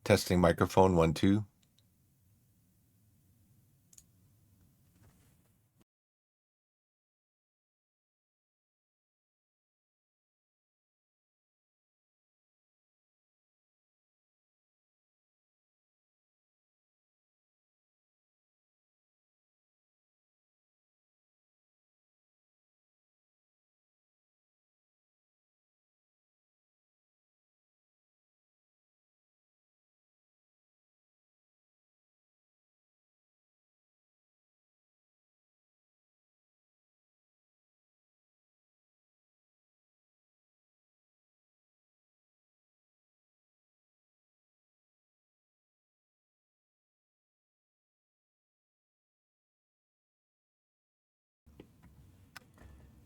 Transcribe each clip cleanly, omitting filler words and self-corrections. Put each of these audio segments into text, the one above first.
Testing microphone 1 2.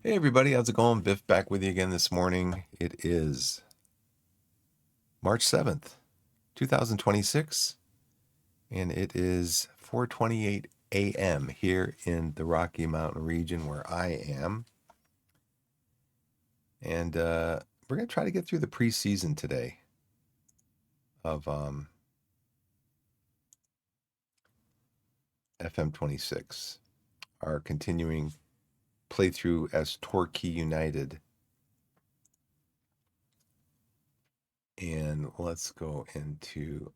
Hey everybody, how's it going? Biff back with you again this morning. It is March 7th, 2026, and it is 4:28 a.m. here in the Rocky Mountain region where I am. And we're going to try to get through the preseason today of FM26, our continuing playthrough as Torquay United. And let's go into,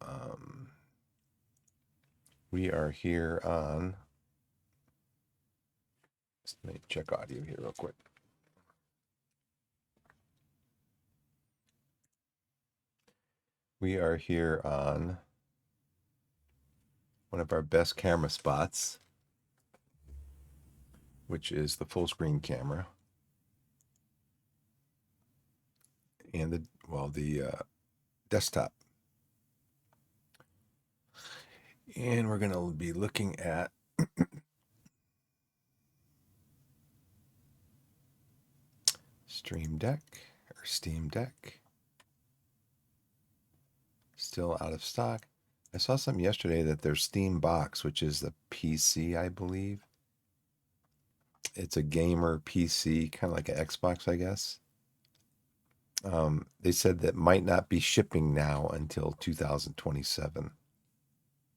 we are here on, let me check audio here real quick. We are here on one of our best camera spots, which is the full screen camera. And the desktop. And we're going to be looking at Steam Deck. Still out of stock. I saw something yesterday that their Steam Box, which is the PC, I believe. It's a gamer PC, kind of like an Xbox, I guess. They said that might not be shipping now until 2027.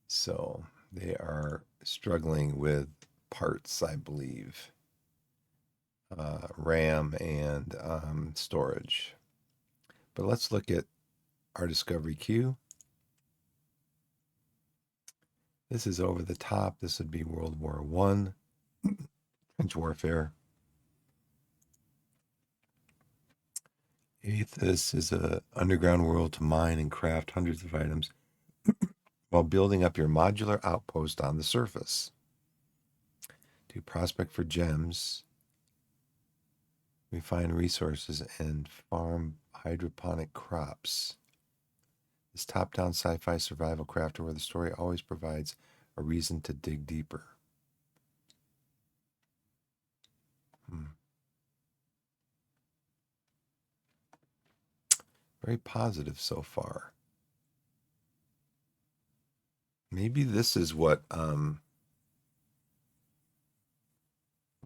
So they are struggling with parts, I believe. RAM and storage. But let's look at our discovery queue. This is over the top. This would be World War I, French warfare. This is an underground world to mine and craft hundreds of items while building up your modular outpost on the surface. To prospect for gems, we find resources and farm hydroponic crops. This top-down sci-fi survival crafter where the story always provides a reason to dig deeper. Very positive so far. Maybe this is what,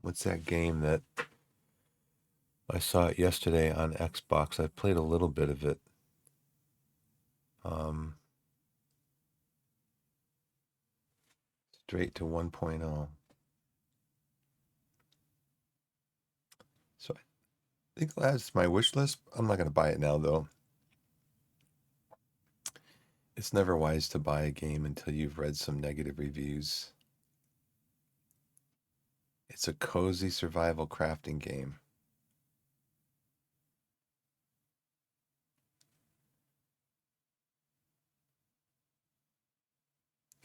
what's that game that I saw it yesterday on Xbox? I played a little bit of it. Straight to 1.0. So I think that's my wish list. I'm not going to buy it now, though. It's never wise to buy a game until you've read some negative reviews. It's a cozy survival crafting game.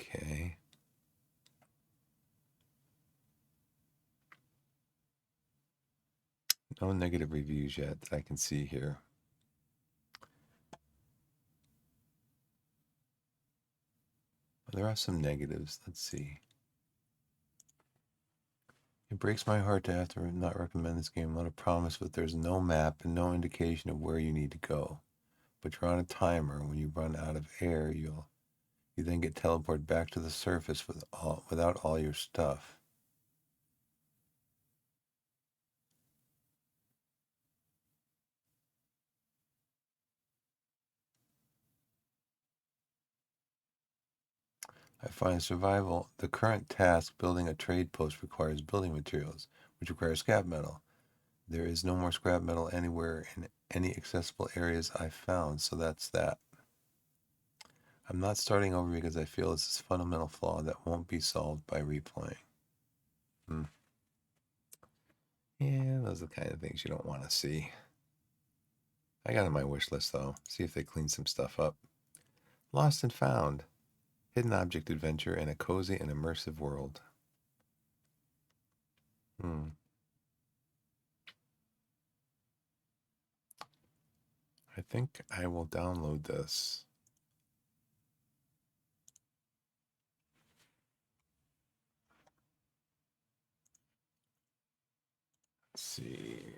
Okay. No negative reviews yet that I can see here. There are some negatives. Let's see. It breaks my heart to have to not recommend this game. Not a promise, but there's no map and no indication of where you need to go. But you're on a timer. When you run out of air, you then get teleported back to the surface without all your stuff. I find survival. The current task, building a trade post, requires building materials, which requires scrap metal. There is no more scrap metal anywhere in any accessible areas I've found, so that's that. I'm not starting over because I feel this is a fundamental flaw that won't be solved by replaying. Yeah, those are the kind of things you don't want to see. I got on my wish list, though. See if they clean some stuff up. Lost and Found. Hidden object adventure in a cozy and immersive world. I think I will download this. Let's see.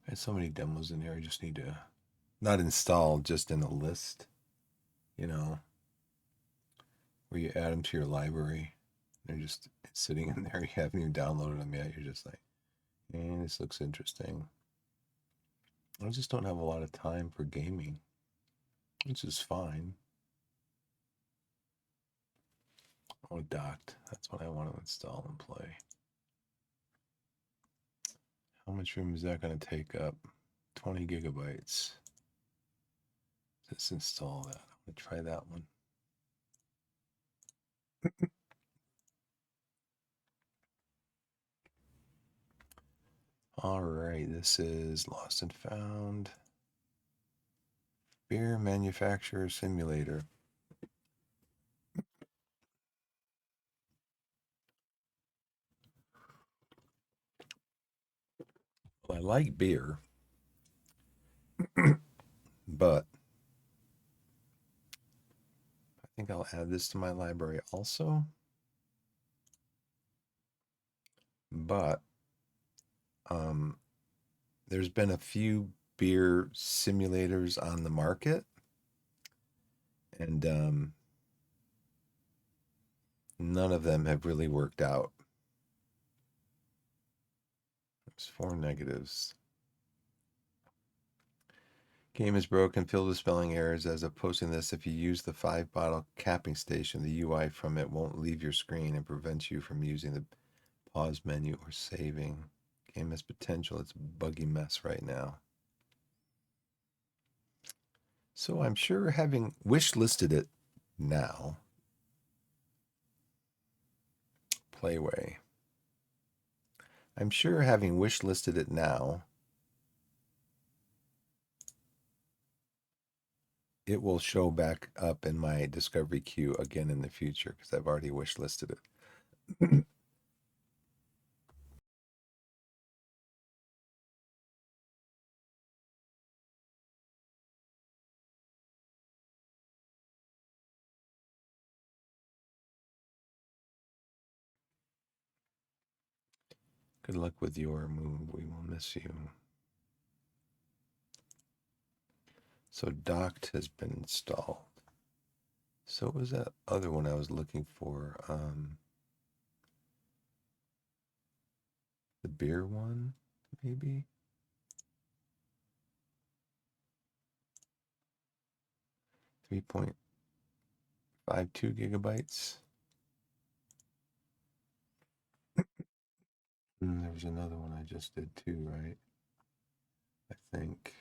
There's so many demos in here. I just need to not install, just in a list, you know, where you add them to your library. They're just sitting in there. You haven't even downloaded them yet. You're just like, hey, this looks interesting. I just don't have a lot of time for gaming, which is fine. Oh, Docked. That's what I want to install and play. How much room is that going to take up? 20 gigabytes. Let's install that. I'm going to try that one. All right, this is Lost and Found. Beer Manufacturer Simulator. Well, I like beer, but I think I'll add this to my library also. But there's been a few beer simulators on the market, and none of them have really worked out. There's 4 negatives. Game is broken, filled with spelling errors. As of posting this, if you use the 5-bottle capping station, the UI from it won't leave your screen and prevents you from using the pause menu or saving. Game has potential. It's a buggy mess right now. So I'm sure, having wish listed it now, Playway. I'm sure, having wish listed it now, it will show back up in my discovery queue again in the future because I've already wish listed it. Good luck with your move. We will miss you. So Docked has been installed. So what was that other one I was looking for? The beer one, maybe? 3.52 gigabytes. There was another one I just did too, right? I think.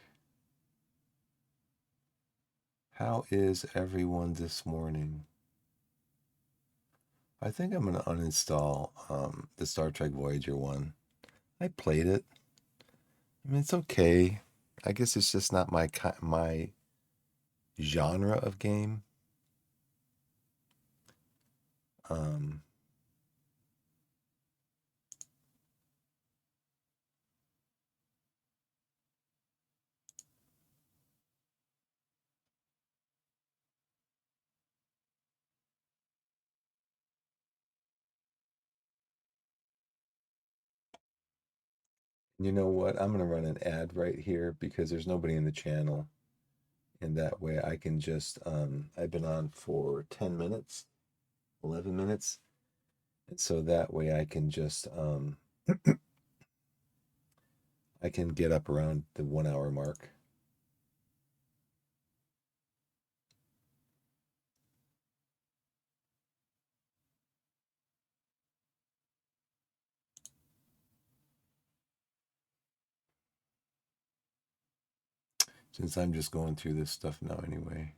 How is everyone this morning? I think I'm going to uninstall the Star Trek Voyager one. I played it. I mean, it's okay. I guess it's just not my genre of game. Um, You know what? I'm going to run an ad right here because there's nobody in the channel. And that way I can just, I've been on for 10 minutes, 11 minutes. And so that way I can just, I can get up around the 1 hour mark. Since I'm just going through this stuff now anyway.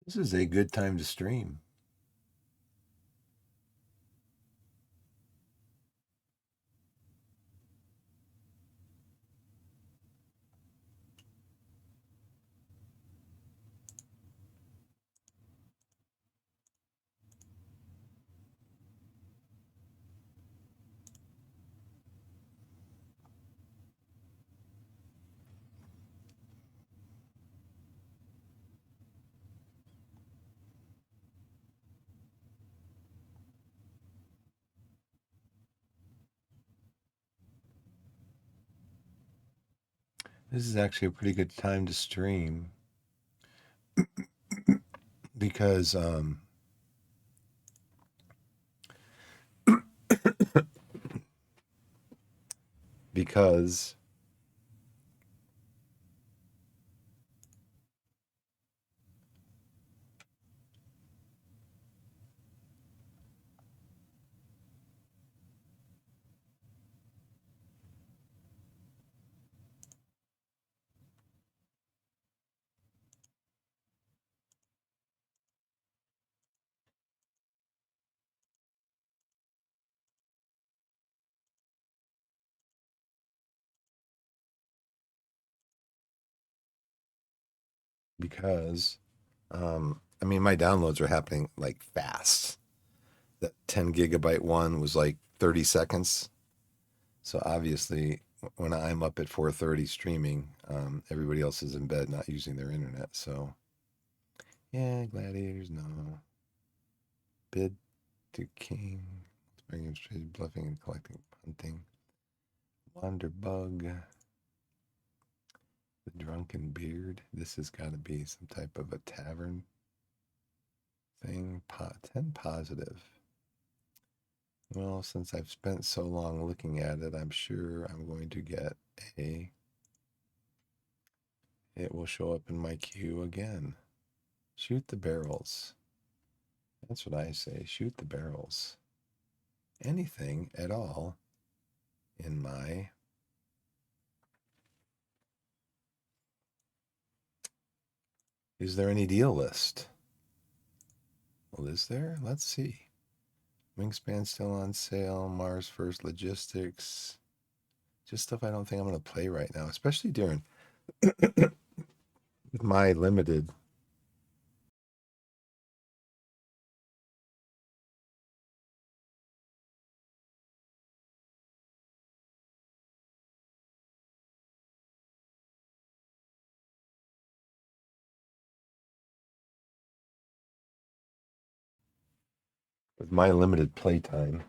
This is a good time to stream This is actually a pretty good time to stream because because because I mean my downloads are happening like fast. That 10 gigabyte one was like 30 seconds. So obviously when I'm up at 4:30 streaming, everybody else is in bed not using their internet. So yeah, gladiators no. Bid to king. Bringing straight bluffing and collecting hunting. Wanderbug. The drunken beard. This has got to be some type of a tavern thing. 10 positive. Well, since I've spent so long looking at it, I'm sure I'm going to get a. It will show up in my queue again. Shoot the barrels. That's what I say. Shoot the barrels. Anything at all in my. Is there any deal list? Well, is there? Let's see. Wingspan still on sale. Mars First Logistics. Just stuff I don't think I'm going to play right now, especially during my limited. With my limited playtime.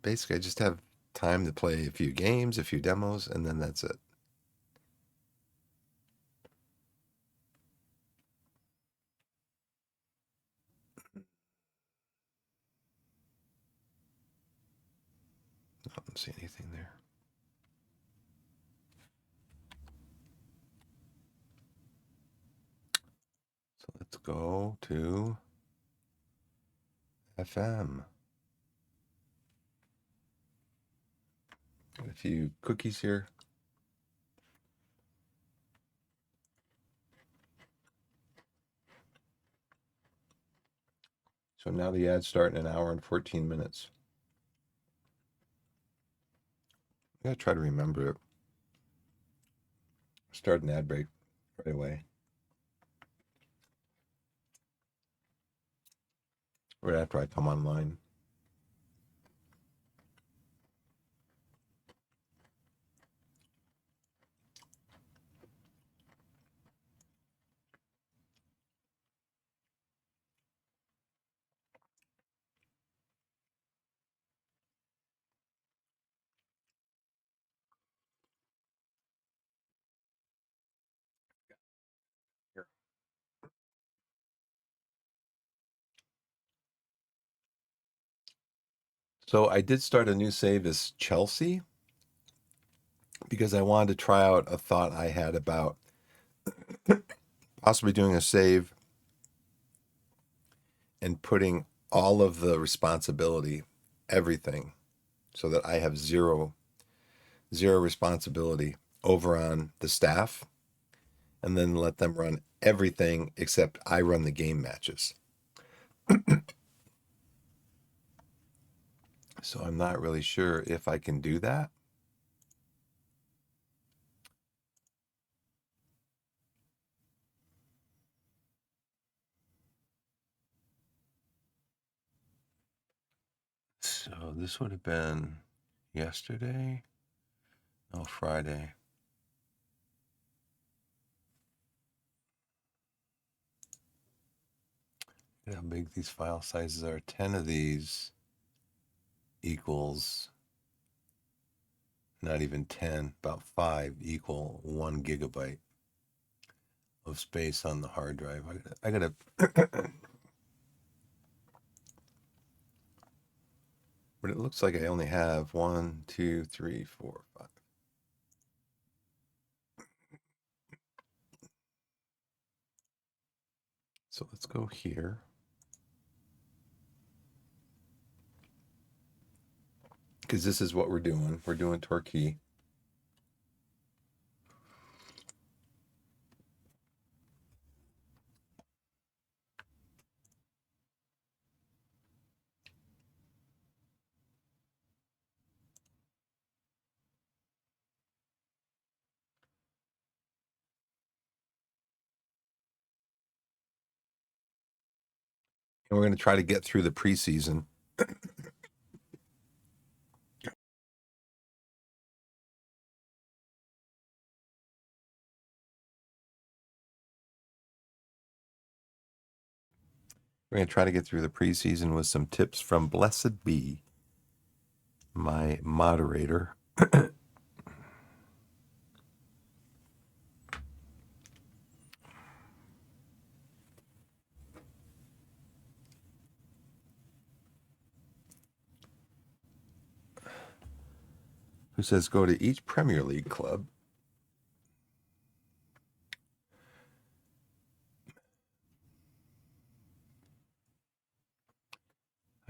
Basically, I just have time to play a few games, a few demos, and then that's it. I don't see anything there. So let's go to FM. Got a few cookies here. So now the ads start in an hour and 14 minutes. I gotta try to remember it. Start an ad break right away. Right after I come online. Here. So I did start a new save as Chelsea because I wanted to try out a thought I had about possibly doing a save and putting all of the responsibility, everything, so that I have zero responsibility over on the staff, and then let them run everything except I run the game matches. So I'm not really sure if I can do that. So this would have been yesterday? No, Friday. Look how big these file sizes are. 10 of these equals, not even 10, about 5 equal 1 gigabyte of space on the hard drive. I gotta but it looks like I only have 1, 2, 3, 4, 5. So let's go here. Because this is what we're doing. We're doing Torquay. And we're going to try to get through the preseason. We're going to try to get through the preseason with some tips from Blessed Be, my moderator. Who says go to each Premier League club.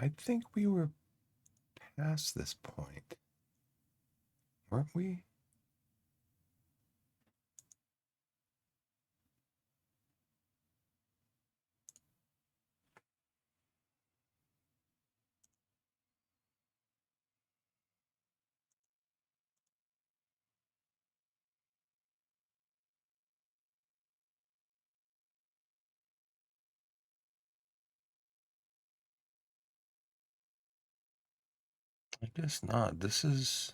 I think we were past this point, weren't we? I guess not. This is...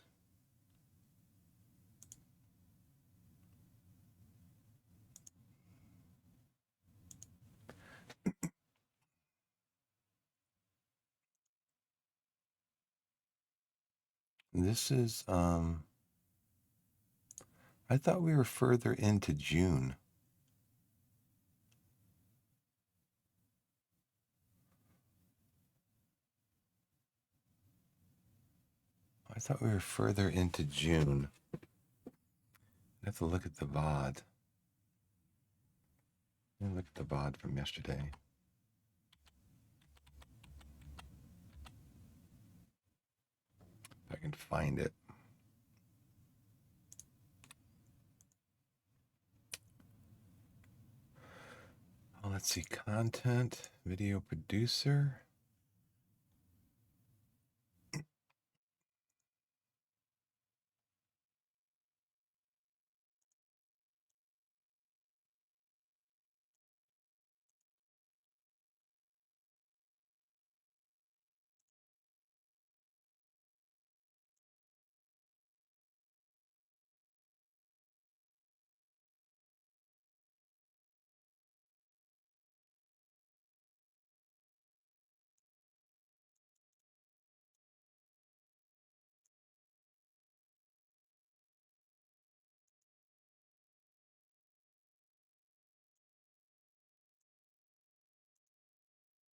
I thought we were further into June. I thought we were further into June. I have to look at the VOD. Let me look at the VOD from yesterday. If I can find it. Let's see, content, video producer.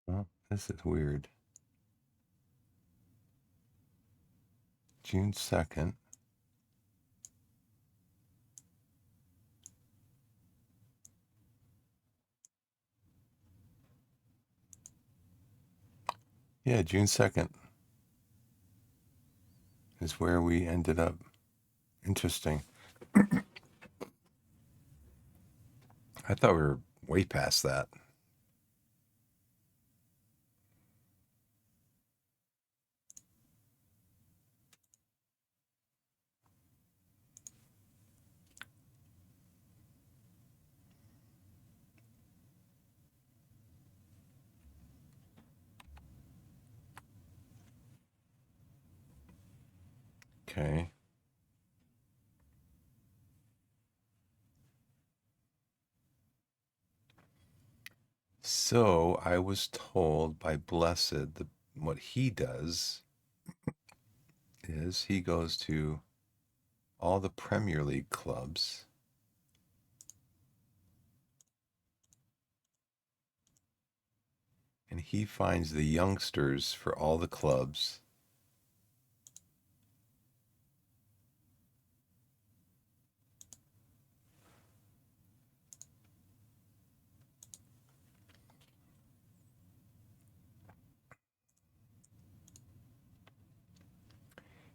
Well, this is weird. June 2nd. Yeah, June 2nd is where we ended up. Interesting. I thought we were way past that. Okay. So I was told by Blessed that what he does is he goes to all the Premier League clubs and he finds the youngsters for all the clubs.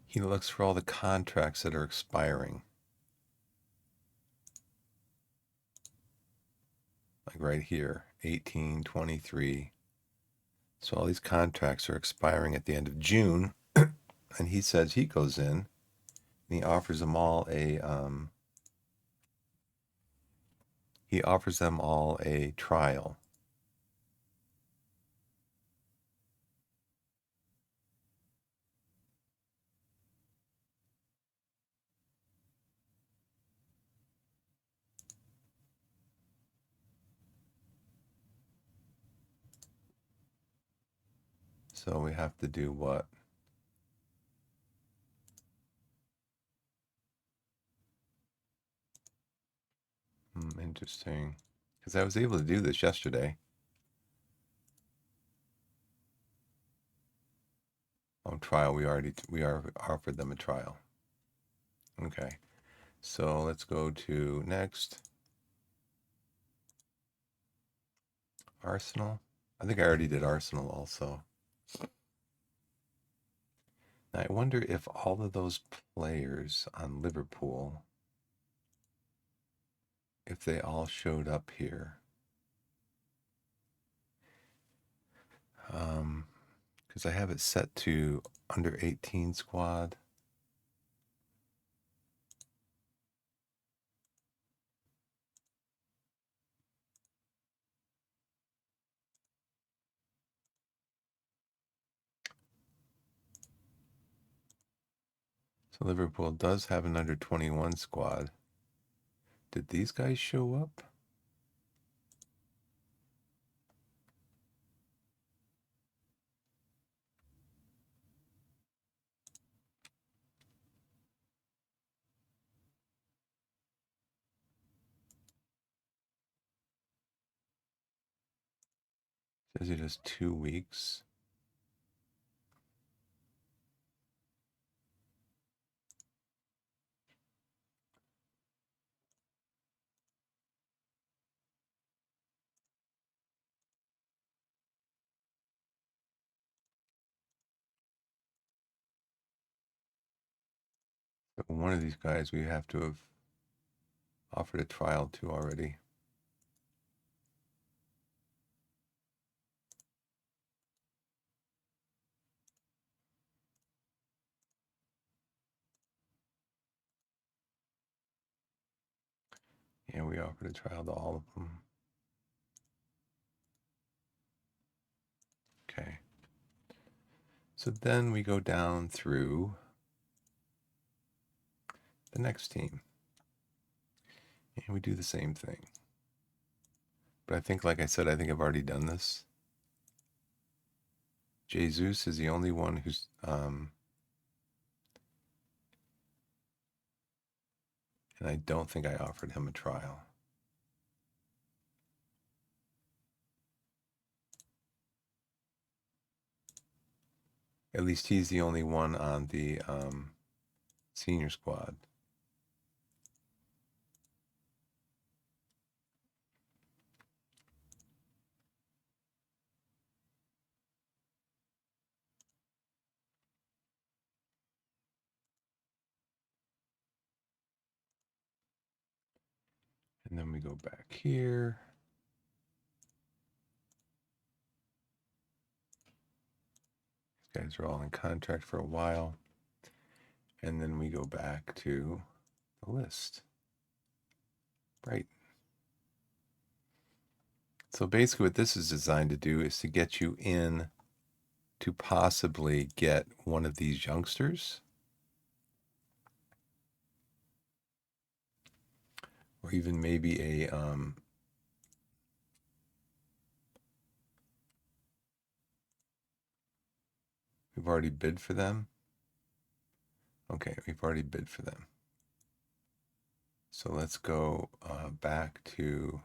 He looks for all the contracts that are expiring. Like right here, 18, 23. So all these contracts are expiring at the end of June. And he says he goes in and he offers them all a trial. So we have to do what? Interesting. Because I was able to do this yesterday. On trial, we offered them a trial. Okay. So let's go to next. Arsenal. I think I already did Arsenal also. I wonder if all of those players on Liverpool, if they all showed up here. Because I have it set to under 18 squad. So Liverpool does have an under 21 squad. Did these guys show up? Says it is 2 weeks. But one of these guys we have to have offered a trial to already. Yeah, we offered a trial to all of them. Okay. So then we go down through the next team. And we do the same thing. But I think, like I said, I think I've already done this. Jesus is the only one who's and I don't think I offered him a trial. At least he's the only one on the senior squad. And then we go back here. These guys are all in contract for a while. And then we go back to the list. Right. So basically what this is designed to do is to get you in to possibly get one of these youngsters. Or even maybe a we've already bid for them. Okay, we've already bid for them. So let's go back to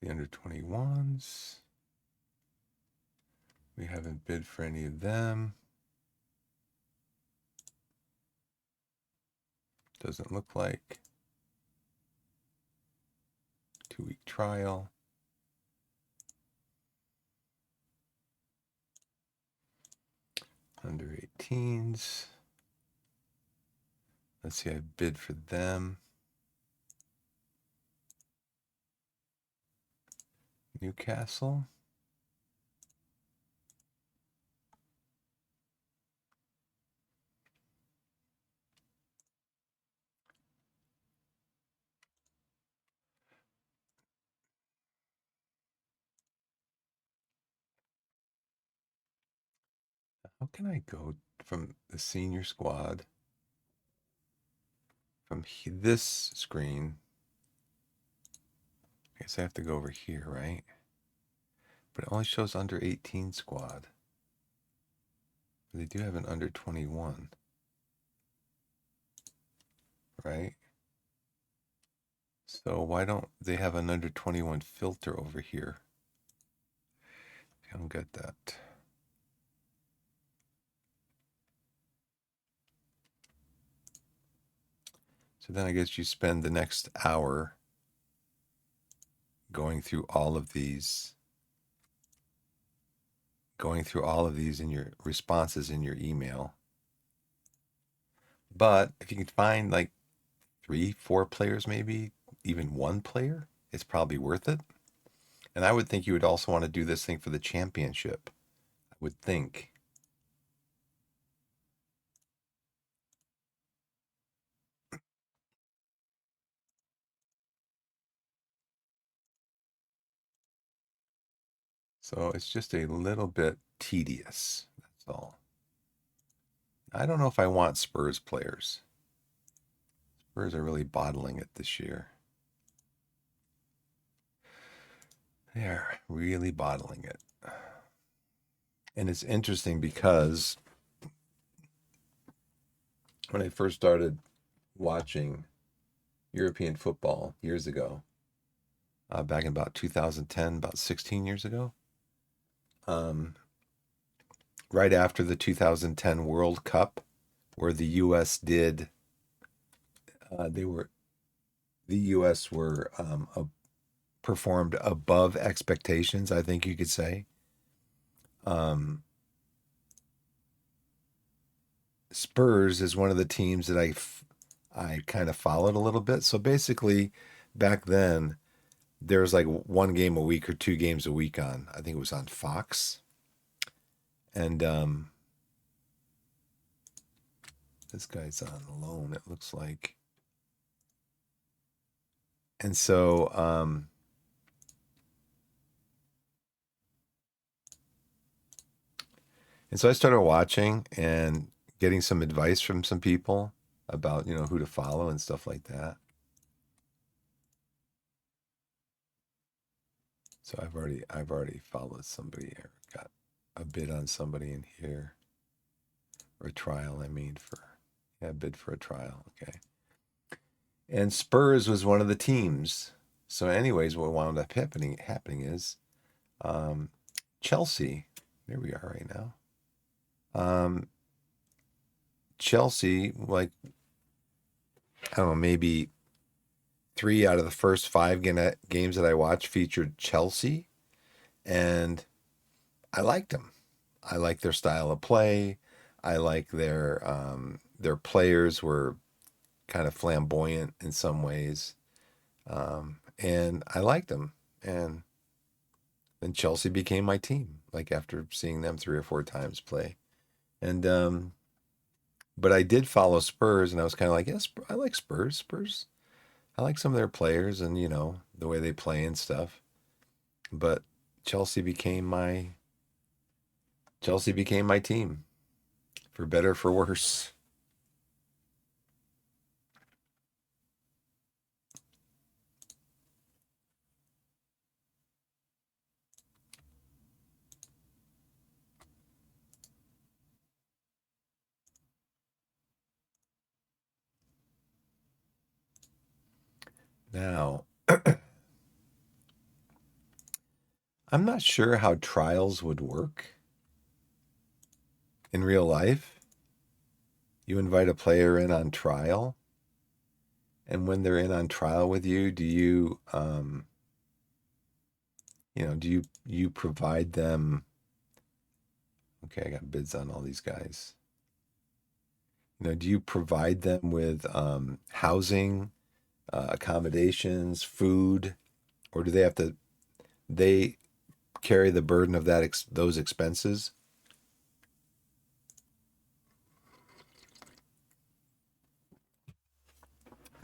the under 21s. We haven't bid for any of them. Doesn't look like. 2-week trial. Under 18s. Let's see, I bid for them. Newcastle. How can I go from the senior squad from this screen? I guess I have to go over here, right? But it only shows under 18 squad. They do have an under 21, right? So why don't they have an under 21 filter over here? I don't get that. So then I guess you spend the next hour going through all of these in your responses in your email. But if you can find like 3-4 players, maybe even one player, it's probably worth it. And I would think you would also want to do this thing for the championship. I would think. So it's just a little bit tedious. That's all. I don't know if I want Spurs players. Spurs are really bottling it this year. They are really bottling it. And it's interesting because when I first started watching European football years ago, back in about 2010, about 16 years ago, right after the 2010 World Cup, where the U.S. did, the U.S. were performed above expectations, I think you could say. Spurs is one of the teams that I kind of followed a little bit. So basically, back then, there was like one game a week or 2 games a week on. I think it was on Fox. And this guy's on loan, it looks like. And so, I started watching and getting some advice from some people about, who to follow and stuff like that. So I've already followed somebody or got a bid on somebody in here, or a trial. I mean, a bid for a trial. Okay. And Spurs was one of the teams. So, anyways, what wound up happening is, um, Chelsea. There we are right now. Chelsea, like, I don't know, maybe 3 out of the first 5 games that I watched featured Chelsea, and I liked them. I like their style of play. I like their players were kind of flamboyant in some ways, and I liked them. And then Chelsea became my team. Like after seeing them 3 or 4 times play, and but I did follow Spurs, and I was kind of like, yes, I like Spurs. Spurs. I like some of their players, and the way they play and stuff. But Chelsea became my Chelsea became my team, for better for worse. Now, I'm not sure how trials would work in real life. You invite a player in on trial, and when they're in on trial with you, do you provide them? Okay, I got bids on all these guys. Do you provide them with housing, accommodations, food, or do they carry the burden of those expenses?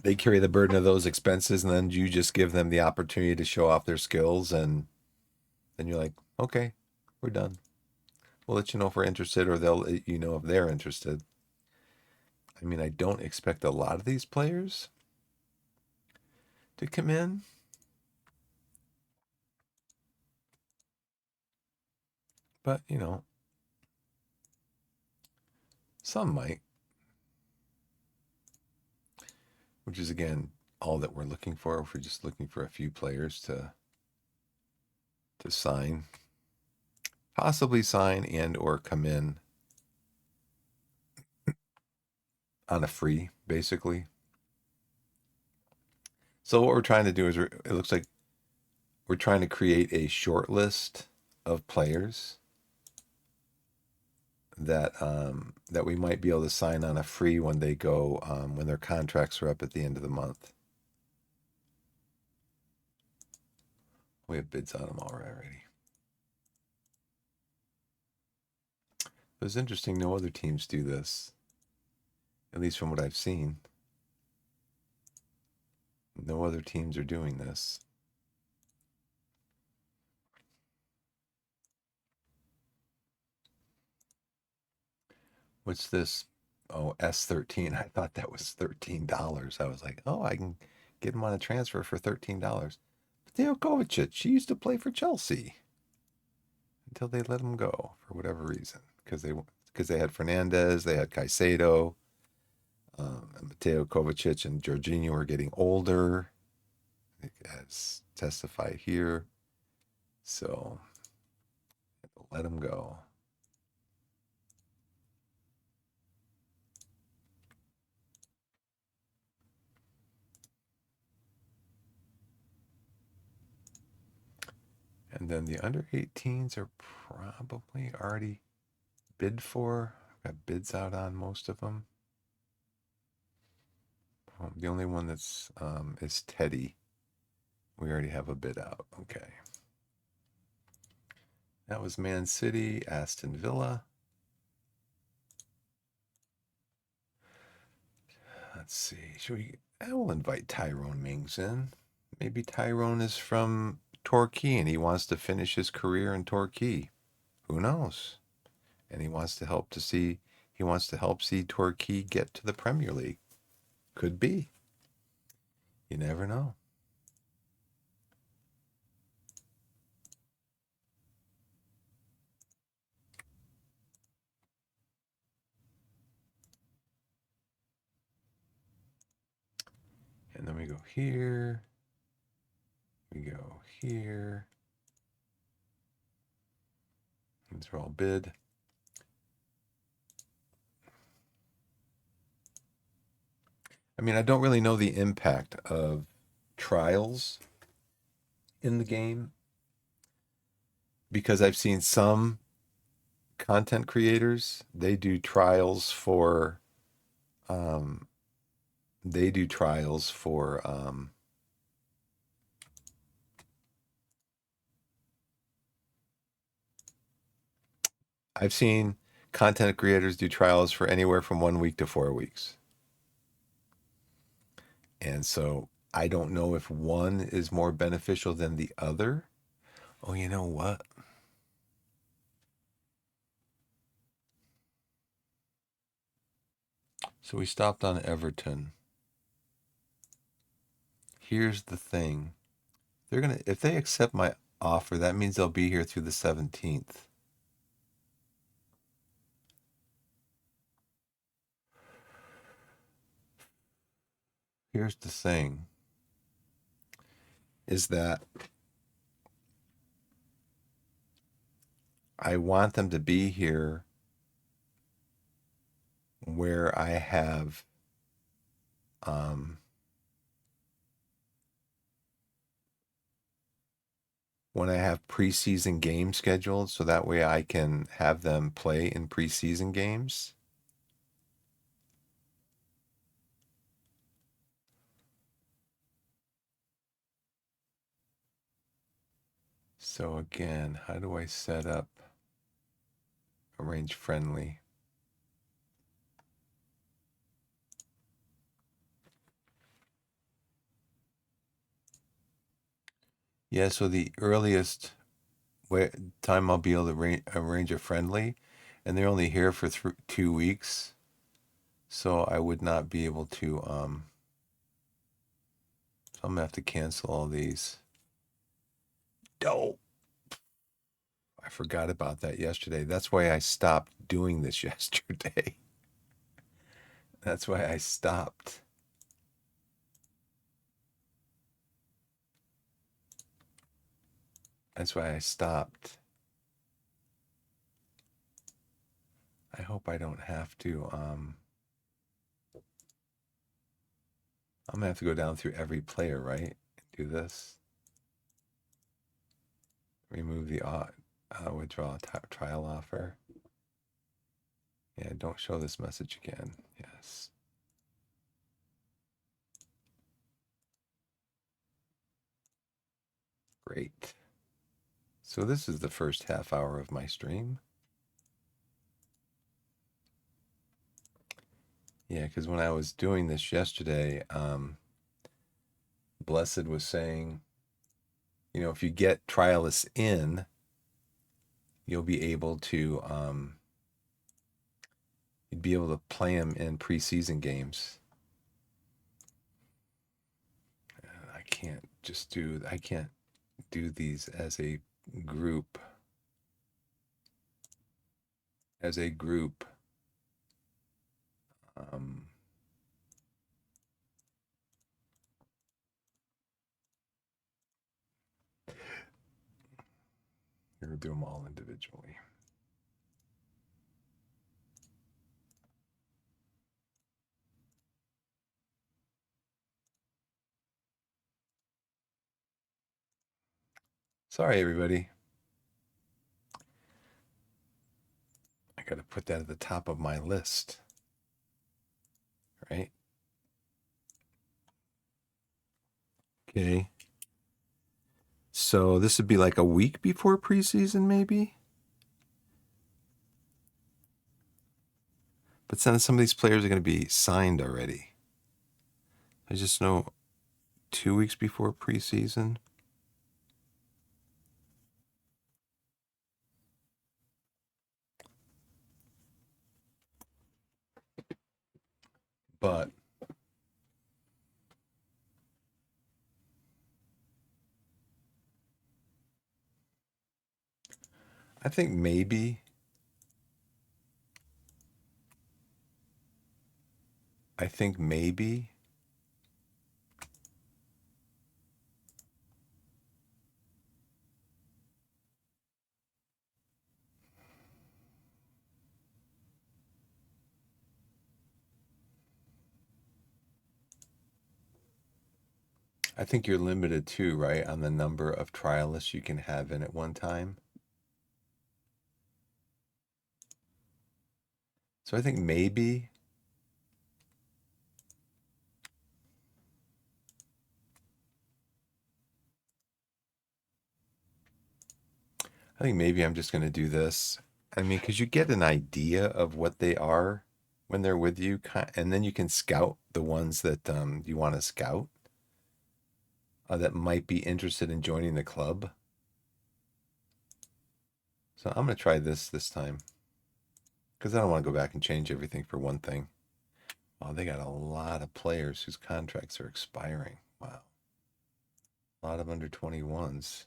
They carry the burden of those expenses, and then you just give them the opportunity to show off their skills, and then you're like, okay, we're done. We'll let you know if we're interested, or they'll let you know if they're interested. I mean, I don't expect a lot of these players to come in, but some might, which is again all that we're looking for. If we're just looking for a few players to sign, possibly sign and or come in on a free, basically. So what we're trying to do is, it looks like we're trying to create a short list of players that we might be able to sign on a free when they go when their contracts are up at the end of the month. We have bids on them already. It's interesting. No other teams do this, at least from what I've seen. No other teams are doing this. What's this? Oh, S13. I thought that was $13. I was like, oh, I can get him on a transfer for $13. Mateo Kovacic, he used to play for Chelsea until they let him go for whatever reason. Because they had Fernandez, they had Caicedo, and Mateo Kovacic and Jorginho were getting older, as testified here. So let him go. And then the under 18s are probably already bid for. I've got bids out on most of them. The only one that's is Teddy. We already have a bid out. Okay. That was Man City, Aston Villa. Let's see. I will invite Tyrone Mings in. Maybe Tyrone is from Torquay and he wants to finish his career in Torquay. Who knows? And he wants to help see Torquay get to the Premier League. Could be. You never know. And then we go here. We go here. These are all bid. I mean, I don't really know the impact of trials in the game because I've seen some content creators, they do trials for um they do trials for I've seen content creators do trials for anywhere from 1 week to 4 weeks. And so I don't know if one is more beneficial than the other. Oh, you know what? So we stopped on Everton. Here's the thing. If they accept my offer, that means they'll be here through the 17th. Here's the thing is that I want them to be here where I have when I have preseason games scheduled, so that way I can have them play in preseason games. So again, how do I set up arrange friendly? Yeah, so the earliest time I'll be able to arrange a friendly, and they're only here for 2 weeks, so I would not be able to. So I'm gonna have to cancel all these. Dope. I forgot about that yesterday. That's why I stopped doing this yesterday. That's why I stopped. That's why I stopped. I hope I don't have to. I'm gonna have to go down through every player, right? Do this. Remove the withdraw trial offer. Yeah, don't show this message again. Yes. Great. So this is the first half hour of my stream. Yeah, because when I was doing this yesterday, Blessed was saying, if you get trialists in, you'll be able to you'd be able to play them in preseason games. I can't do these as a group. As a group. You're gonna do them all individually. Sorry, everybody. I got to put that at the top of my list, right? Okay. So this would be like a week before preseason, maybe? But then some of these players are going to be signed already. I just know 2 weeks before preseason. But I think maybe I think maybe I think you're limited too, right, on the number of trialists you can have in at one time. So I think maybe I'm just going to do this. I mean, because you get an idea of what they are when they're with you, and then you can scout the ones that you want to scout that might be interested in joining the club. So I'm going to try this time because I don't want to go back and change everything for one thing. Oh, they got a lot of players whose contracts are expiring. Wow. A lot of under 21s.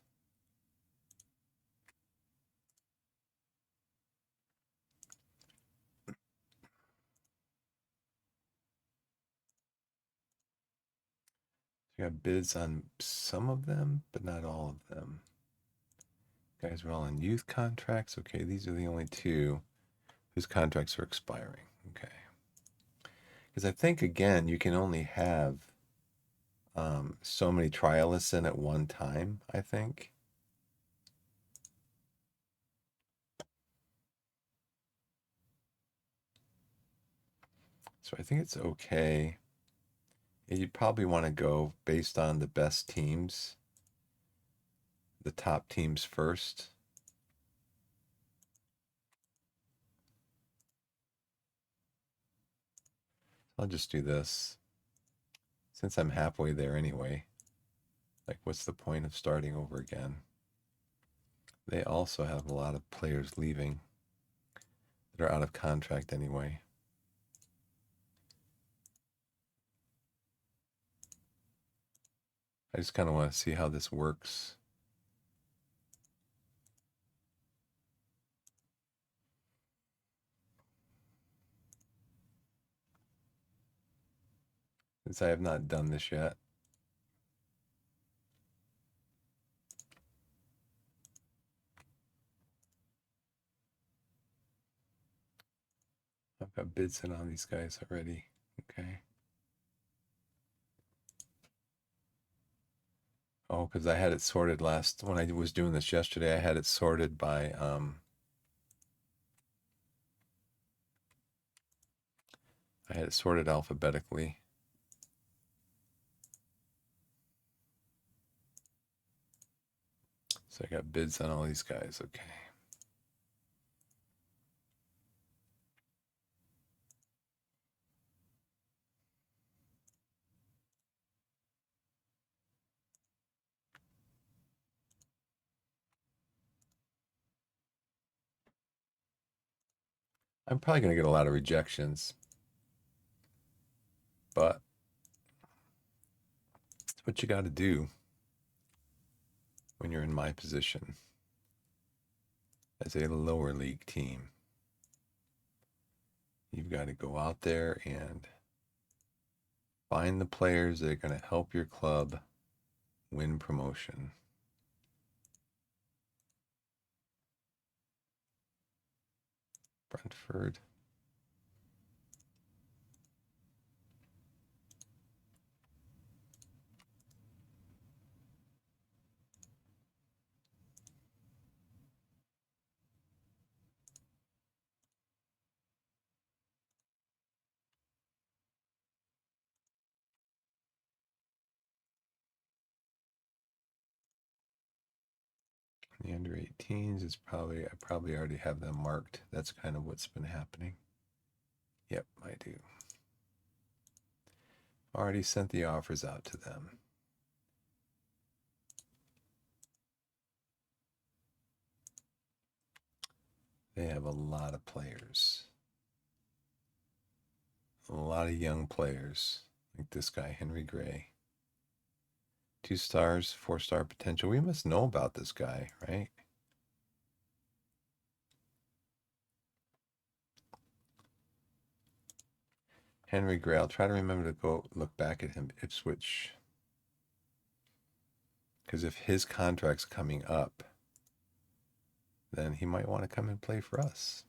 You got bids on some of them, but not all of them. Guys are all on youth contracts. Okay, these are the only two whose contracts are expiring. Okay. Because I think, again, you can only have so many trialists in at one time, I think. So I think it's okay. You'd probably want to go based on the best teams, the top teams first. I'll just do this. Since I'm halfway there anyway, like what's the point of starting over again? They also have a lot of players leaving that are out of contract anyway. I just kind of want to see how this works. Since I have not done this yet. I've got bids in on these guys already. Okay. Oh, because I had it sorted when I was doing this yesterday, I had it sorted by I had it sorted alphabetically. So I got bids on all these guys. Okay. I'm probably going to get a lot of rejections, but it's what you got to do when you're in my position as a lower league team. You've got to go out there and find the players that are going to help your club win promotion. Brentford. The under 18s is I probably already have them marked. That's kind of what's been happening. Yep, I do. Already sent the offers out to them. They have a lot of players. A lot of young players. Like this guy, Henry Gray. 2 stars, 4-star potential. We must know about this guy, right? Henry Gray. I'll try to remember to go look back at him. Ipswich. Because if his contract's coming up, then he might want to come and play for us.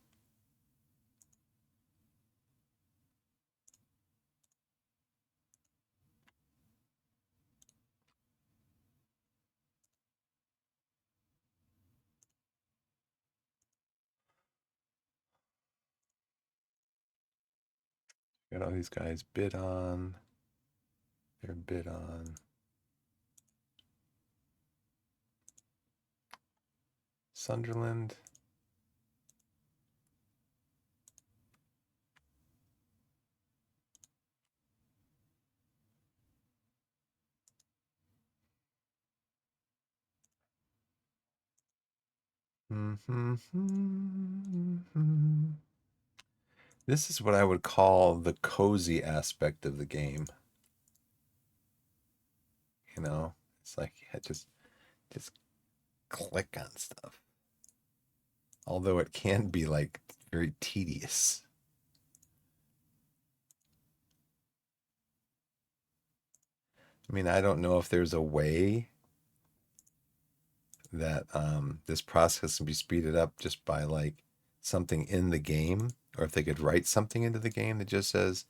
Got all these guys bid on. They're bid on. Sunderland. This is what I would call the cozy aspect of the game. You know, it's like just click on stuff. Although it can be like very tedious. I mean, I don't know if there's a way that this process can be speeded up just by like something in the game, or if they could write something into the game that just says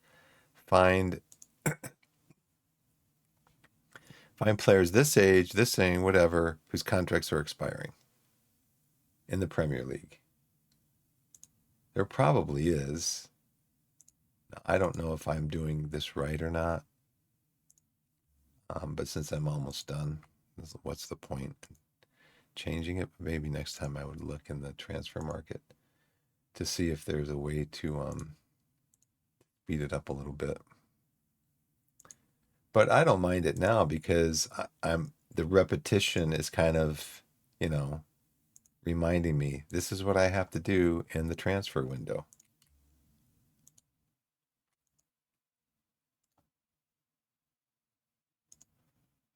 find players this age, this thing, whatever, whose contracts are expiring in the Premier League. There probably is. I don't know if I'm doing this right or not. But since I'm almost done, what's the point in changing it? Maybe next time I would look in the transfer market to see if there's a way to speed it up a little bit. But I don't mind it now because the repetition is kind of, reminding me this is what I have to do in the transfer window.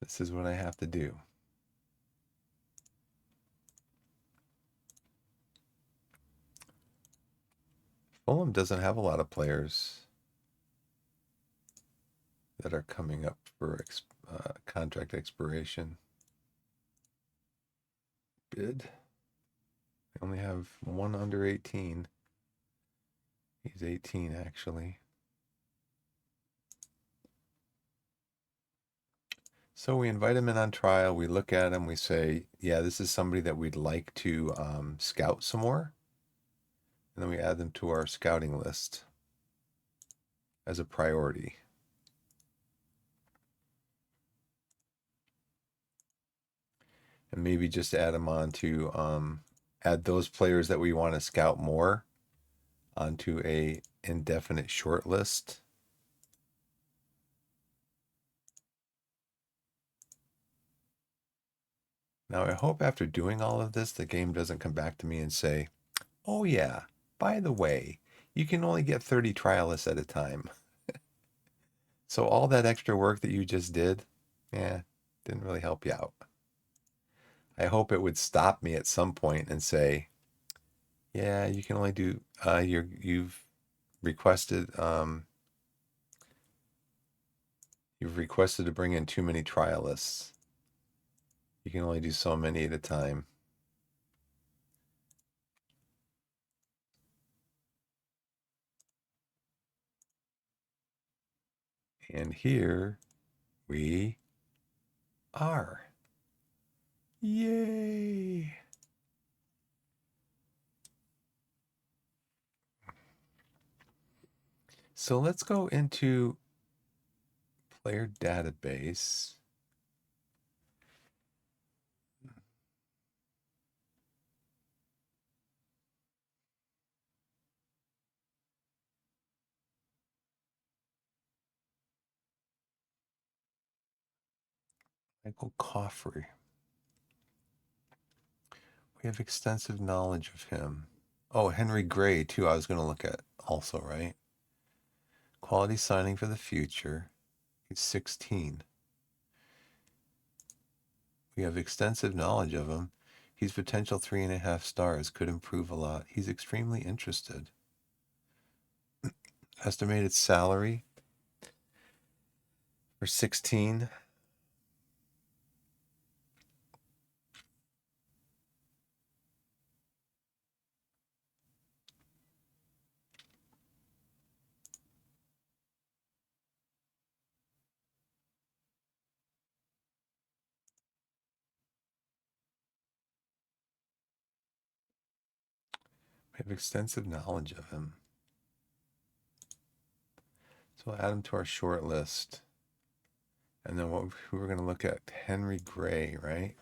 This is what I have to do. Fulham doesn't have a lot of players that are coming up for contract expiration. Bid. They only have one under 18. He's 18, actually. So we invite him in on trial. We look at him. We say, yeah, this is somebody that we'd like to scout some more. And then we add them to our scouting list as a priority. And maybe just add them on to add those players that we want to scout more onto a indefinite short list. Now, I hope after doing all of this, the game doesn't come back to me and say, oh yeah, by the way, you can only get 30 trialists at a time. So all that extra work that you just did, didn't really help you out. I hope it would stop me at some point and say, yeah, you can only do, you've requested to bring in too many trialists. You can only do so many at a time. And here we are. Yay! So let's go into player database. Michael Coffrey. We have extensive knowledge of him. Oh, Henry Gray, too, I was going to look at also, right? Quality signing for the future. He's 16. We have extensive knowledge of him. He's potential 3.5 stars, could improve a lot. He's extremely interested. Estimated salary for 16. We have extensive knowledge of him. So we'll add him to our short list. And then who we're going to look at? Henry Gray, right?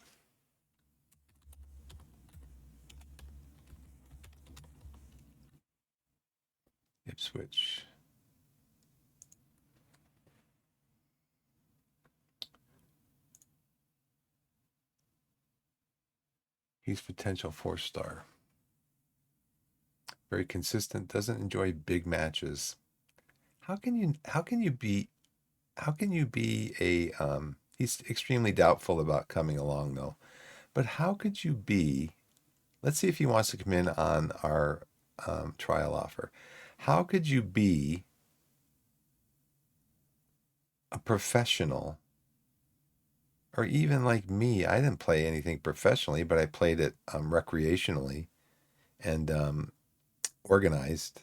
Ipswich. He's potential 4-star. Very consistent, doesn't enjoy big matches. How can you be a he's extremely doubtful about coming along though. But how could you be, let's see if he wants to come in on our trial offer. How could you be a professional, or even like me? I didn't play anything professionally, but I played it recreationally and organized.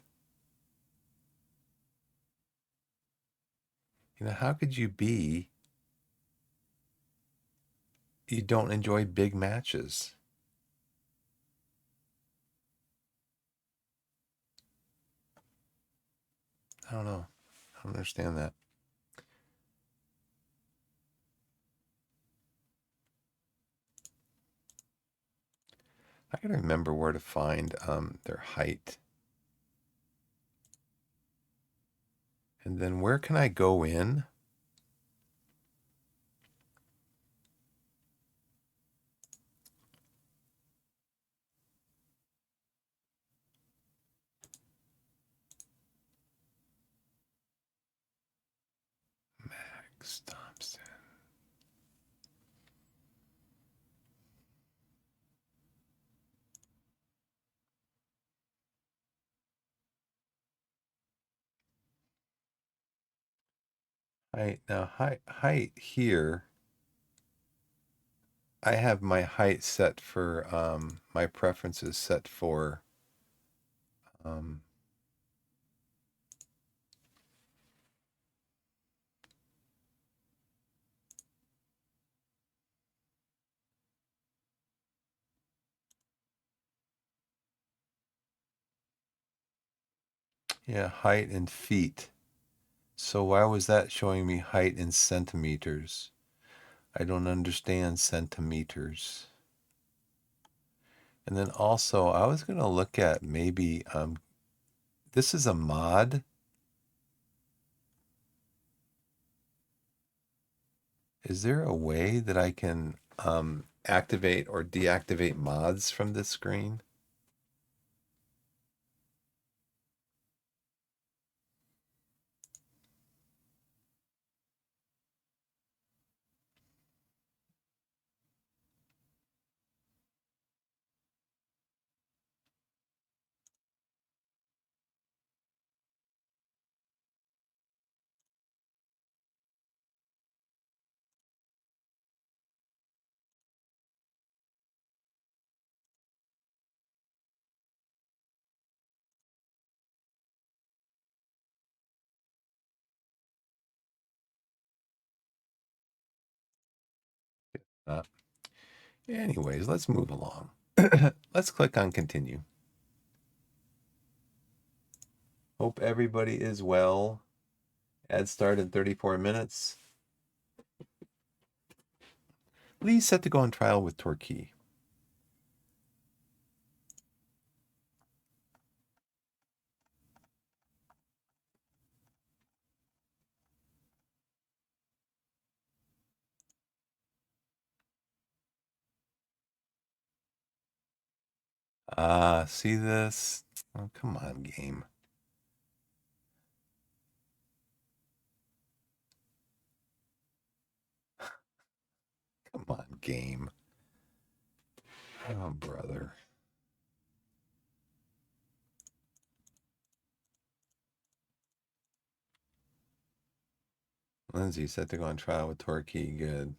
How could you be, you don't enjoy big matches? I don't know. I don't understand that. I gotta remember where to find their height. And then where can I go in? Max Thompson. Height here. I have my height set for my preferences set for um, height and feet. So why was that showing me height in centimeters? I don't understand centimeters. And then also I was going to look at maybe this is a mod. Is there a way that I can activate or deactivate mods from this screen? Uh, Anyways, let's move along. Let's click on continue. Hope everybody is well. Ad start in 34 minutes. Lee set to go on trial with Torquay. See this? Oh, come on, game. Come on, game. Oh, brother. Lindsay set to go on trial with Torquay. Good.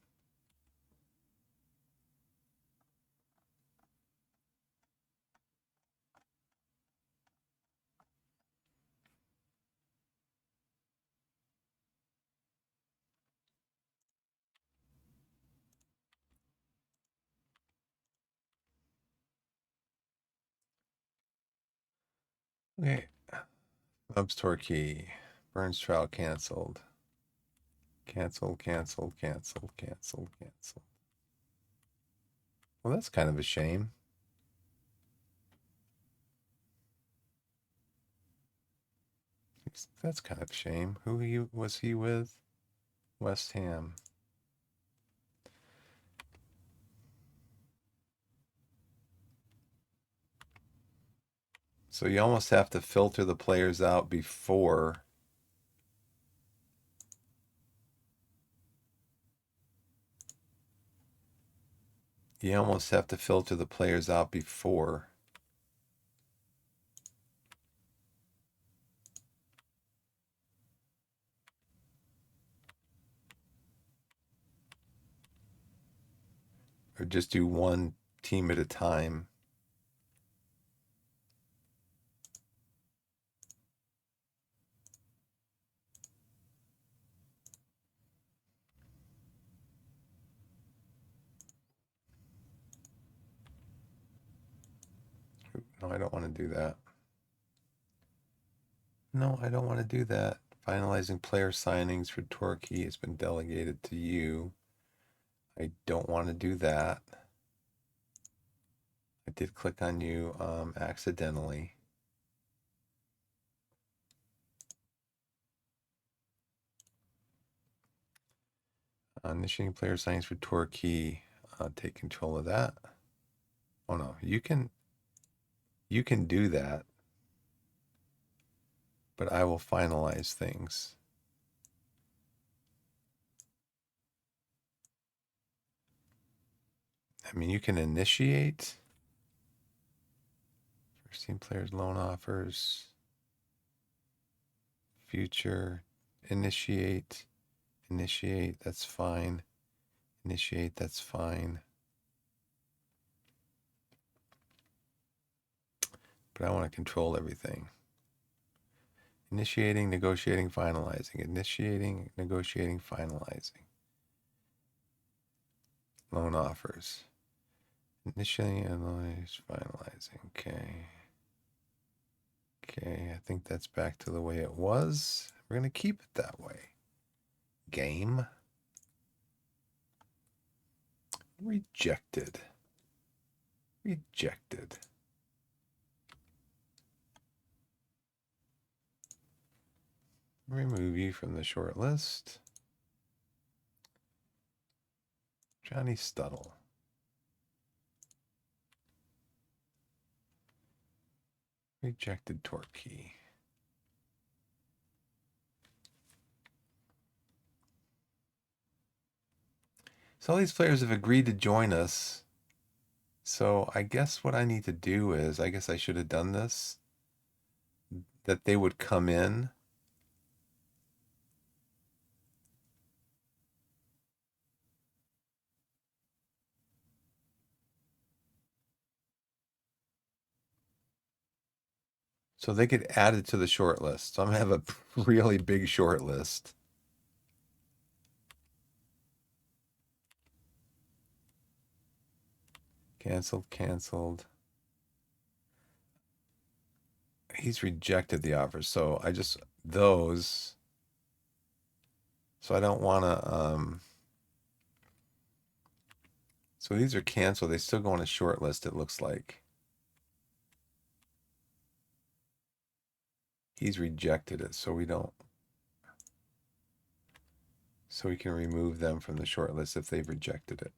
Okay. Ups Torquay. Burns trial canceled. Canceled, canceled, canceled, canceled, canceled. Well, that's kind of a shame. That's kind of a shame. Who was he with? West Ham. So you almost have to filter the players out before. You almost have to filter the players out before. Or just do one team at a time. No, I don't want to do that. No, I don't want to do that. Finalizing player signings for Torquay has been delegated to you. I don't want to do that. I did click on you accidentally. Initiating player signings for Torquay. Take control of that. Oh no, you can do that, but I will finalize things. I mean, you can initiate first team players loan offers, future, initiate, that's fine. Initiate, that's fine. But I want to control everything. Initiating, negotiating, finalizing. Initiating, negotiating, finalizing. Loan offers. Initiating, analyze, finalizing. Okay. Okay, I think that's back to the way it was. We're going to keep it that way. Game. Rejected. Rejected. Remove you from the short list. Johnny Stuttle. Rejected Torquay. So all these players have agreed to join us. So I guess what I need to do is, I guess I should have done this, that they would come in. So they get added to the short list. So I'm going to have a really big short list. Canceled, canceled. He's rejected the offer. So I just, those. So I don't want to, so these are canceled. They still go on a short list, it looks like. He's rejected it, so we don't. So we can remove them from the short list if they've rejected it.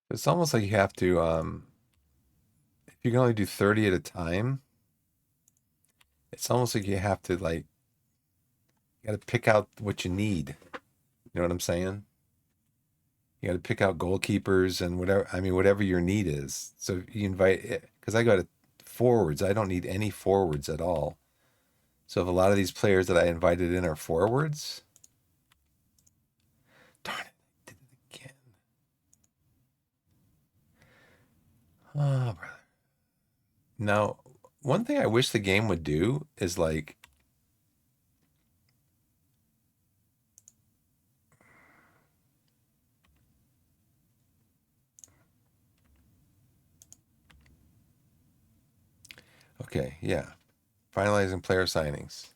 It's almost like you have to, if you can only do 30 at a time, it's almost like you have to like, you got to pick out what you need. You know what I'm saying? You got to pick out goalkeepers and whatever. I mean, whatever your need is. So you invite, because I got forwards. I don't need any forwards at all. So if a lot of these players that I invited in are forwards, darn it, I did it again. Oh, brother. Now, one thing I wish the game would do is like, okay, yeah, finalizing player signings.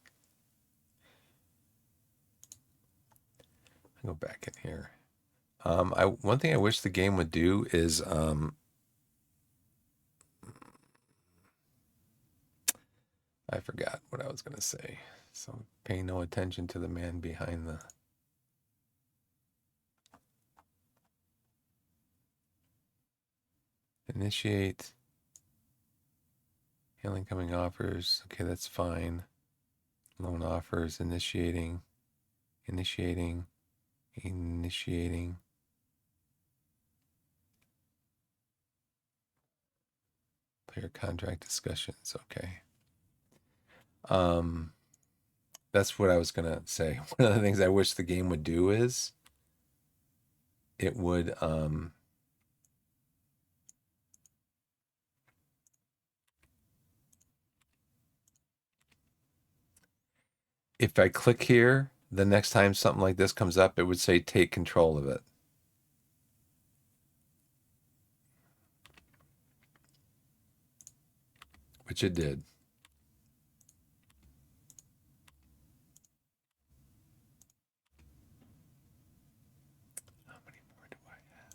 I'll go back in here. One thing I wish the game would do is I forgot what I was gonna say. So pay no attention to the man behind the initiate hail incoming offers. Okay, that's fine. Loan offers, initiating. Player contract discussions. Okay. Um, that's what I was gonna say. One of the things I wish the game would do is it would if I click here, the next time something like this comes up, it would say take control of it. Which it did. How many more do I have?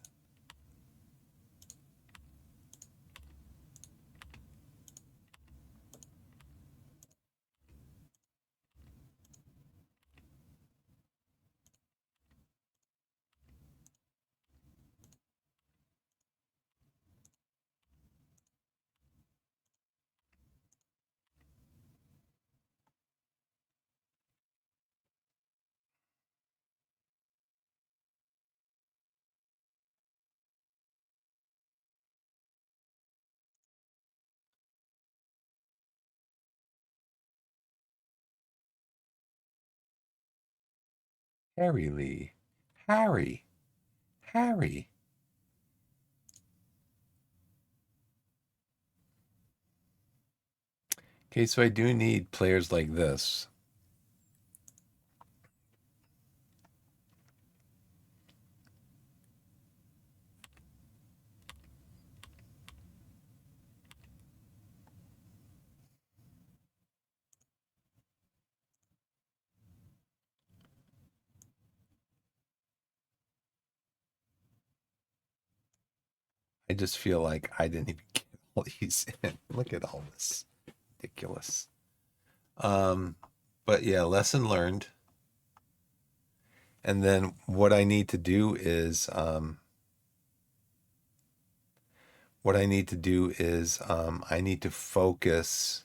Harry Lee. Harry. Harry. Okay, so I do need players like this. I just feel like I didn't even get all these in. Look at all this. Ridiculous. But yeah, lesson learned. And then what I need to do is I need to focus.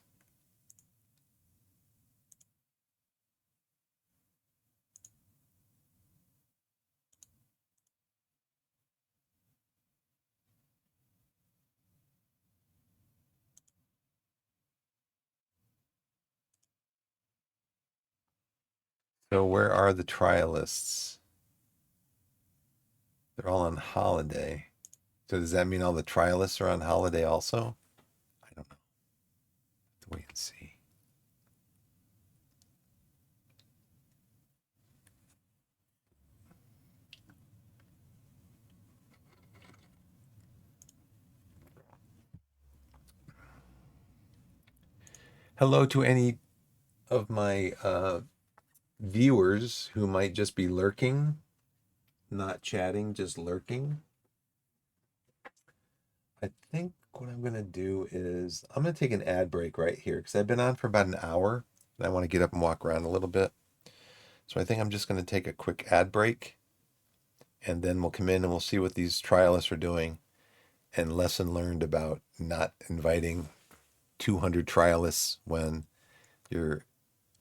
So where are the trialists? They're all on holiday. So does that mean all the trialists are on holiday also? I don't know. Have to wait and see. Hello to any of my viewers who might just be lurking, not chatting, just lurking. I think what I'm going to do is I'm going to take an ad break right here because I've been on for about an hour and I want to get up and walk around a little bit. So I think I'm just going to take a quick ad break and then we'll come in and we'll see what these trialists are doing, and lesson learned about not inviting 200 trialists when your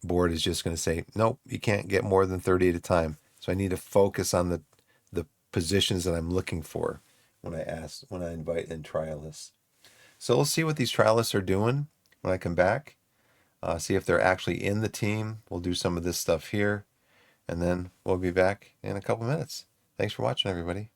board is just going to say, nope, you can't get more than 30 at a time. So I need to focus on the positions that I'm looking for when I invite in trialists. So we'll see what these trialists are doing when I come back. See if they're actually in the team. We'll do some of this stuff here, and then we'll be back in a couple minutes. Thanks for watching, everybody.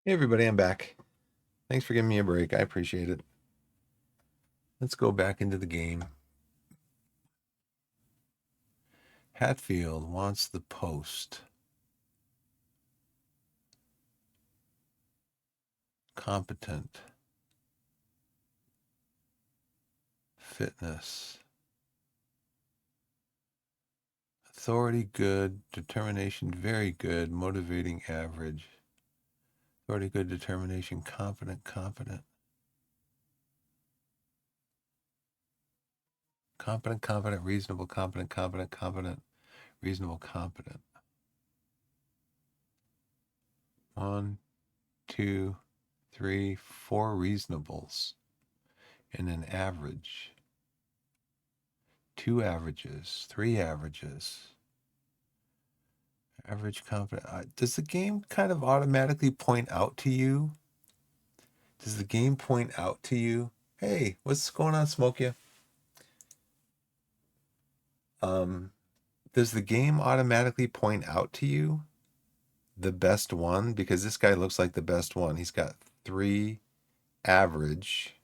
Hey, everybody, I'm back. Thanks for giving me a break. I appreciate it. Let's go back into the game. Hatfield wants the post. Competent. Fitness. Authority, good. Determination, very good. Motivating, average. Authority, good. Determination, confident, competent. Competent, competent, reasonable, competent, competent, competent, reasonable, competent. 1, 2, 3, 4 reasonables and an average. 2 averages, 3 averages. Average, competent. Does the game kind of automatically point out to you? Does the game point out to you? Hey, what's going on, Smokey? Does the game automatically point out to you the best one? Because this guy looks like the best one. He's got 3 average,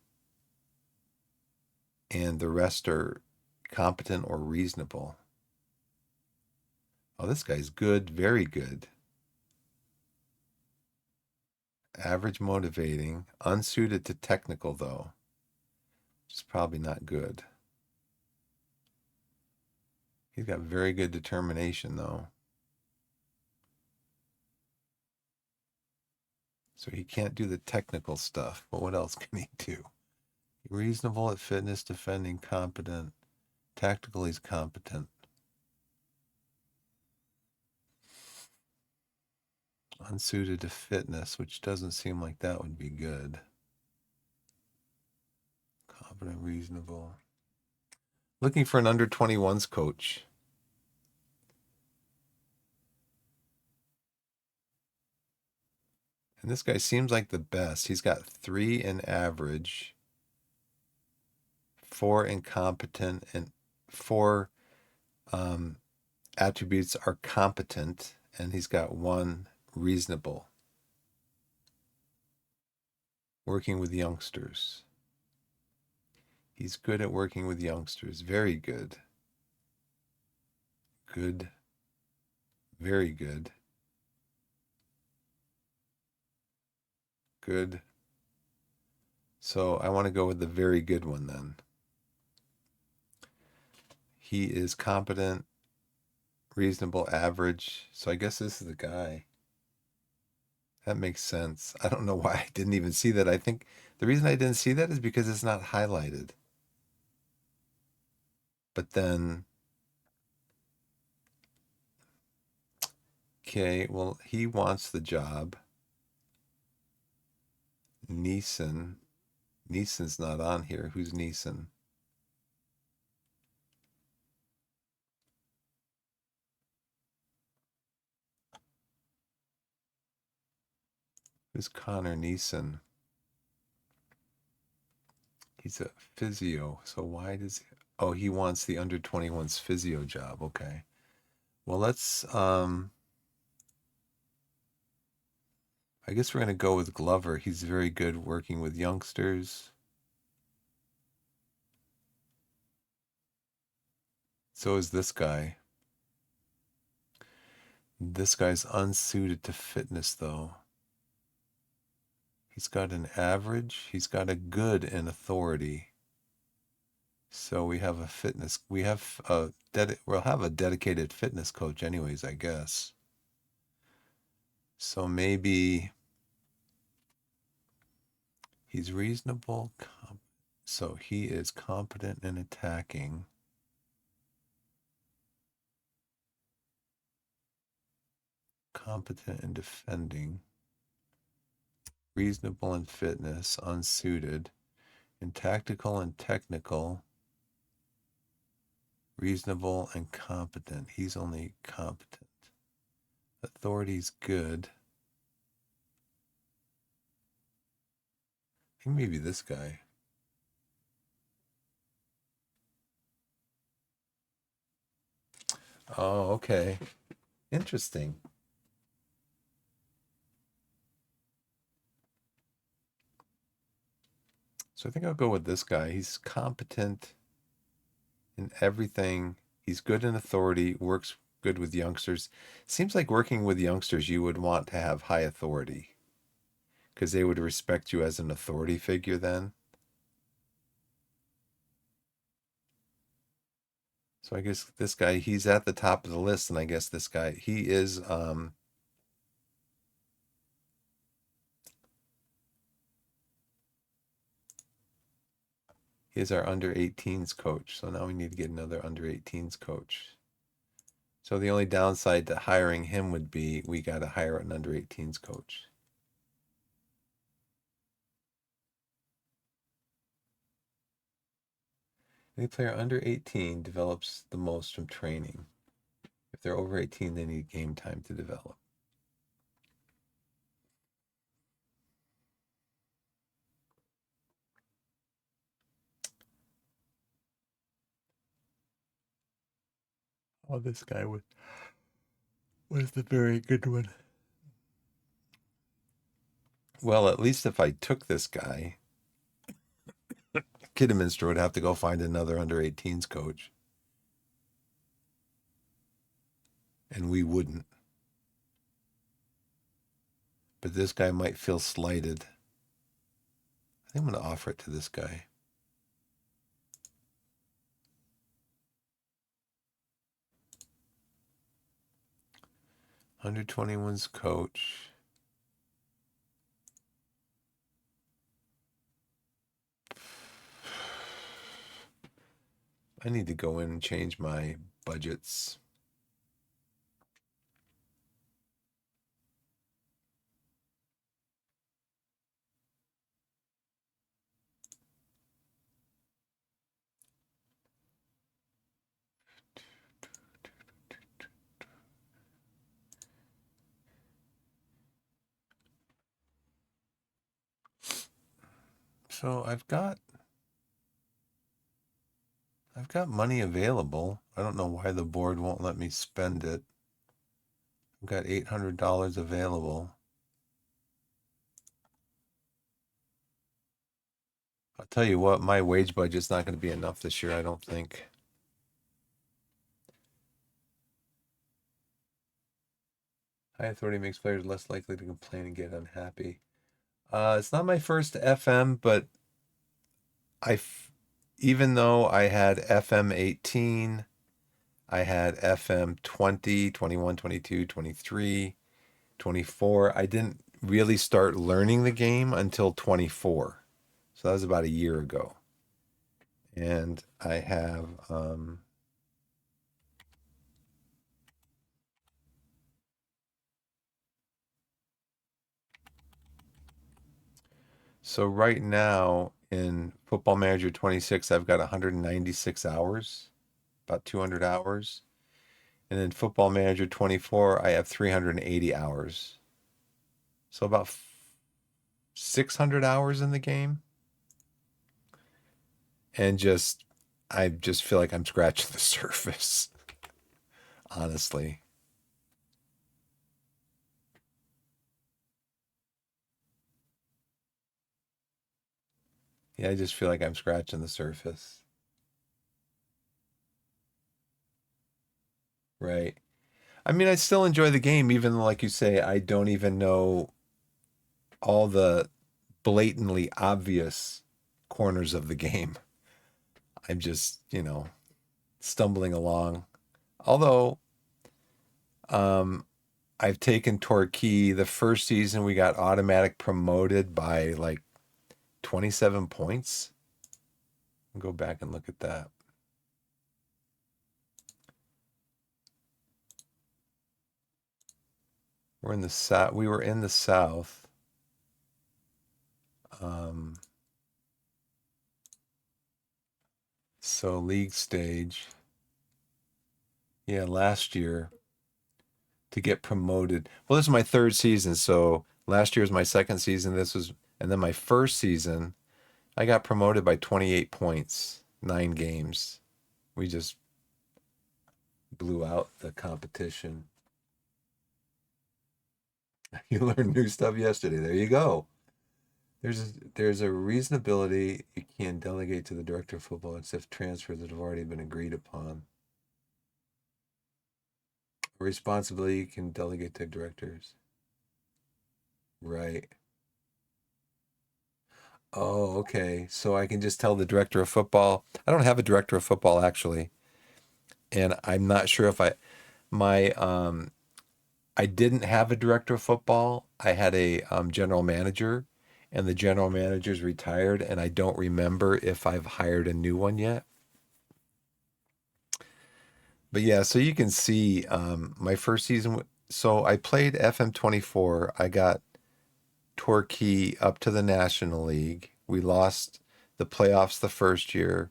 and the rest are competent or reasonable. Oh, this guy's good, very good. Average motivating, unsuited to technical though, which is probably not good. He's got very good determination though. So he can't do the technical stuff, but what else can he do? Reasonable at fitness, defending, competent. Tactical, he's competent. Unsuited to fitness, which doesn't seem like that would be good. Competent, reasonable. Looking for an under 21s coach. And this guy seems like the best. He's got 3 in average, 4 incompetent, and 4 attributes are competent, and he's got 1 reasonable. Working with youngsters. He's good at working with youngsters. Very good. Good. Very good. Good. So I want to go with the very good one then. He is competent, reasonable, average. So I guess this is the guy. That makes sense. I don't know why I didn't even see that. I think the reason I didn't see that is because it's not highlighted. But then, okay, well, he wants the job. Neeson. Neeson's not on here. Who's Neeson? Who's Connor Neeson? He's a physio. So why does he... Oh, he wants the under 21's physio job. Okay. Well, let's I guess we're going to go with Glover. He's very good working with youngsters. So is this guy. This guy's unsuited to fitness, though. He's got an average. He's got a good in authority. So we have a fitness. We'll have a dedicated fitness coach, anyways, I guess. So maybe he's reasonable. So he is competent in attacking. Competent in defending. Reasonable in fitness, unsuited. In tactical and technical, reasonable and competent. He's only competent. Authority's good. I think maybe this guy. Oh, okay. Interesting. So I think I'll go with this guy. He's competent in everything. He's good in authority, works good with youngsters. Seems like working with youngsters, you would want to have high authority because they would respect you as an authority figure then. So I guess this guy, he's at the top of the list, and I guess this guy, he is our under 18s coach. So now we need to get another under 18s coach. So the only downside to hiring him would be we got to hire an under 18s coach. Any player under 18 develops the most from training. If they're over 18, they need game time to develop. Oh, this guy was the very good one. Well, at least if I took this guy, Kidderminster would have to go find another under 18s coach. And we wouldn't. But this guy might feel slighted. I think I'm going to offer it to this guy. Under 21's coach. I need to go in and change my budgets. So I've got money available. I don't know why the board won't let me spend it. I've got $800 available. I'll tell you what, my wage budget's not going to be enough this year, I don't think. High authority makes players less likely to complain and get unhappy. It's not my first FM, but even though I had FM18, I had FM20, 21, 22, 23, 24. I didn't really start learning the game until 24. So that was about a year ago. And I have so right now in Football Manager 26, I've got 196 hours, about 200 hours. And in Football Manager 24, I have 380 hours. So about 600 hours in the game. And I just feel like I'm scratching the surface, honestly. Yeah, I just feel like I'm scratching the surface. Right. I mean, I still enjoy the game, even though, like you say, I don't even know all the blatantly obvious corners of the game. I'm just, stumbling along. Although, I've taken Torquay. The first season, we got automatic promoted by like 27 points. I'll go back and look at that. We're in the south. We were in the south. So league stage. Yeah, last year to get promoted. Well, this is my third season. So last year was my second season. And then my first season, I got promoted by 28 points, 9 games. We just blew out the competition. You learned new stuff yesterday. There you go. There's a reasonability you can delegate to the director of football except transfers that have already been agreed upon. A responsibility you can delegate to directors. Right. Oh, okay. So I can just tell the director of football. I don't have a director of football actually, and I'm not sure if my I didn't have a director of football. I had a general manager, and the general manager's retired, and I don't remember if I've hired a new one yet. But yeah, so you can see my first season. So I played FM24. I got Torquay up to the National League. We lost the playoffs the first year.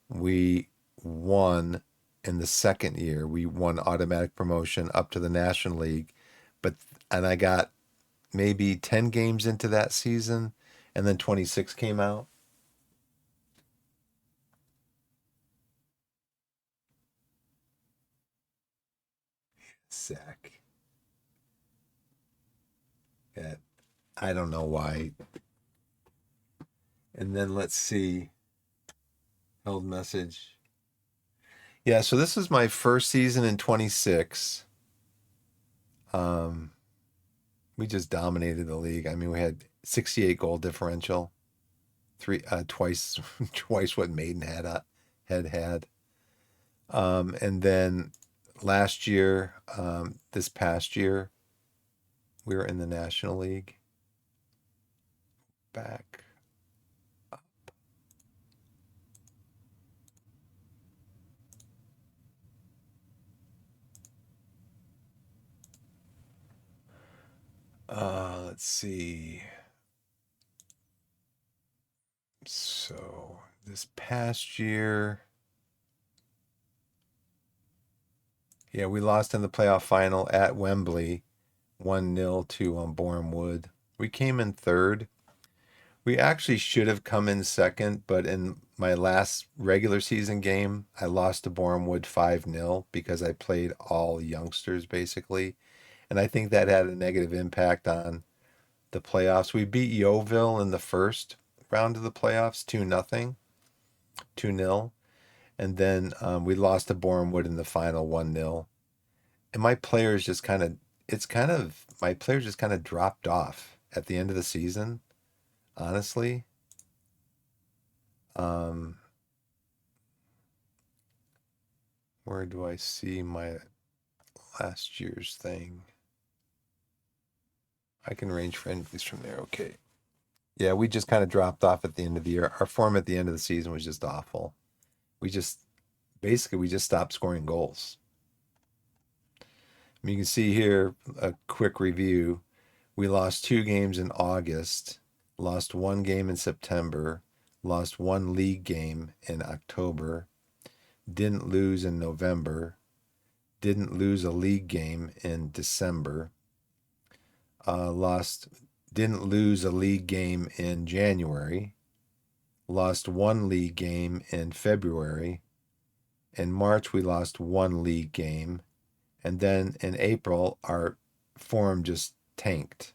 We won in the second year. We won automatic promotion up to the National League. And I got maybe 10 games into that season, and then 26 came out. Sack. Yeah. I don't know why. And then let's see. Held message. Yeah, so this is my first season in 26. Um, we just dominated the league. I mean, we had 68 goal differential, twice twice what Maidenhead had. And then last year, this past year, we were in the National League. Back. Let's see. So this past year, yeah, we lost in the playoff final at Wembley, 1-0 to Boreham Wood. We came in third. We actually should have come in second, but in my last regular season game, I lost to Boreham Wood 5-0 because I played all youngsters basically. And I think that had a negative impact on the playoffs. We beat Yeovil in the first round of the playoffs 2-0, 2-0. And then we lost to Boreham Wood in the final 1-0. And my players just kind of, my players just kind of dropped off at the end of the season, honestly. Um, where do I see my last year's thing? I can arrange friendlies from there. Okay. Yeah, we just kind of dropped off at the end of the year. Our form at the end of the season was just awful. We just basically we just stopped scoring goals. I mean, you can see here a quick review. We lost 2 games in August, lost 1 game in September, lost 1 league game in October, didn't lose in November, didn't lose a league game in December, lost didn't lose a league game in January, lost 1 league game in February. In March, we lost 1 league game. And then in April, our form just tanked.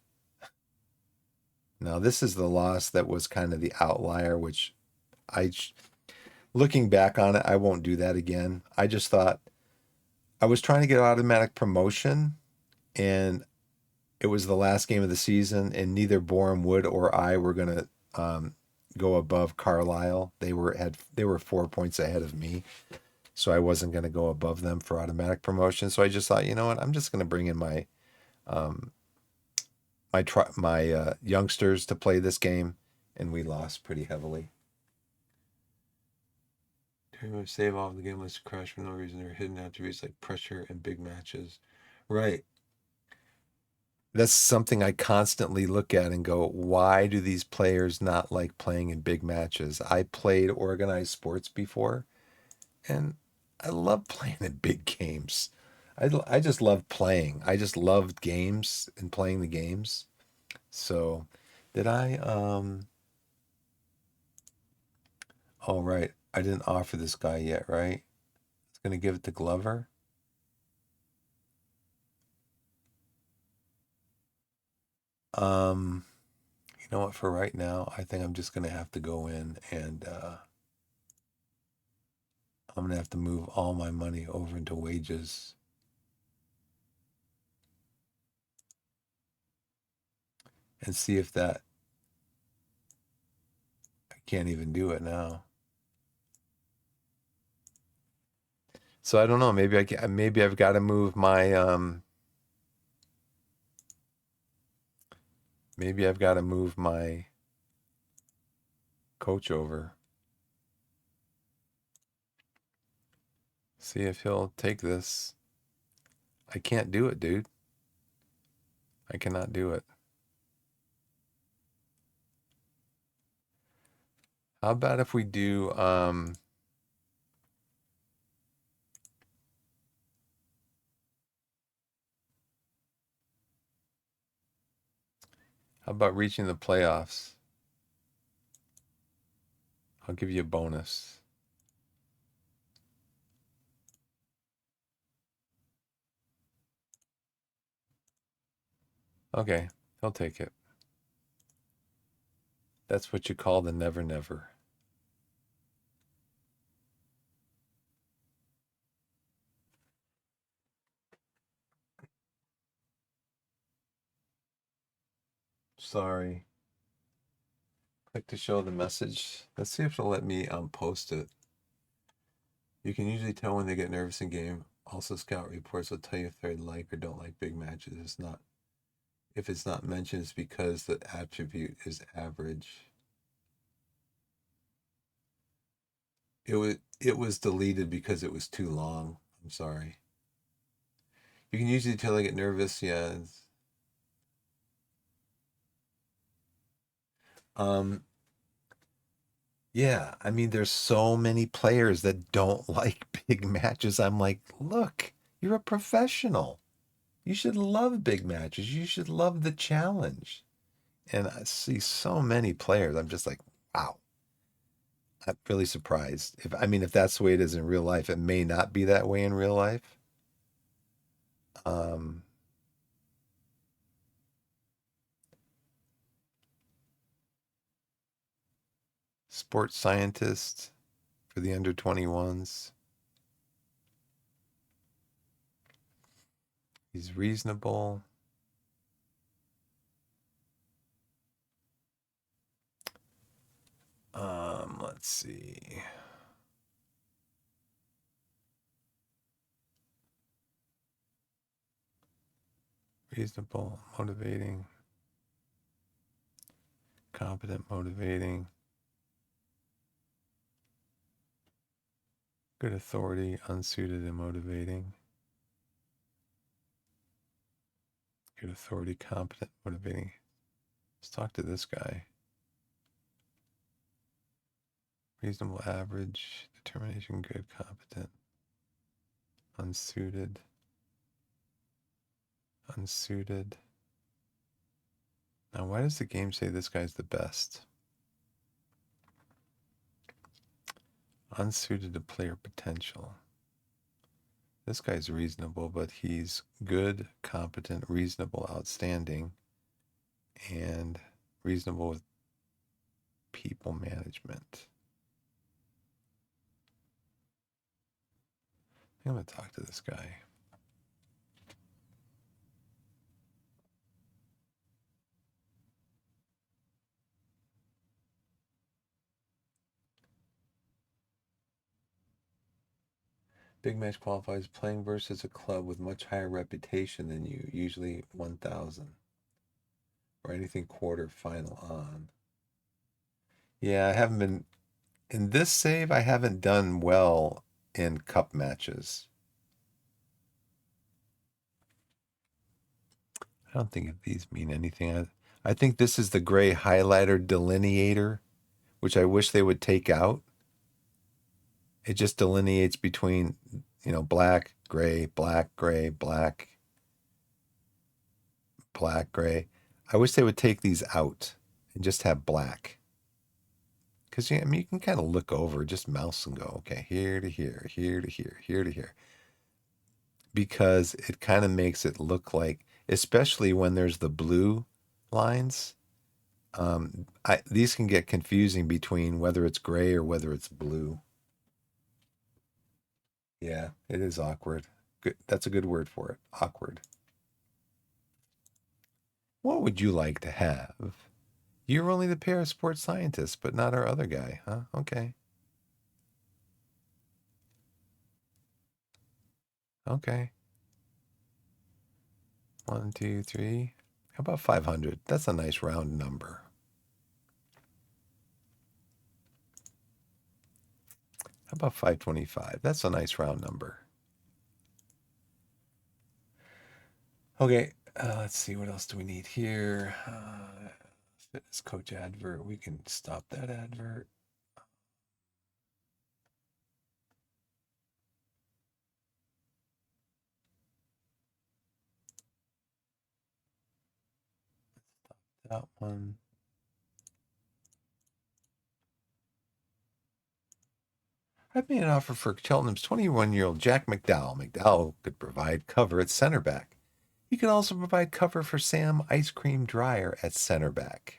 Now, this is the loss that was kind of the outlier, which I, looking back on it, I won't do that again. I just thought I was trying to get automatic promotion, and it was the last game of the season, and neither Boreham Wood or I were going to go above Carlisle. They were 4 points ahead of me, so I wasn't going to go above them for automatic promotion. So I just thought, you know what, I'm just going to bring in um, my youngsters to play this game, and we lost pretty heavily. Save off the game list crash for no reason. There are hidden attributes like pressure and big matches. Right. That's something I constantly look at and go, why do these players not like playing in big matches? I played organized sports before, and I love playing in big games. I just love playing. I just loved games and playing the games. So, did I oh right, I didn't offer this guy yet, right? It's gonna give it to Glover. Um, you know what, for right now, I think I'm just gonna have to go in and I'm gonna have to move all my money over into wages and see if that I can't even do it now. So I don't know. Maybe I've got to move my maybe I've got to move my coach over. See if he'll take this. I can't do it, dude. I cannot do it. How about if we do how about reaching the playoffs? I'll give you a bonus. Okay, he'll take it. That's what you call the never never. Sorry. Click to show the message. Let's see if it'll let me post it. You can usually tell when they get nervous in game. Also, scout reports will tell you if they like or don't like big matches. It's not. If it's not mentioned, it's because the attribute is average. It was deleted because it was too long. I'm sorry. You can usually tell I get nervous. Yeah. Um. Yeah. I mean, there's so many players that don't like big matches. I'm like, look, you're a professional. You should love big matches. You should love the challenge. And I see so many players. I'm just like, wow. I'm really surprised. If that's the way it is in real life, it may not be that way in real life. Um, Sports scientist for the under 21s. He's reasonable. Let's see. Reasonable, motivating, competent, motivating, good authority, unsuited and motivating. Good authority, competent, motivating. Let's talk to this guy. Reasonable, average, determination, good, competent, unsuited, unsuited. Now, why does the game say this guy's the best? Unsuited to player potential. This guy's reasonable, but he's good, competent, reasonable, outstanding, and reasonable with people management. I'm going to talk to this guy. Big match qualifies playing versus a club with much higher reputation than you, usually 1,000, or anything quarter final on. Yeah, I haven't been in this save. I haven't done well in cup matches. I don't think these mean anything. I think this is the gray highlighter delineator, which I wish they would take out. It just delineates between, black, gray, black, gray, black, black, gray. I wish they would take these out and just have black. Because, you can kind of look over, just mouse and go, okay, here to here, here to here, here to here. Because it kind of makes it look like, especially when there's the blue lines, these can get confusing between whether it's gray or whether it's blue. Yeah, it is awkward. Good. That's a good word for it. Awkward. What would you like to have? You're only the pair of sports scientists, but not our other guy, huh? Okay. Okay. 1, 2, 3. How about 500? That's a nice round number. How about 525? That's a nice round number. Okay, let's see. What else do we need here? Fitness coach advert. We can stop that advert. That one. I've made an offer for Cheltenham's 21-year-old Jack McDowell. McDowell could provide cover at center back. He could also provide cover for Sam Ice Cream Dryer at center back.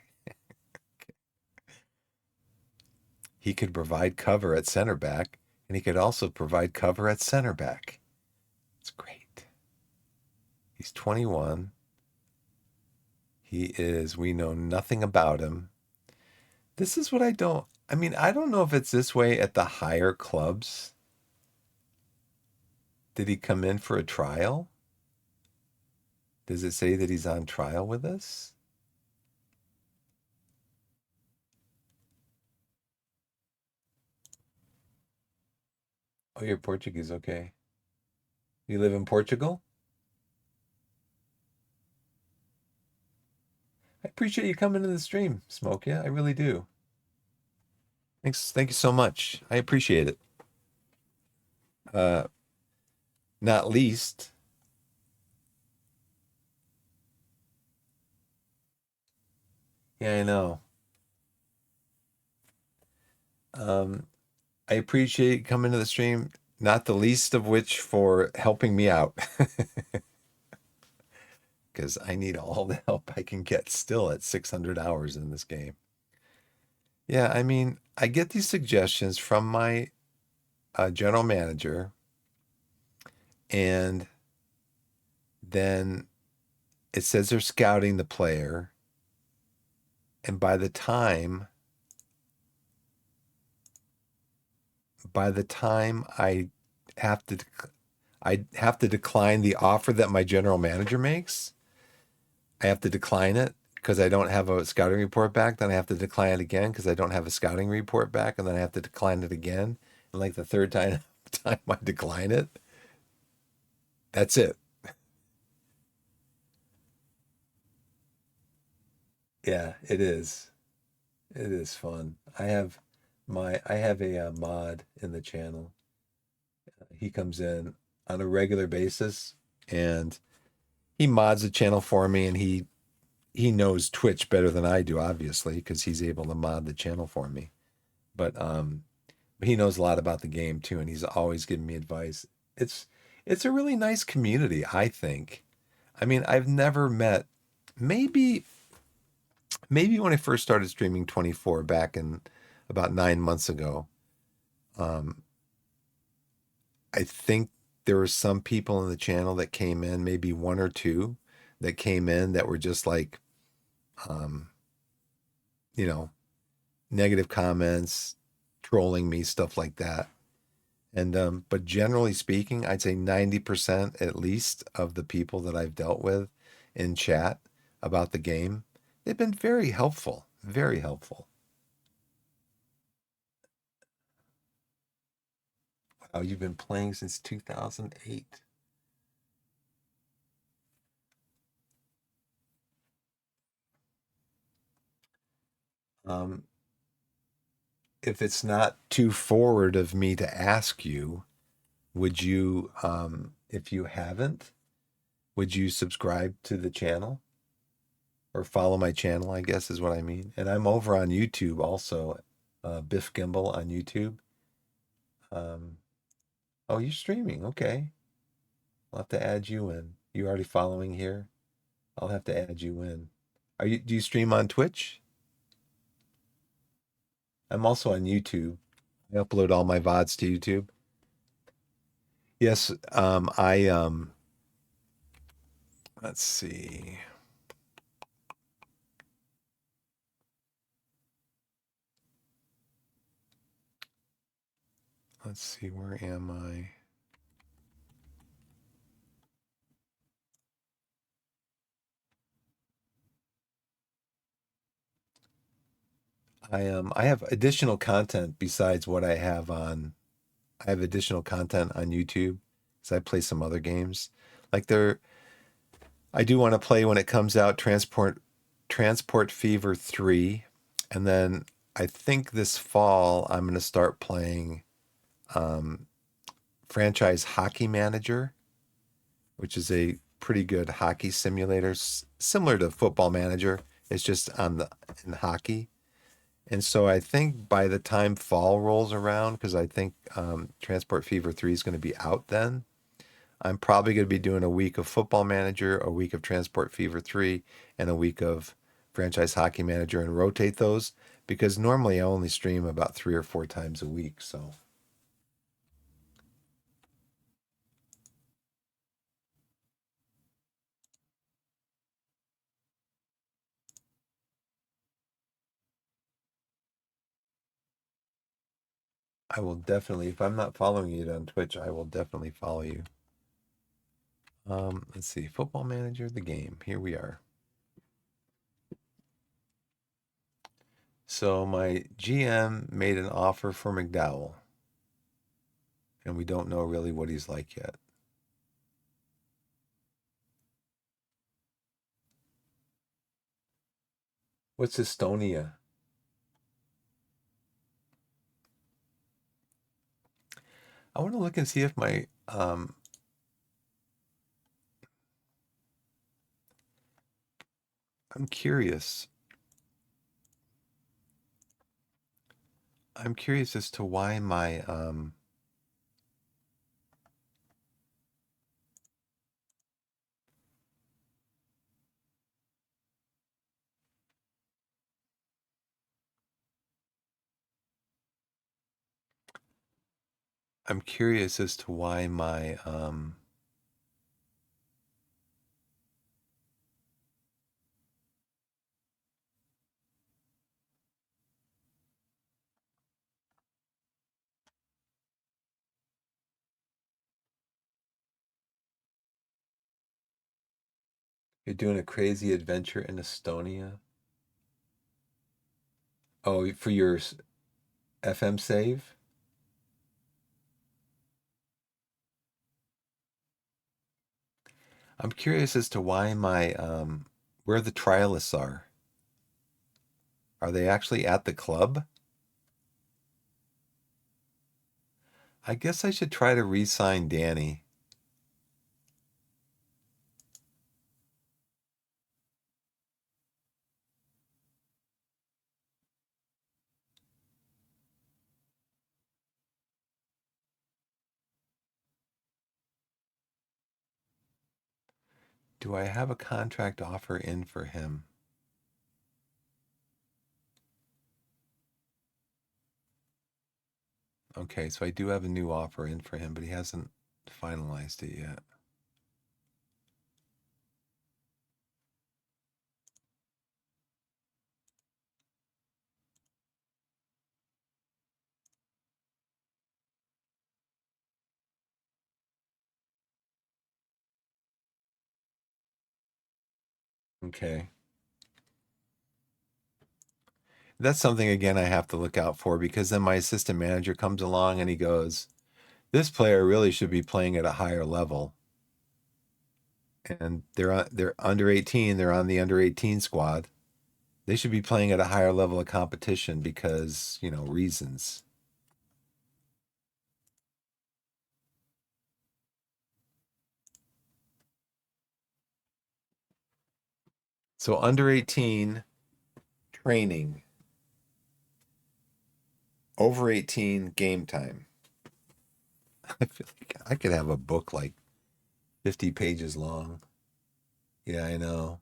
he could provide cover at center back, and he could also provide cover at center back. It's great. He's 21. We know nothing about him. This is what I don't, I mean, I don't know if it's this way at the higher clubs. Did he come in for a trial? Does it say that he's on trial with us? Oh, you're Portuguese. Okay. You live in Portugal? I appreciate you coming to the stream, Smoke. Yeah, I really do. Thanks. Thank you so much. I appreciate it. Uh, Not least, yeah, I know. Um, I appreciate coming to the stream, not the least of which for helping me out. Because I need all the help I can get still at 600 hours in this game. Yeah, I mean, I get these suggestions from my general manager, and then it says they're scouting the player. And by the time have to I have to decline the offer that my general manager makes. I have to decline it because I don't have a scouting report back. Then I have to decline it again because I don't have a scouting report back, and then I have to decline it again. And like the third time I decline it, that's it. Yeah, it is. It is fun. I have a mod in the channel. He comes in on a regular basis, and he mods the channel for me, and he knows Twitch better than I do, obviously, because he's able to mod the channel for me. But he knows a lot about the game too, and he's always giving me advice. It's it's a really nice community, I think. I mean, I've never met maybe maybe when I first started streaming 24 back in about 9 months ago. Um, I think there were some people in the channel that came in, maybe one or two that came in that were just like, um, you know, negative comments, trolling me, stuff like that. And but generally speaking, I'd say 90% at least of the people that I've dealt with in chat about the game, they've been very helpful, very helpful. Wow, you've been playing since 2008. Um, if it's not too forward of me to ask you, would you, if you haven't, would you subscribe to the channel or follow my channel? I guess is what I mean. And I'm over on YouTube also, Biff Gimbal on YouTube. Um, oh, you're streaming. Okay. I'll have to add you in. You already following here? I'll have to add you in. Do you stream on Twitch? I'm also on YouTube. I upload all my VODs to YouTube. Yes, let's see. Let's see, where am I? I have additional content besides what I have on. I have additional content on YouTube because I play some other games. Like I do want to play when it comes out Transport Fever 3, and then I think this fall I'm going to start playing um, Franchise Hockey Manager, which is a pretty good hockey simulator, similar to Football Manager. It's just in hockey. And so I think by the time fall rolls around, because I think Transport Fever 3 is going to be out then, I'm probably going to be doing a week of Football Manager, a week of Transport Fever 3, and a week of Franchise Hockey Manager and rotate those because normally I only stream about 3 or 4 times a week. So I will definitely, if I'm not following you on Twitch, I will definitely follow you. Let's see, Football Manager, the game. Here we are. So my GM made an offer for McDowell, and we don't know really what he's like yet. What's Estonia? I want to look and see if my I'm curious. I'm curious as to why my I'm curious as to why my you're doing a crazy adventure in Estonia. Oh, for your FM save? I'm curious as to why my where the trialists are. Are they actually at the club? I guess I should try to re-sign Danny. Do I have a contract offer in for him? Okay, so I do have a new offer in for him, but he hasn't finalized it yet. Okay. That's something again I have to look out for, because then my assistant manager comes along and he goes, "This player really should be playing at a higher level." And they're under 18, they're on the under 18 squad. They should be playing at a higher level of competition because, reasons. So under 18 training, over 18 game time. I feel like I could have a book like 50 pages long. Yeah, I know.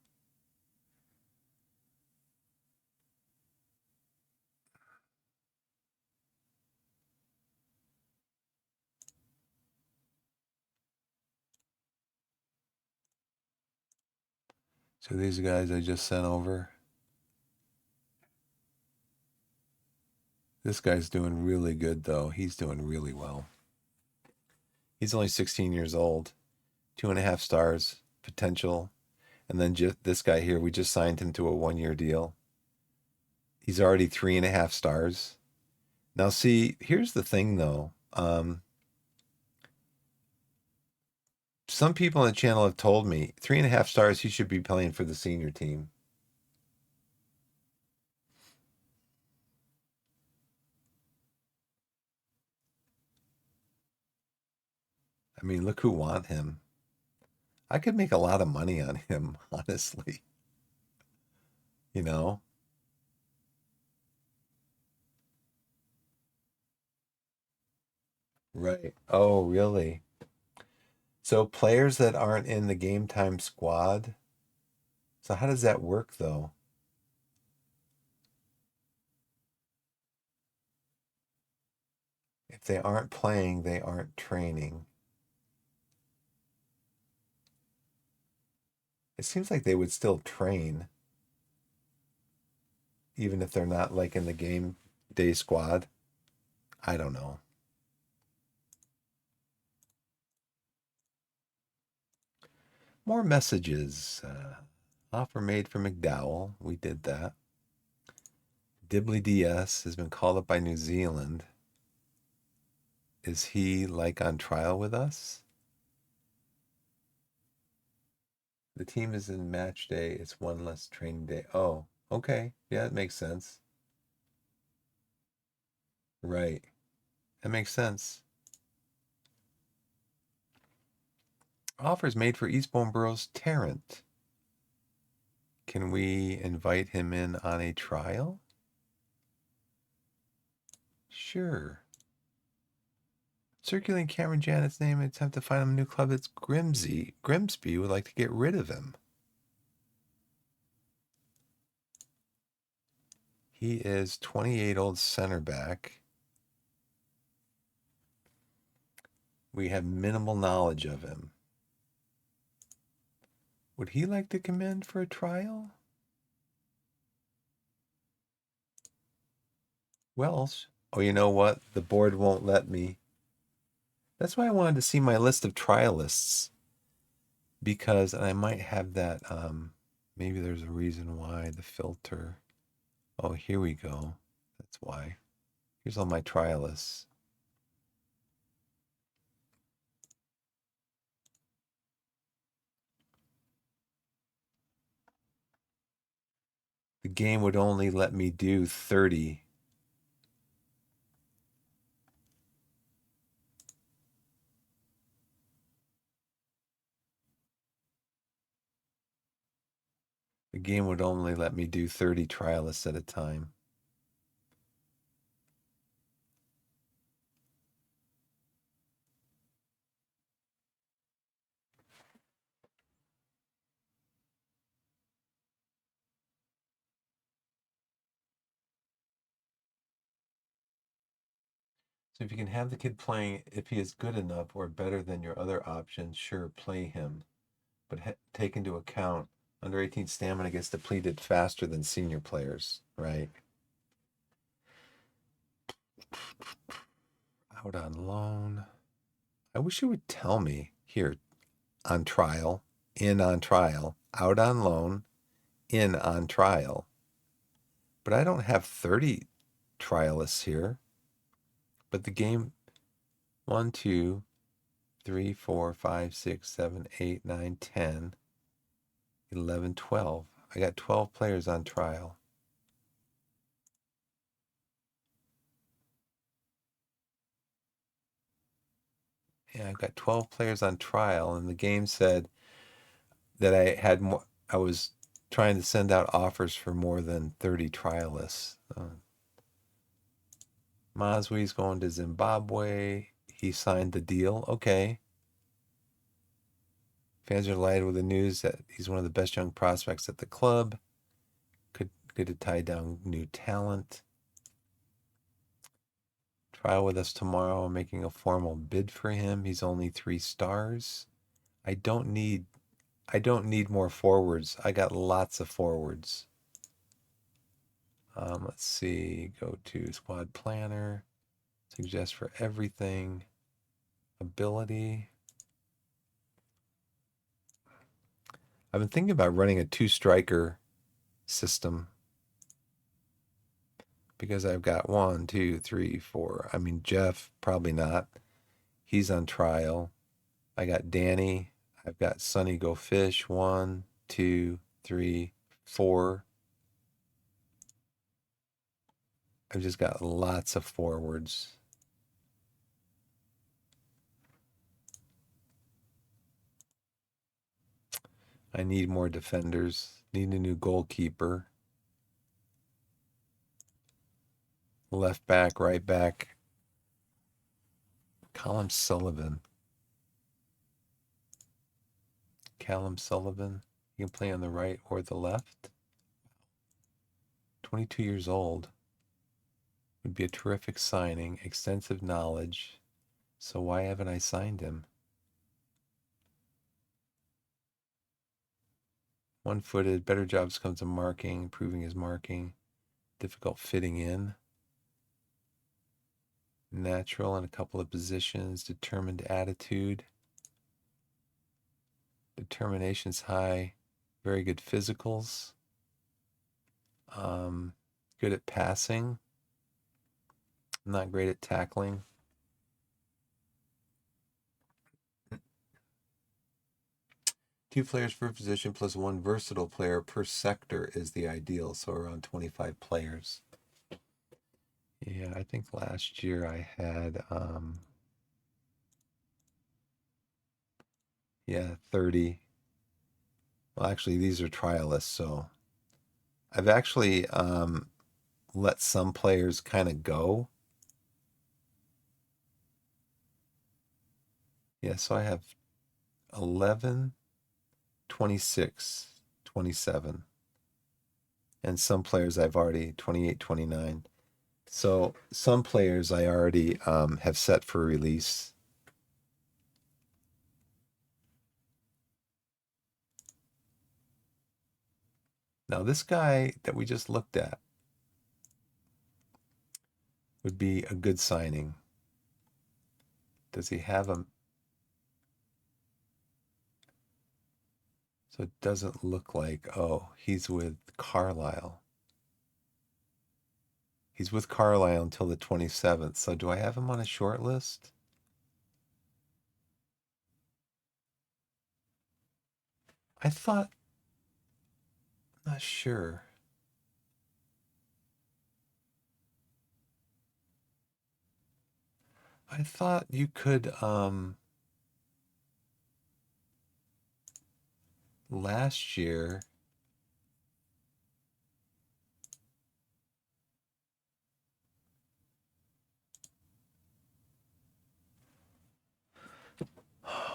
So these guys I just sent over. This guy's doing really good, though. He's doing really well. He's only 16 years old, 2.5 stars potential. And then just this guy here, we just signed him to a 1-year deal. He's already 3.5 stars. Now, see, here's the thing, though. Some people on the channel have told me 3.5 stars, he should be playing for the senior team. I mean, look who want him. I could make a lot of money on him, honestly. You know? Right. Oh, really? So players that aren't in the game time squad. So how does that work though? If they aren't playing, they aren't training. It seems like they would still train, even if they're not like in the game day squad. I don't know. More messages. Offer made for McDowell. We did that. Dibley DS has been called up by New Zealand. Is he like on trial with us? The team is in match day. It's one less training day. Oh, okay. Yeah, that makes sense. Right. That makes sense. Offers made for Eastbourne Borough's Tarrant. Can we invite him in on a trial? Sure. Circulating Cameron Janet's name and attempt to find him a new club. It's Grimsby. Grimsby would like to get rid of him. He is 28-old center back. We have minimal knowledge of him. Would he like to come in for a trial? Welsh. Oh, you know what? The board won't let me. That's why I wanted to see my list of trialists. Because I might have that, maybe there's a reason why the filter. Oh, here we go. That's why. Here's all my trialists. The game would only let me do 30. The game would only let me do 30 trialists at a time. So if you can have the kid playing, if he is good enough or better than your other options, sure, play him. But take into account under 18 stamina gets depleted faster than senior players, right? Out on loan. I wish you would tell me here on trial, in on trial, out on loan, in on trial. But I don't have 30 trialists here. But the game 1, 2, 3, 4, 5, 6, 7, 8, 9, 10, 11, 12. I got 12 players on trial. Yeah, I've got 12 players on trial, and the game said that I had more. I was trying to send out offers for more than 30 trialists. Maswi's going to Zimbabwe. He signed the deal. Okay. Fans are delighted with the news that he's one of the best young prospects at the club. Could get to tie down new talent. Trial with us tomorrow. I'm making a formal bid for him. He's only 3 stars. I don't need more forwards. I got lots of forwards. Let's see. Go to squad planner. Suggest for everything. Ability. I've been thinking about running a 2-striker system because I've got 1, 2, 3, 4. I mean, Jeff, probably not. He's on trial. I got Danny. I've got Sonny Go Fish. 1, 2, 3, 4. I've just got lots of forwards. I need more defenders. Need a new goalkeeper. Left back, right back. Callum Sullivan. Callum Sullivan. You can play on the right or the left. 22 years old. Would be a terrific signing, extensive knowledge. So why haven't I signed him? One-footed, better jobs comes to marking, improving his marking, difficult fitting in. Natural in a couple of positions, determined attitude. Determination's high, very good physicals. Good at passing, not great at tackling. Two players per position plus one versatile player per sector is the ideal, so around 25 players. Yeah, I think last year I had, 30. Well, actually, these are trialists, so I've actually let some players kind of go. Yeah, so I have 11, 26, 27. And some players I've already 28, 29. So some players I already have set for release. Now this guy that we just looked at would be a good signing. Does he have a... So it doesn't look like, oh, he's with Carlisle. He's with Carlisle until the 27th. So do I have him on a short list? I thought, not sure. I thought you could, last year,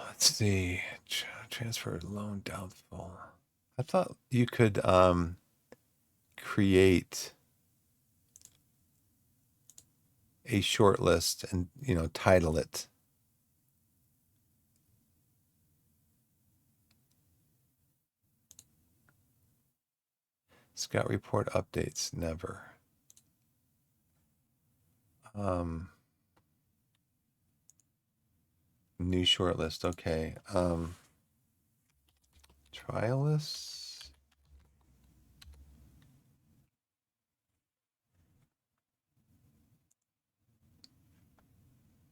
let's see, transfer loan doubtful. I thought you could create a short list and, title it. Scout report updates, never. New short list, okay. Trialists.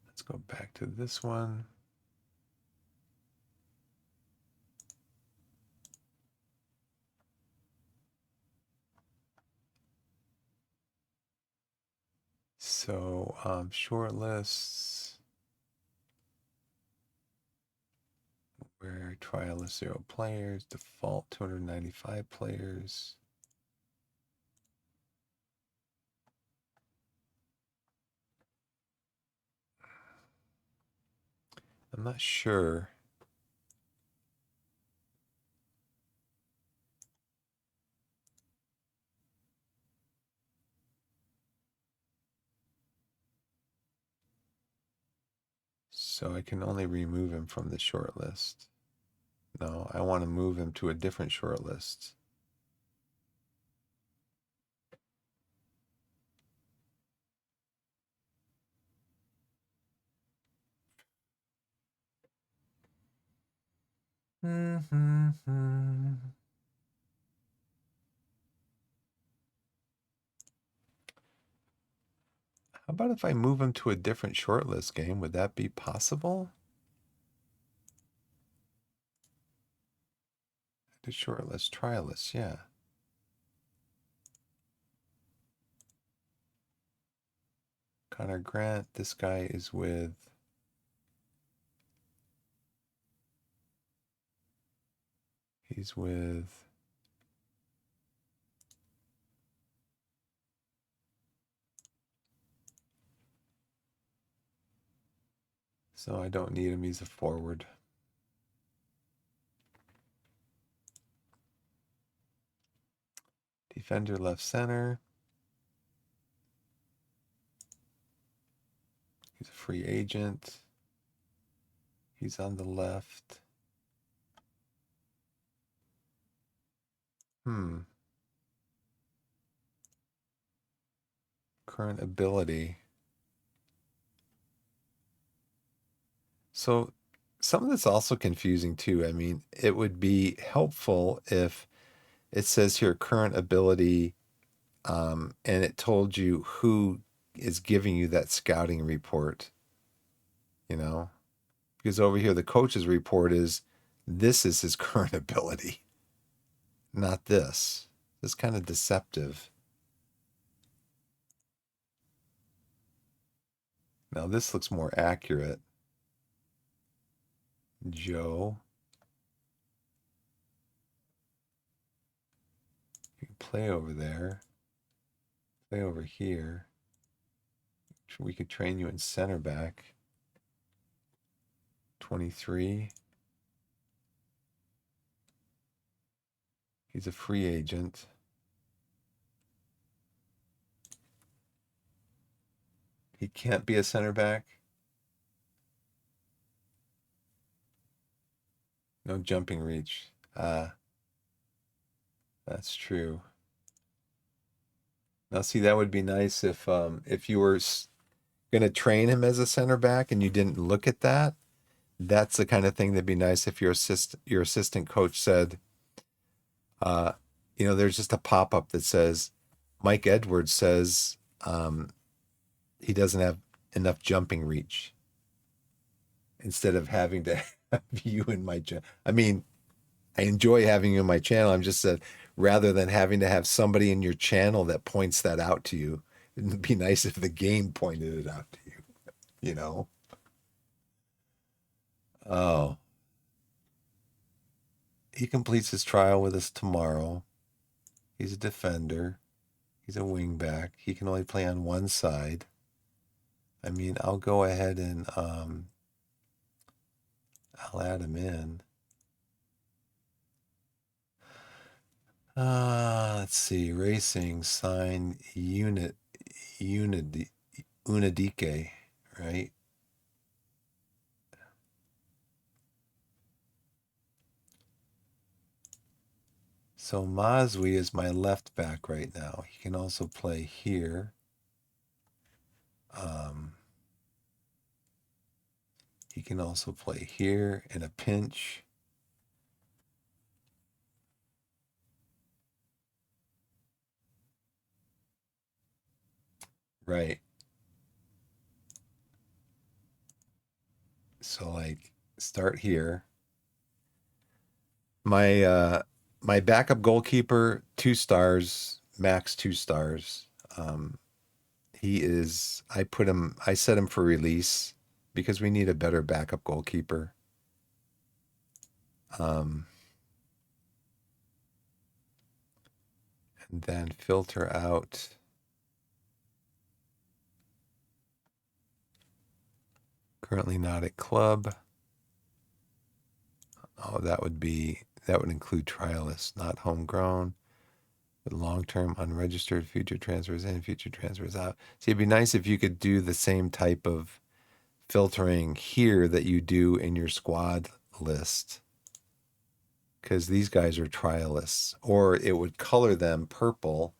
Let's go back to this one. So short lists where trial is 0 players, default 295 players. I'm not sure. So I can only remove him from the short list. No, I want to move him to a different short list. How about if I move him to a different shortlist game? Would that be possible? The shortlist, trial list, yeah. Connor Grant, this guy is with... He's with... So I don't need him, he's a forward. Defender left center. free agent. He's on the left. Current ability. So some of that's also confusing too. I mean, it would be helpful if it says here current ability, and it told you who is giving you that scouting report, you know? Because over here, the coach's report is this is his current ability, not this. It's kind of deceptive. Now, this looks more accurate. Joe. You can play over there. Play over here. We could train you in center back. 23. He's a free agent. He can't be a center back. No jumping reach. That's true. Now, see, that would be nice if you were going to train him as a center back and you didn't look at that. That's the kind of thing that'd be nice if your assistant coach said, there's just a pop-up that says, Mike Edwards says he doesn't have enough jumping reach. Instead of having to have you in my channel. I mean, I enjoy having you in my channel. I'm just said, rather than having to have somebody in your channel that points that out to you, it'd be nice if the game pointed it out to you, you know? Oh. He completes his trial with us tomorrow. He's a defender. He's a wing back. He can only play on one side. I mean, I'll go ahead and I'll add him in. Let's see. Racing, sign, Unadike, right? So Mazwi is my left back right now. He can also play here. He can also play here in a pinch. Right. So like start here. My backup goalkeeper, 2 stars, max 2 stars. I set him for release because we need a better backup goalkeeper. And then filter out currently not at club. Oh, that would include trialists, not homegrown, but long-term unregistered, future transfers in, future transfers out. See, it'd be nice if you could do the same type of filtering here that you do in your squad list, because these guys are trialists, or it would color them purple.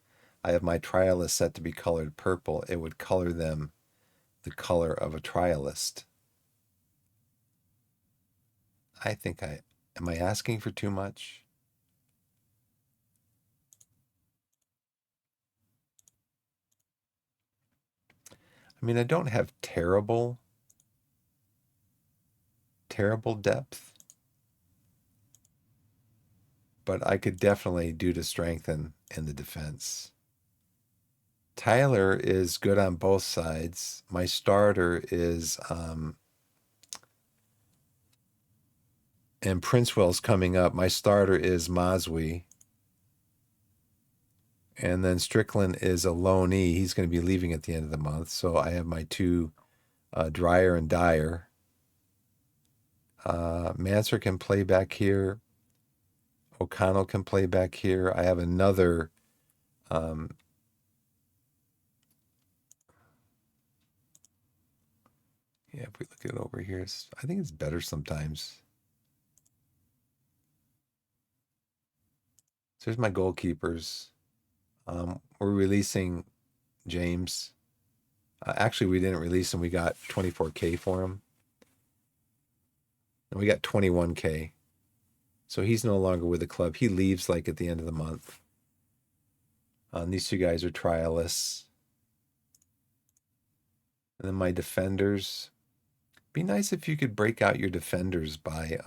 I have my trialist set to be colored purple. It would color them the color of a trialist. Am I asking for too much? I mean, I don't have terrible depth, but I could definitely do to strengthen in the defense. Tyler is good on both sides. My starter is, and Princewell's coming up. My starter is Mazwi. And then Strickland is a loanee. He's going to be leaving at the end of the month. So I have my 2, Dreyer and Dyer. Manser can play back here. O'Connell can play back here. I have another Yeah, if we look at it over here, I think it's better sometimes. So here's my goalkeepers. We're releasing James. Actually, we didn't release him. We got 24K for him. And we got 21K. So he's no longer with the club. He leaves like at the end of the month. These two guys are trialists. And then my defenders. Be nice if you could break out your defenders by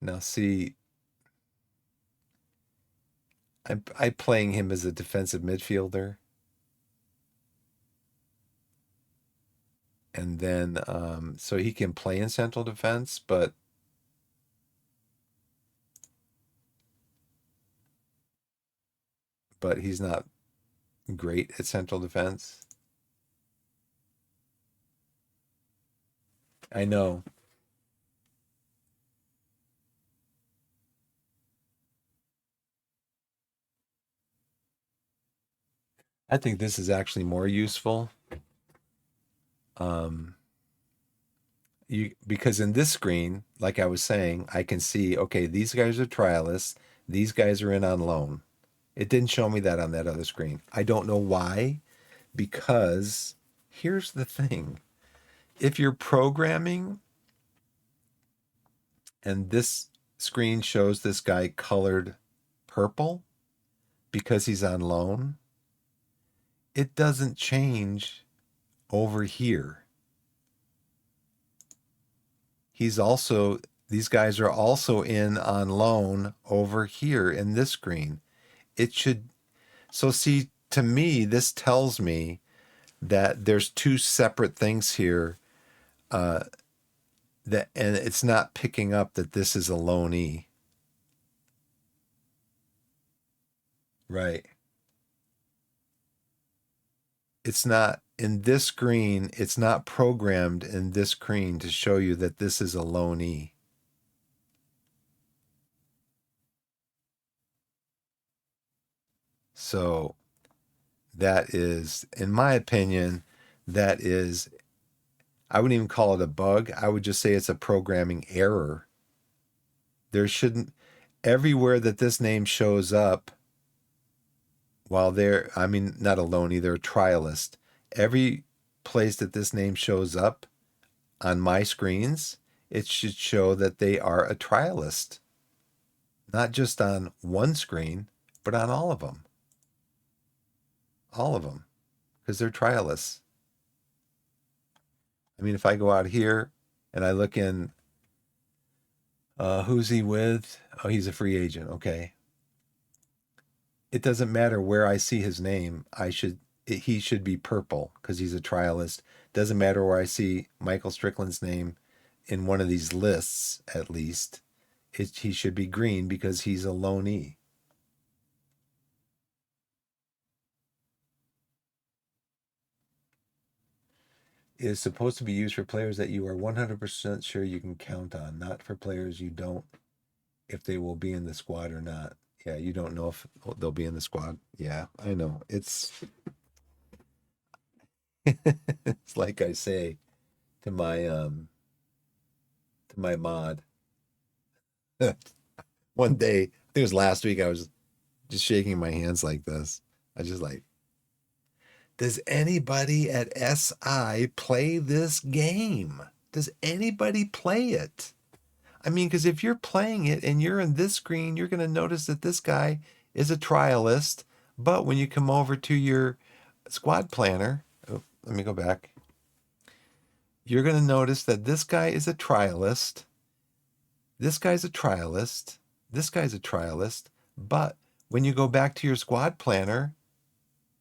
now see, I'm playing him as a defensive midfielder. And then so he can play in central defense, but he's not great at central defense. I know. I think this is actually more useful. Because in this screen, like I was saying, I can see, okay, these guys are trialists, these guys are in on loan. It didn't show me that on that other screen. I don't know why, because here's the thing. If you're programming and this screen shows this guy colored purple because he's on loan, it doesn't change over here. These guys are also in on loan over here in this screen. It should, so see, to me, this tells me that there's two separate things here, that, and it's not picking up that this is a loanee. Right. It's not in this screen, it's not programmed in this screen to show you that this is a loanee. So that is, in my opinion, that is, I wouldn't even call it a bug. I would just say it's a programming error. There shouldn't, everywhere that this name shows up, while they're, I mean, not a loanee, they're a trialist. Every place that this name shows up on my screens, it should show that they are a trialist. Not just on one screen, but on all of them. All of them. Because they're trialists. I mean, if I go out here and I look in, who's he with? Oh, he's a free agent. Okay. It doesn't matter where I see his name. He should be purple because he's a trialist. Doesn't matter where I see Michael Strickland's name in one of these lists, at least. He should be green because he's a loanee. It is supposed to be used for players that you are 100% sure you can count on, not for players you don't, if they will be in the squad or not. Yeah, you don't know if they'll be in the squad. Yeah, I know. It's it's like I say to my mod. One day, I think it was last week, I was just shaking my hands like this. I just like, does anybody at SI play this game? Does anybody play it? I mean, because if you're playing it and you're in this screen, you're going to notice that this guy is a trialist. But when you come over to your squad planner, oh, let me go back. You're going to notice that this guy is a trialist. This guy's a trialist. This guy's a trialist. But when you go back to your squad planner,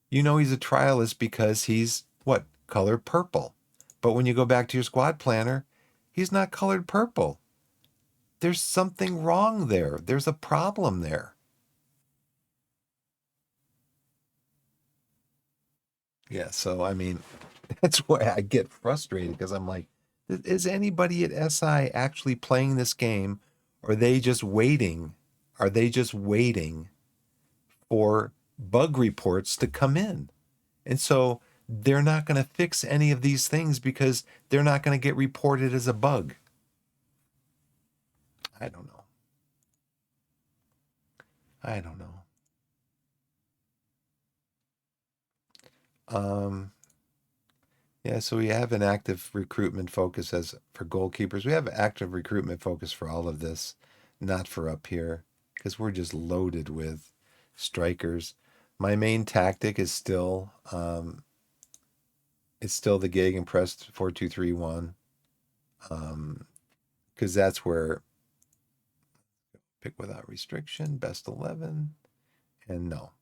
you know he's a trialist because he's what? Colored purple. But when you go back to your squad planner, he's not colored purple. There's something wrong there. There's a problem there. Yeah, so I mean, that's why I get frustrated because I'm like, is anybody at SI actually playing this game? Or are they just waiting? Are they just waiting for bug reports to come in. And so they're not going to fix any of these things because they're not going to get reported as a bug. I don't know. I don't know. Yeah, so we have an active recruitment focus as for goalkeepers. We have active recruitment focus for all of this, not for up here, because we're just loaded with strikers. My main tactic is still it's still the gegenpress 4-2-3-1. Because that's where pick without restriction, best 11, and no.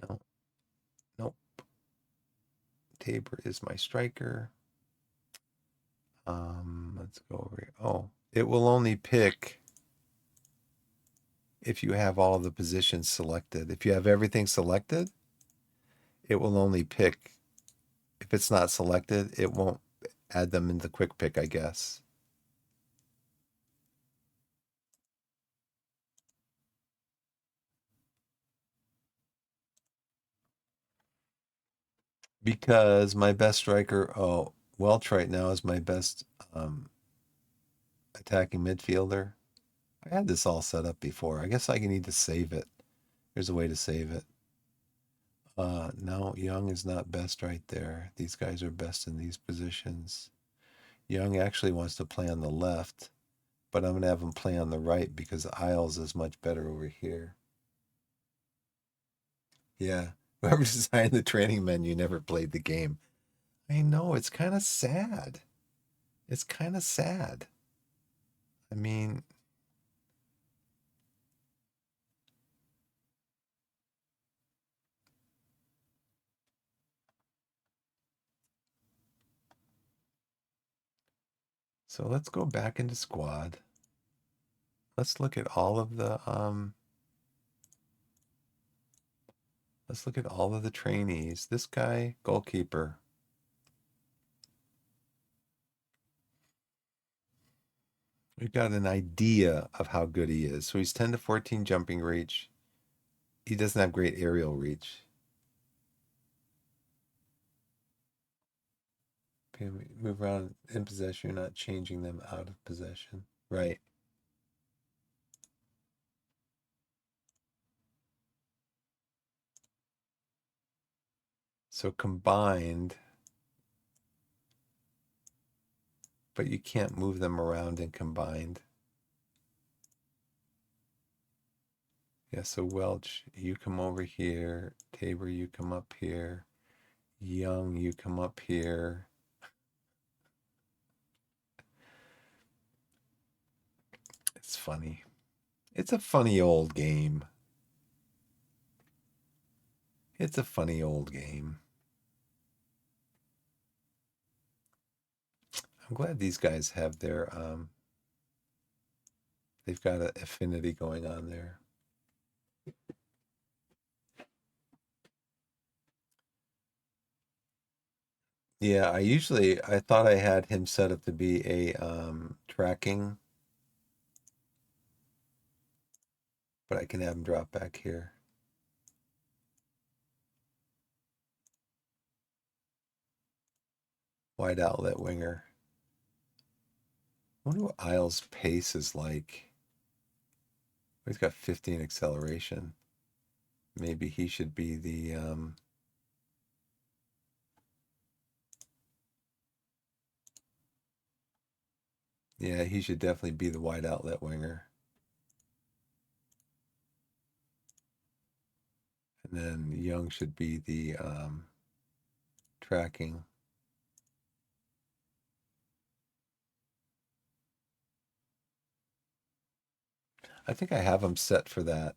No, nope. Tabor is my striker. Let's go over here. Oh, it will only pick if you have all the positions selected. If you have everything selected, it will only pick. If it's not selected, it won't add them in the quick pick, I guess. Because my best striker, Welch right now is my best attacking midfielder. I had this all set up before. I guess I need to save it. There's a way to save it. No, Young is not best right there. These guys are best in these positions. Young actually wants to play on the left, but I'm going to have him play on the right because Isles is much better over here. Yeah, whoever designed the training menu never played the game. I know, it's kind of sad. It's kind of sad. I mean, so let's go back into squad. Let's look at all of the let's look at all of the trainees. This guy, goalkeeper. We've got an idea of how good he is. So he's 10 to 14 jumping reach. He doesn't have great aerial reach. Okay, move around in possession. You're not changing them out of possession. Right. So combined, but you can't move them around in combined. Yeah, so Welch, you come over here. Tabor, you come up here. Young, you come up here. It's funny. It's a funny old game. It's a funny old game. I'm glad these guys have their they've got an affinity going on there. Yeah, I thought I had him set up to be a tracking, but I can have him drop back here. Wide outlet winger. I wonder what Isles' pace is like. He's got 15 acceleration. Maybe he should be the yeah, he should definitely be the wide outlet winger. And then Young should be the tracking. I think I have him set for that.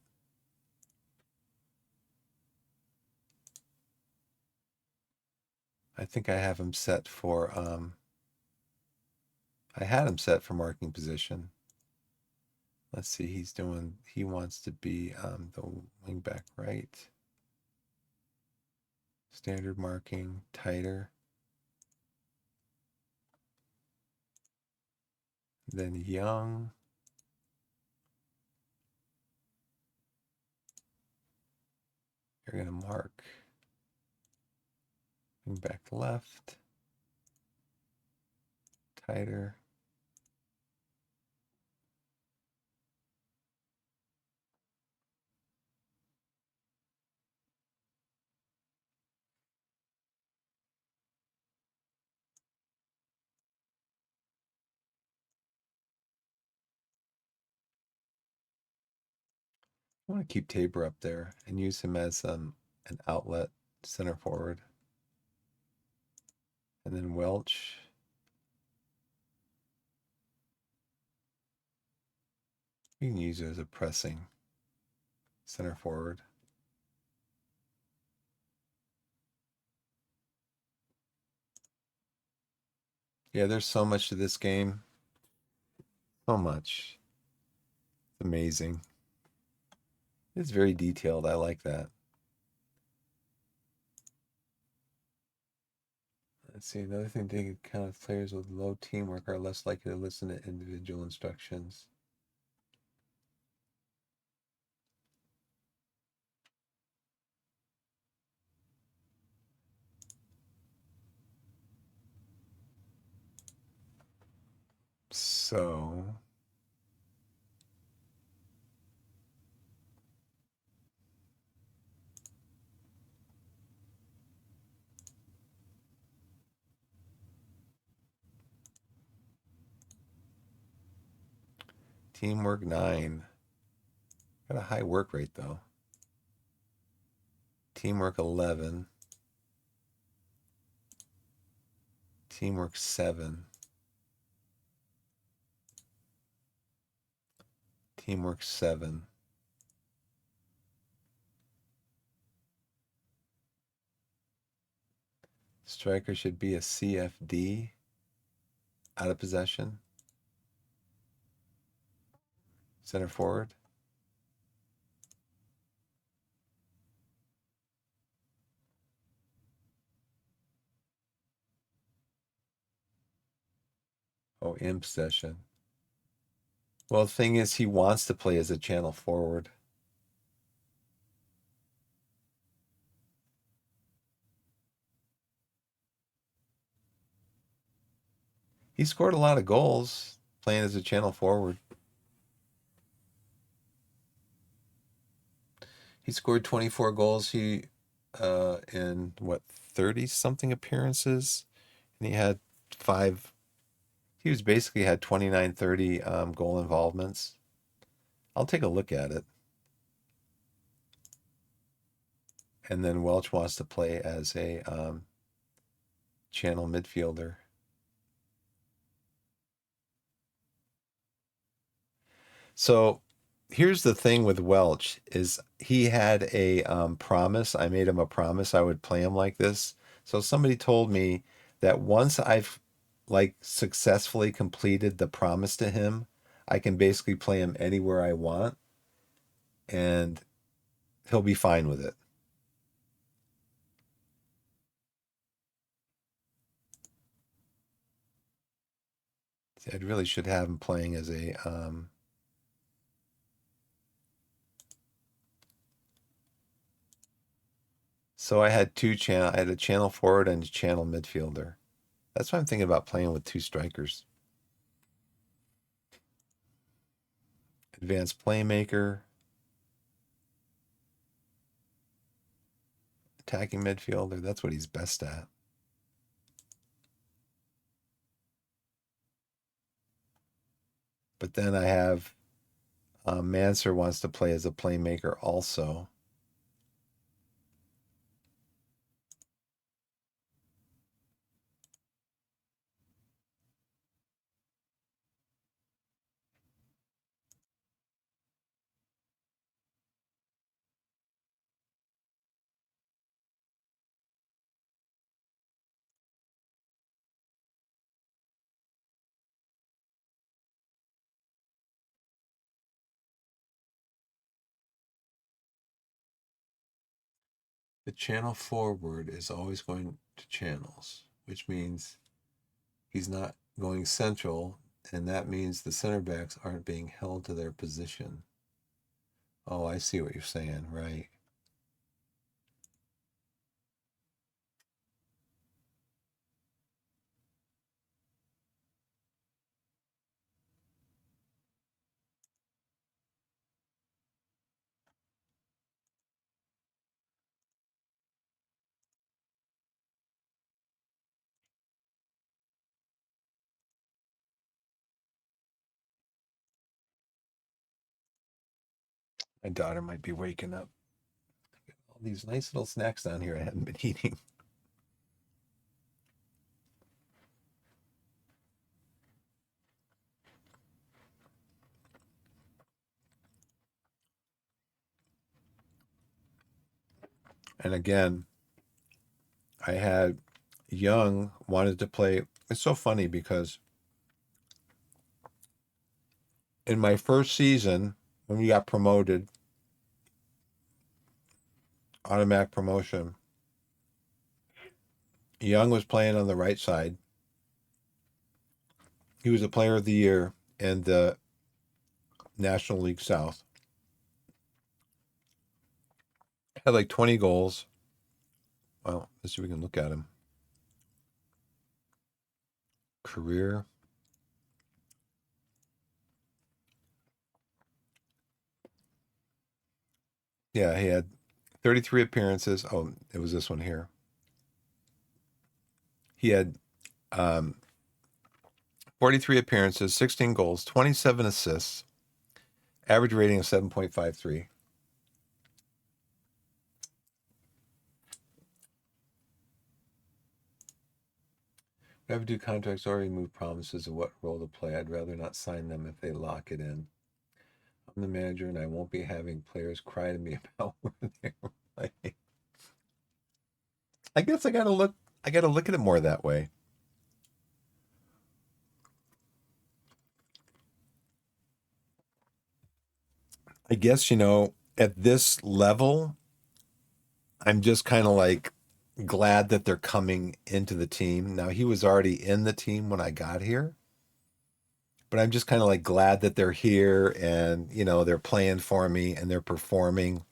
I think I have him set for I had him set for marking position. Let's see, he wants to be the wing back right. Standard marking, tighter. Then Young. You're going to mark. Back to left. Tighter. I want to keep Tabor up there and use him as an outlet center forward. And then Welch. You can use it as a pressing center forward. Yeah, there's so much to this game. So much. It's amazing. It's very detailed. I like that. Let's see. Another thing to take into account is players with low teamwork are less likely to listen to individual instructions. So teamwork 9. Got a high work rate though. Teamwork 11. Teamwork 7. Teamwork 7. Striker should be a CFD. Out of possession. Center forward. Oh, in possession. Well, the thing is, he wants to play as a channel forward. He scored a lot of goals playing as a channel forward. He scored 24 goals. He in what 30 something appearances, and he had 5. He was basically had 29, 30 goal involvements. I'll take a look at it. And then Welch wants to play as a channel midfielder. So here's the thing with Welch is he had a promise. I made him a promise I would play him like this. So somebody told me that once I've like successfully completed the promise to him, I can basically play him anywhere I want and he'll be fine with it. I really should have him playing as a so I had I had a channel forward and a channel midfielder. That's why I'm thinking about playing with 2 strikers. Advanced playmaker, attacking midfielder. That's what he's best at. But then I have Manser wants to play as a playmaker also. The channel forward is always going to channels, which means he's not going central And that means the center backs aren't being held to their position. Oh, I see what you're saying, right. My daughter might be waking up. All these nice little snacks down here I haven't been eating. And again, I had Young wanted to play. It's so funny because in my first season, when we got promoted, automatic promotion, Young was playing on the right side. He was a player of the year in the National League South. Had like 20 goals. Well, let's see if we can look at him. Career. Yeah, he had 33 appearances. Oh, it was this one here. He had 43 appearances, 16 goals, 27 assists, average rating of 7.53. Revenue contracts already move promises of what role to play. I'd rather not sign them if they lock it in. I'm the manager and I won't be having players cry to me about where they're playing. I guess I gotta look at it more that way. I guess, at this level, I'm just kind of like glad that they're coming into the team. Now, he was already in the team when I got here, but I'm just kind of like glad that they're here and, they're playing for me and they're performing.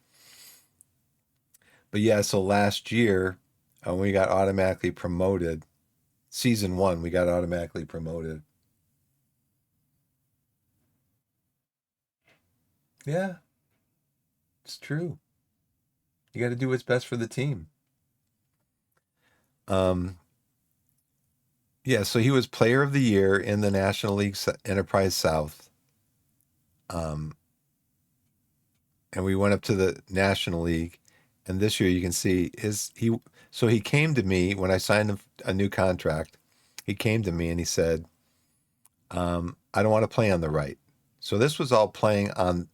But yeah, so last year, we got automatically promoted. Season 1, we got automatically promoted. Yeah, it's true. You got to do what's best for the team. Um, yeah, so he was player of the year in the National League Enterprise South. Um, and we went up to the National League. And this year you can see so he came to me when I signed a new contract. He came to me and he said, I don't want to play on the right. So this was all playing on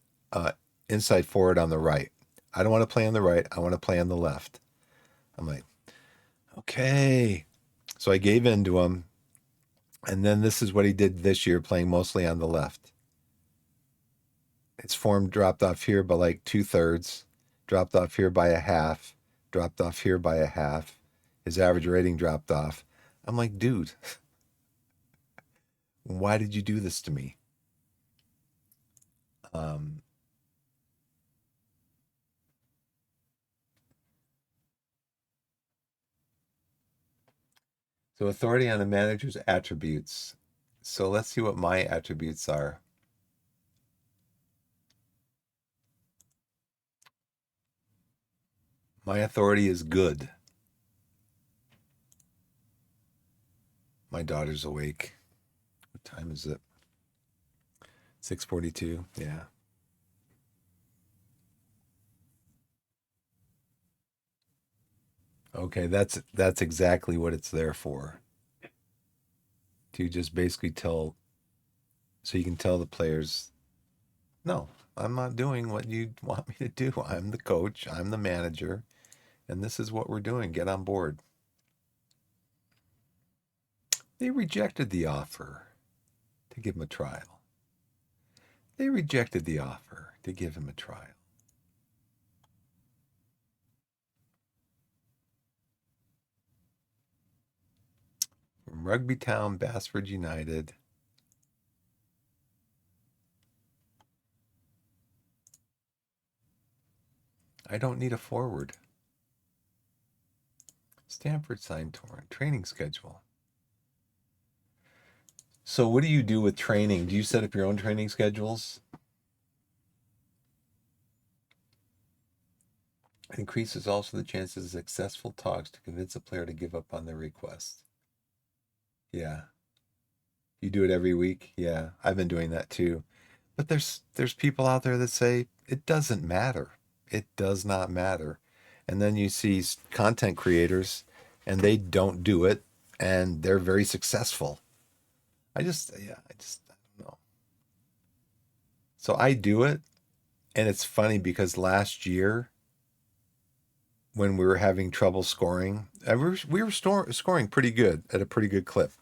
inside forward on the right. I don't want to play on the right. I want to play on the left. I'm like, okay. So I gave in to him. And then this is what he did this year, playing mostly on the left. His form dropped off here by like 2/3, dropped off here by a half, dropped off here by a half. His average rating dropped off. I'm like, dude, why did you do this to me? Um, so authority on a manager's attributes. So let's see what my attributes are. My authority is good. My daughter's awake. What time is it? 6:42. Yeah. Okay, that's exactly what it's there for. To just basically so you can tell the players, no, I'm not doing what you want me to do. I'm the coach, I'm the manager, and this is what we're doing. Get on board. They rejected the offer to give him a trial. They rejected the offer to give him a trial. From Rugby Town, Basford United. I don't need a forward. Stanford signed torn. Training schedule. So what do you do with training? Do you set up your own training schedules? It increases also the chances of successful talks to convince a player to give up on their request. Yeah. You do it every week? Yeah. I've been doing that too. But there's people out there that say it doesn't matter. It does not matter. And then you see content creators and they don't do it and they're very successful. I don't know. So I do it, and it's funny because last year when we were having trouble scoring, we were scoring pretty good at a pretty good clip.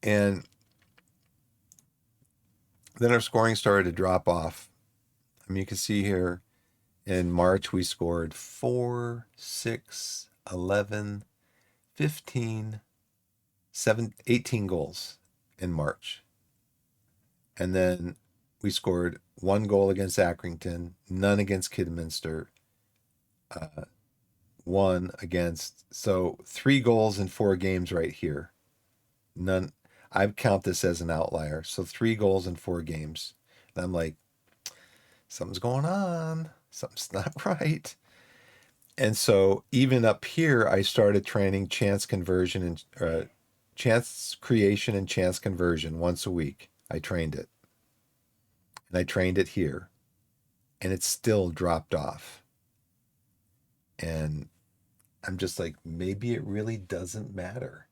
And then our scoring started to drop off. I mean, you can see here in March we scored 4, 6, 11, 15, 7, 18 goals in March. And then we scored 1 goal against Accrington, none against Kidminster, 1 against, so 3 goals in 4 games right here. None. I count this as an outlier. So 3 goals in 4 games. And I'm like, something's going on. Something's not right. And so even up here, I started training chance conversion and chance creation and chance conversion once a week. I trained it. And I trained it here. And it still dropped off. And I'm just like, maybe it really doesn't matter.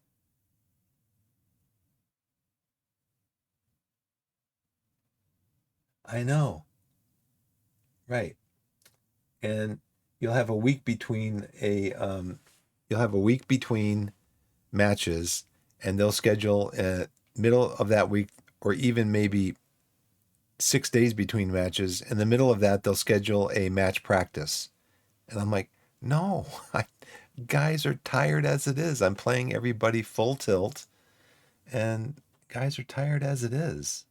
I know. Right. And you'll have a week between you'll have a week between matches, and they'll schedule middle of that week, or even maybe 6 days between matches. In the middle of that, they'll schedule a match practice. And I'm like, no, guys are tired as it is. I'm playing everybody full tilt, and guys are tired as it is.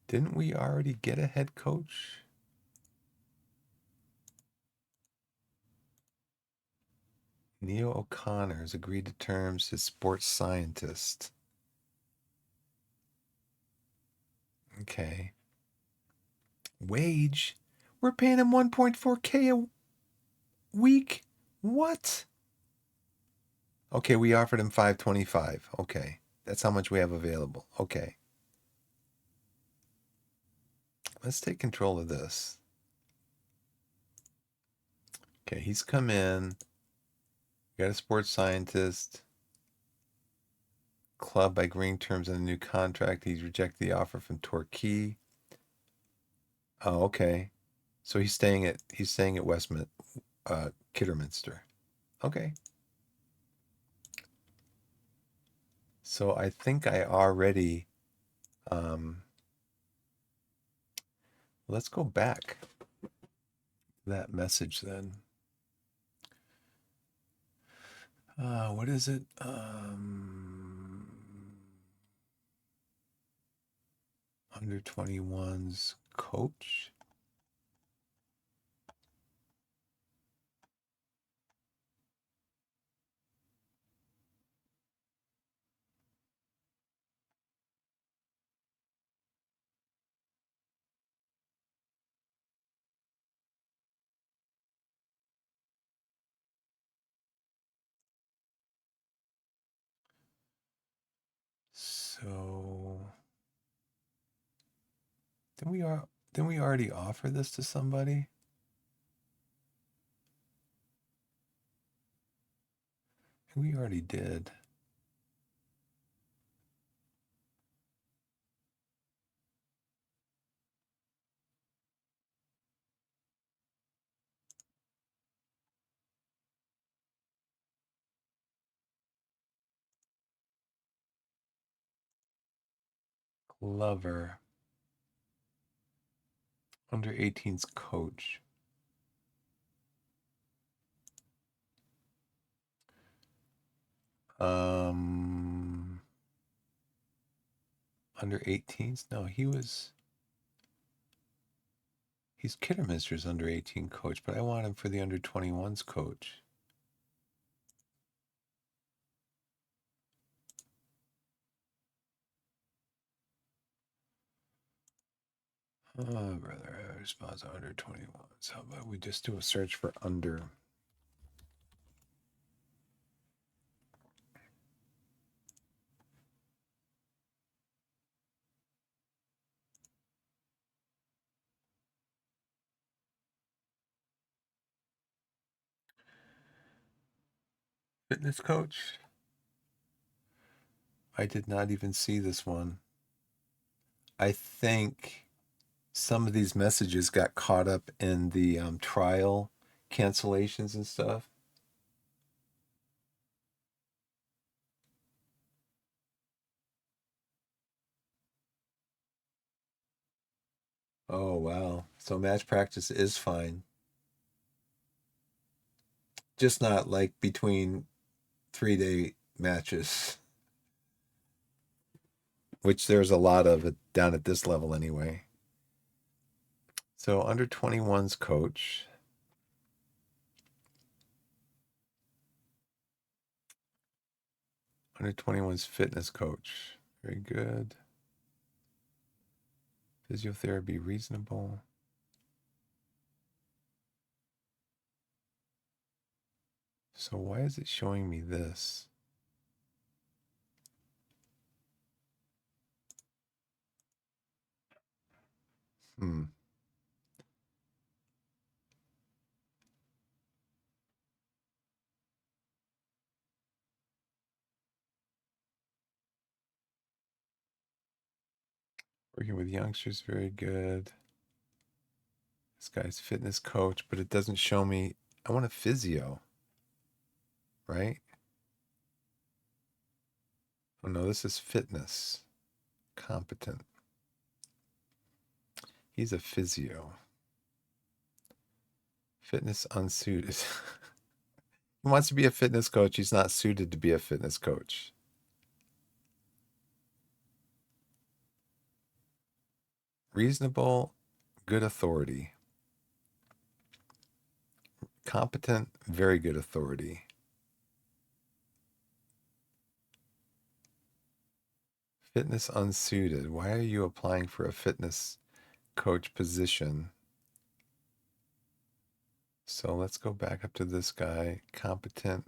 Didn't we already get a head coach? Neil O'Connor has agreed to terms as sports scientist. Okay. Wage? We're paying him 1.4K a week? What? Okay, we offered him 525. Okay. That's how much we have available. Okay. Let's take control of this. Okay, he's come in. We got a sports scientist. Club by agreeing terms on a new contract. He's rejected the offer from Torquay. Oh, okay. So he's staying at Kidderminster. Okay. So I think I already let's go back to that message then. What is it? Under 21's coach. So didn't we already offer this to somebody? We already did. Glover. Under 18's coach. under 18s? No, he's Kidderminster's under 18 coach, but I want him for the under 21s coach. Oh, brother, response under 21s. How about we just do a search for under? Fitness coach? I did not even see this one. I think some of these messages got caught up in the trial cancellations and stuff. Oh, wow. So match practice is fine. Just not like between 3-day matches, which there's a lot of it down at this level anyway. So under 21's coach. Under 21's fitness coach. Very good. Physiotherapy reasonable. So why is it showing me this? Hmm. Working with youngsters, very good. This guy's fitness coach, but it doesn't show me. I want a physio, right? Oh no, this is fitness. Competent. He's a physio. Fitness unsuited. He wants to be a fitness coach. He's not suited to be a fitness coach. Reasonable, good authority. Competent, very good authority. Fitness unsuited. Why are you applying for a fitness coach position? So let's go back up to this guy. Competent.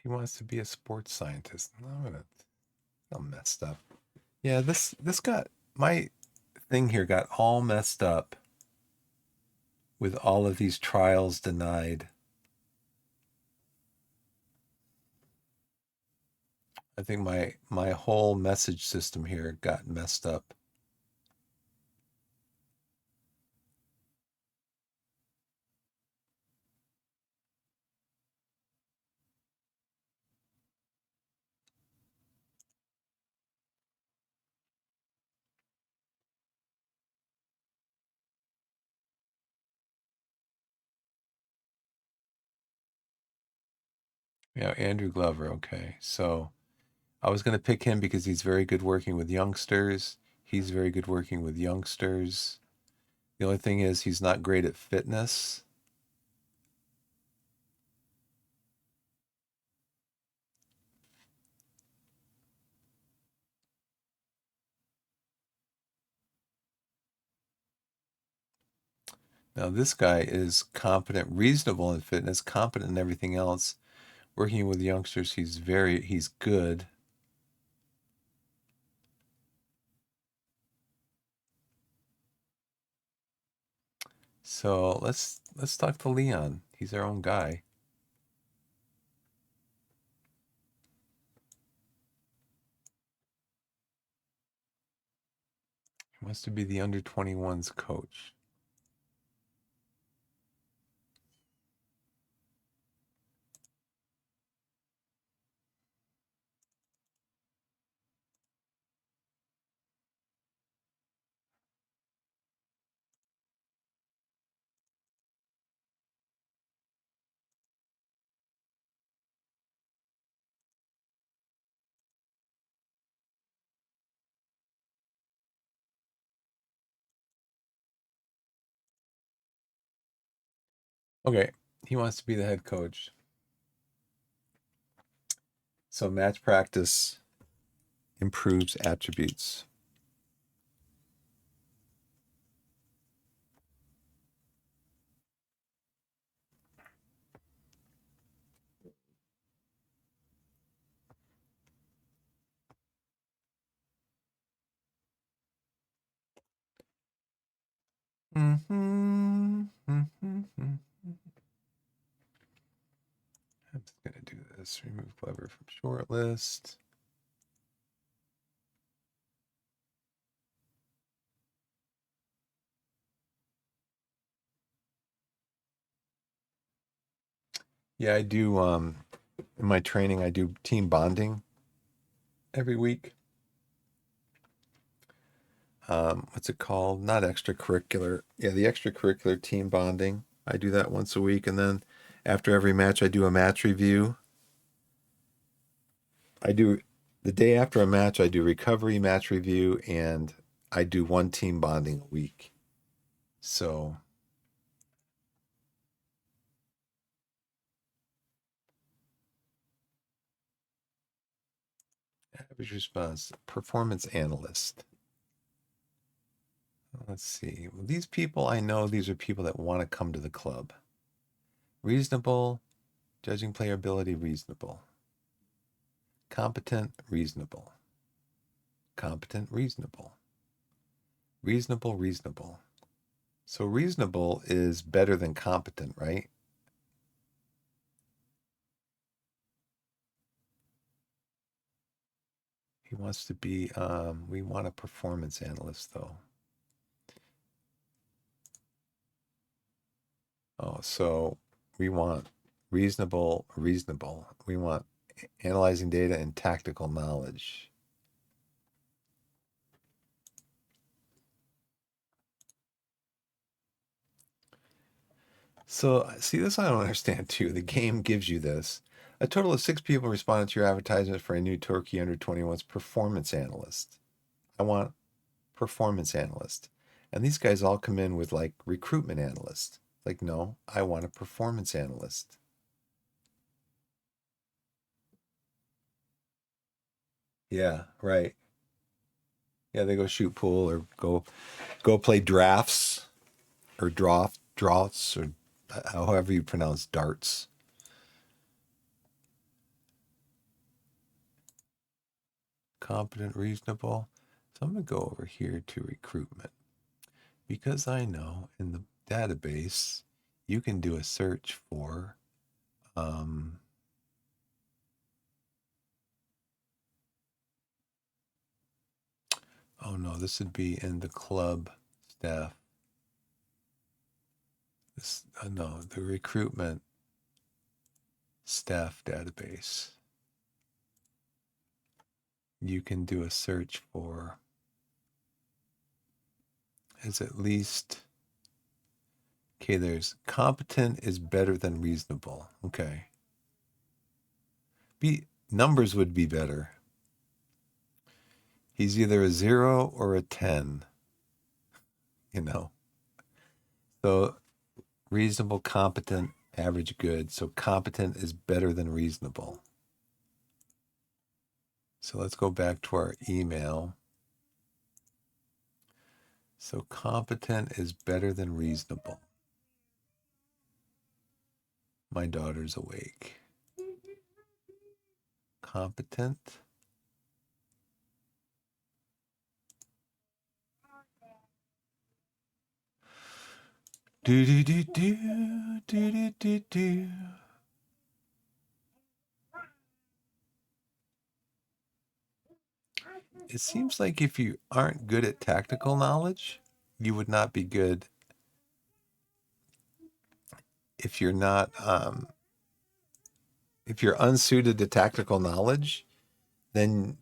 He wants to be a sports scientist. I'm messed up. Yeah, this got my thing here got all messed up with all of these trials denied. I think my whole message system here got messed up. Yeah, Andrew Glover. Okay. So I was going to pick him because he's very good working with youngsters. He's very good working with youngsters. The only thing is he's not great at fitness. Now this guy is competent, reasonable in fitness, competent in everything else. Working with youngsters, he's good. So let's talk to Leon. He's our own guy. He wants to be the under 21s coach. Okay, he wants to be the head coach. So match practice improves attributes. I'm just gonna do this. Remove Clever from short list. Yeah, I do in my training I do team bonding every week. What's it called? Not extracurricular. Yeah, the extracurricular team bonding. I do that once a week, and then after every match I do a match review. I do the day after a match I do recovery, match review, and I do one team bonding a week. So average response, performance analyst. Let's see. Well, these people, I know these are people that want to come to the club. Reasonable, judging player ability, reasonable. Competent, reasonable. Competent, reasonable. Reasonable, reasonable. So reasonable is better than competent, right? He wants to be, we want a performance analyst though. Oh, so we want reasonable, reasonable. We want analyzing data and tactical knowledge. So, see, this I don't understand too. The game gives you this. A total of 6 people responded to your advertisement for a new Torquay under 21's performance analyst. I want performance analyst. And these guys all come in with like recruitment analyst. Like, no, I want a performance analyst. Yeah, right. Yeah, they go shoot pool or go play drafts or draughts or however you pronounce darts. Competent, reasonable. So I'm going to go over here to recruitment because I know in the database you can do a search for oh no, this would be in the club staff. This no, the recruitment staff database. You can do a search for is at least okay, there's competent is better than reasonable. Okay. Numbers would be better. He's either a 0 or a 10, you know. So reasonable, competent, average, good. So competent is better than reasonable. So let's go back to our email. So competent is better than reasonable. My daughter's awake. Competent. Do do do do do do do do. It seems like if you aren't good at tactical knowledge, you would not be good if you're not if you're unsuited to tactical knowledge, then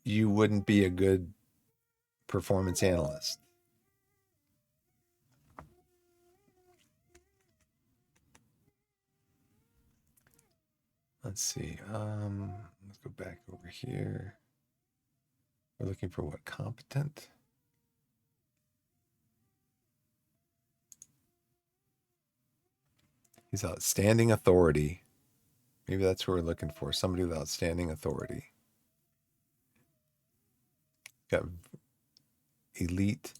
you wouldn't be a good performance analyst. Let's see. Let's go back over here. We're looking for what? Competent? He's outstanding authority. Maybe that's what we're looking for. Somebody with outstanding authority. Got elite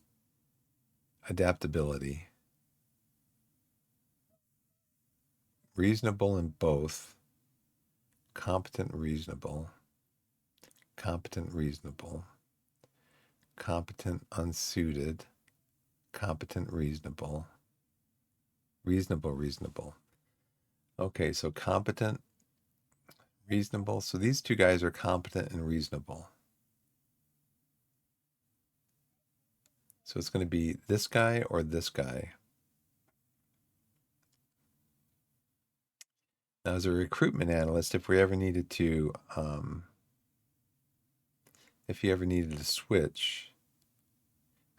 adaptability. Reasonable in both. Competent, reasonable. Competent, reasonable. Competent, unsuited. Competent, reasonable. Reasonable, reasonable. Okay, so competent, reasonable. So these two guys are competent and reasonable. So it's going to be this guy or this guy. Now, as a recruitment analyst, if we ever needed to, if you ever needed to switch,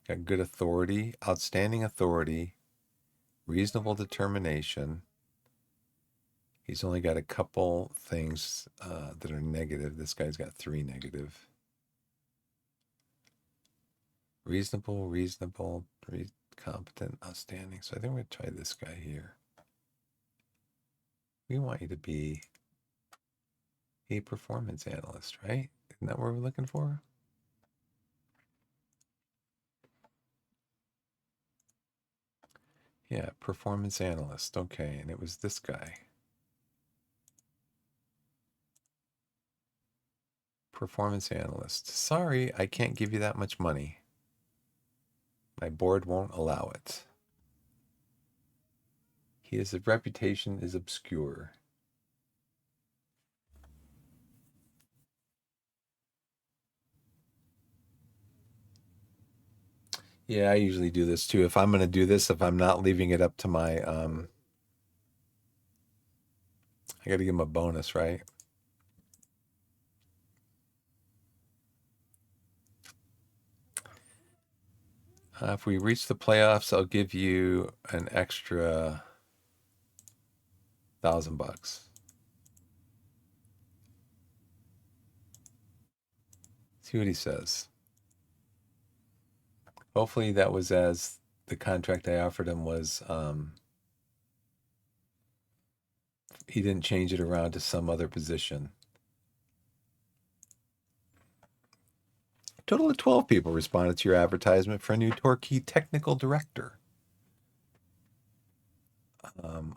got good authority, outstanding authority, reasonable determination. He's only got a couple things that are negative. This guy's got 3 negative. Reasonable, reasonable, competent, outstanding. So I think we're going to try this guy here. We want you to be a performance analyst, right? Isn't that what we're looking for? Yeah, performance analyst. Okay, and it was this guy. Performance analyst. Sorry, I can't give you that much money. My board won't allow it. His reputation is obscure. Yeah, I usually do this too. If I'm going to do this, if I'm not leaving it up to my, I got to give him a bonus, right? If we reach the playoffs, I'll give you an extra $1,000. See what he says. Hopefully that was as the contract I offered him was, he didn't change it around to some other position. A total of 12 people responded to your advertisement for a new Torquay technical director.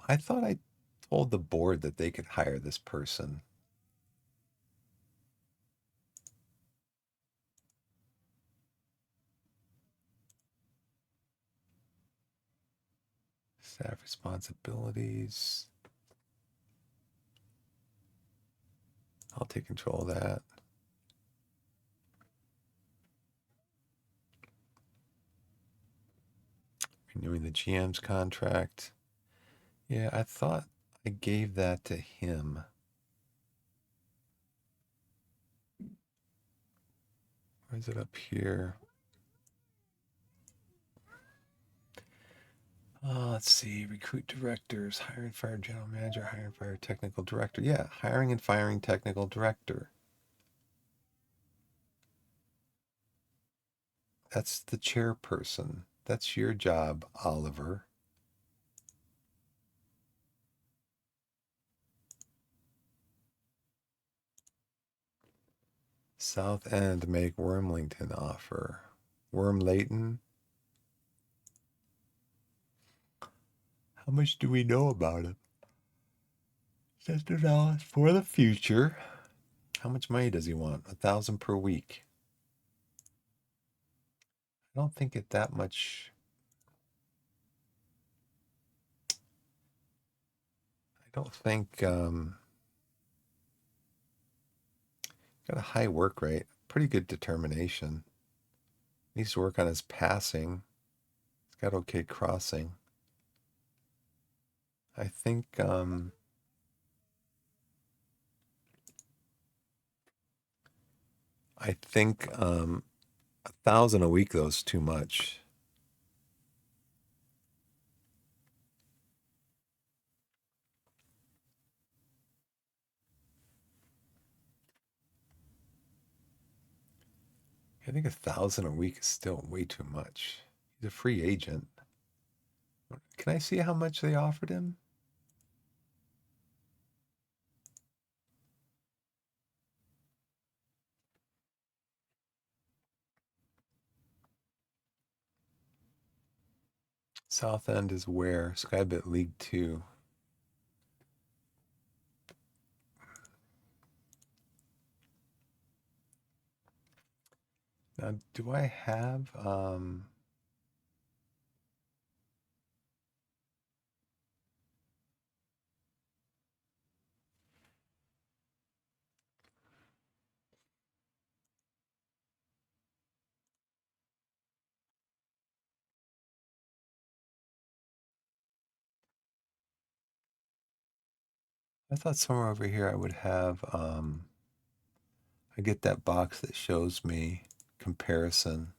I thought I told the board that they could hire this person. Staff responsibilities. I'll take control of that. Renewing the GM's contract. Yeah, I thought I gave that to him. Where is it up here? Let's see. Recruit directors, hire and fire general manager, hire and fire technical director. Yeah, hiring and firing technical director. That's the chairperson. That's your job, Oliver. South End make Wormlington offer. Wormleighton. How much do we know about it? $600 for the future. How much money does he want? $1,000 per week. I don't think it that much. I don't think got a high work rate, pretty good determination. Needs to work on his passing. He's got okay crossing. I think $1,000 a week though is too much. I think $1,000 a week is still way too much. He's a free agent. Can I see how much they offered him? South End is where? Skybit League 2. Now, do I have I thought somewhere over here I would have I get that box that shows me comparison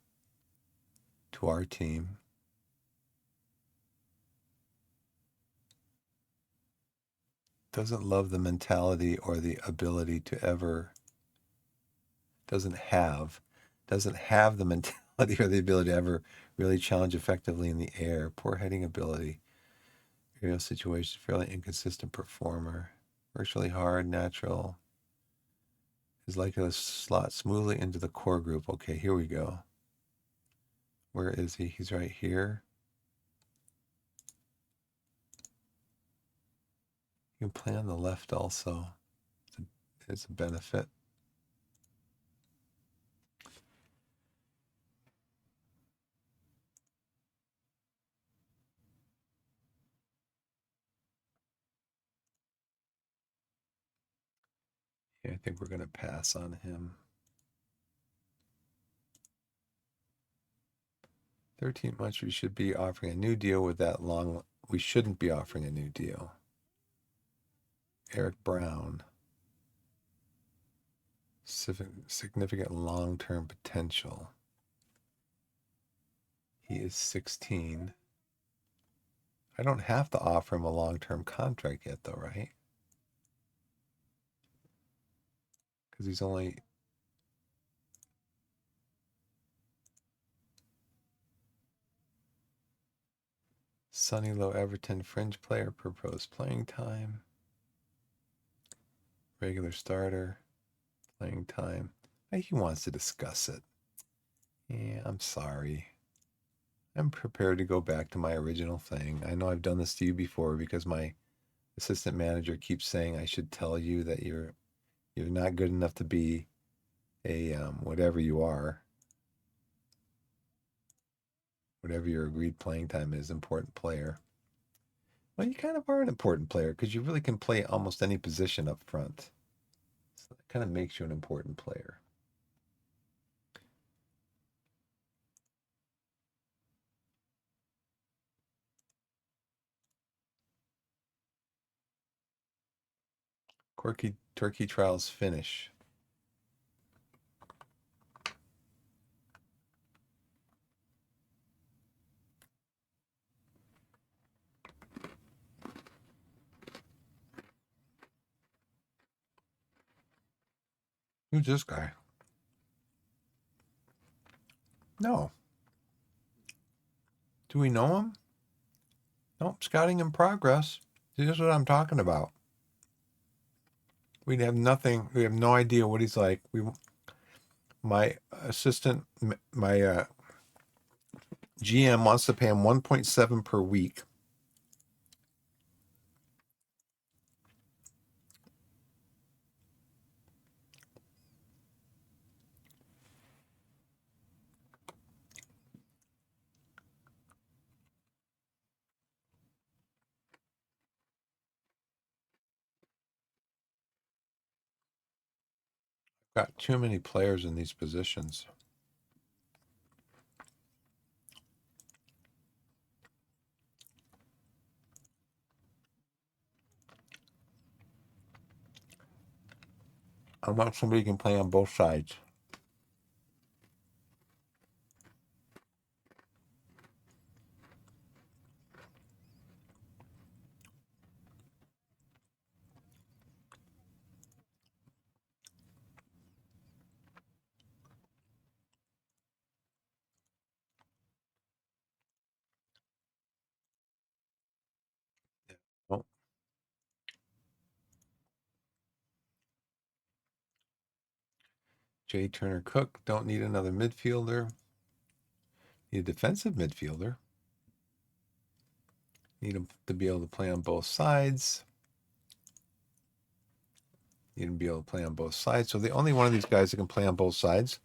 to our team. Doesn't love the mentality or the ability to ever doesn't have the mentality or the ability to ever really challenge effectively in the air. Poor heading ability. Aerial situation, fairly inconsistent performer. Virtually hard, natural. Is likely to slot smoothly into the core group. Okay, here we go. Where is he? He's right here. You can play on the left also. It's a benefit. Yeah, I think we're going to pass on him. 13 months, we should be offering a new deal with that long. We shouldn't be offering a new deal. Eric Brown. Significant long-term potential. He is 16. I don't have to offer him a long-term contract yet, though, right? Because he's only... Sonny Low Everton, fringe player, proposed playing time. Regular starter, playing time. He wants to discuss it. Yeah, I'm sorry. I'm prepared to go back to my original thing. I know I've done this to you before because my assistant manager keeps saying I should tell you that you're not good enough to be a whatever you are, whatever your agreed playing time is, important player. Well, you kind of are an important player because you really can play almost any position up front. So that kind of makes you an important player. Torquay trials finish. Who's this guy? No. Do we know him? Nope. Scouting in progress. See, this is what I'm talking about. We have nothing. We have no idea what he's like. My assistant, my GM wants to pay him 1.7 per week. Got too many players in these positions. I want somebody who can play on both sides. Well, Jay Turner Cook, don't need another midfielder. Need a defensive midfielder. Need him to be able to play on both sides. Need him to be able to play on both sides. So the only one of these guys that can play on both sides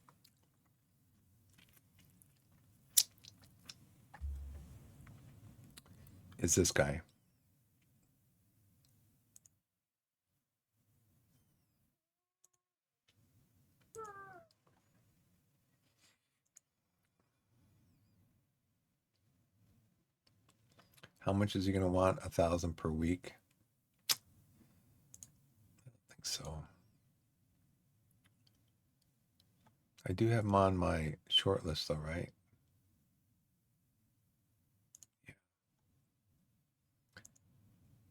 is this guy. How much is he going to want? 1,000 per week? I think so. I do have him on my short list though, right? Yeah.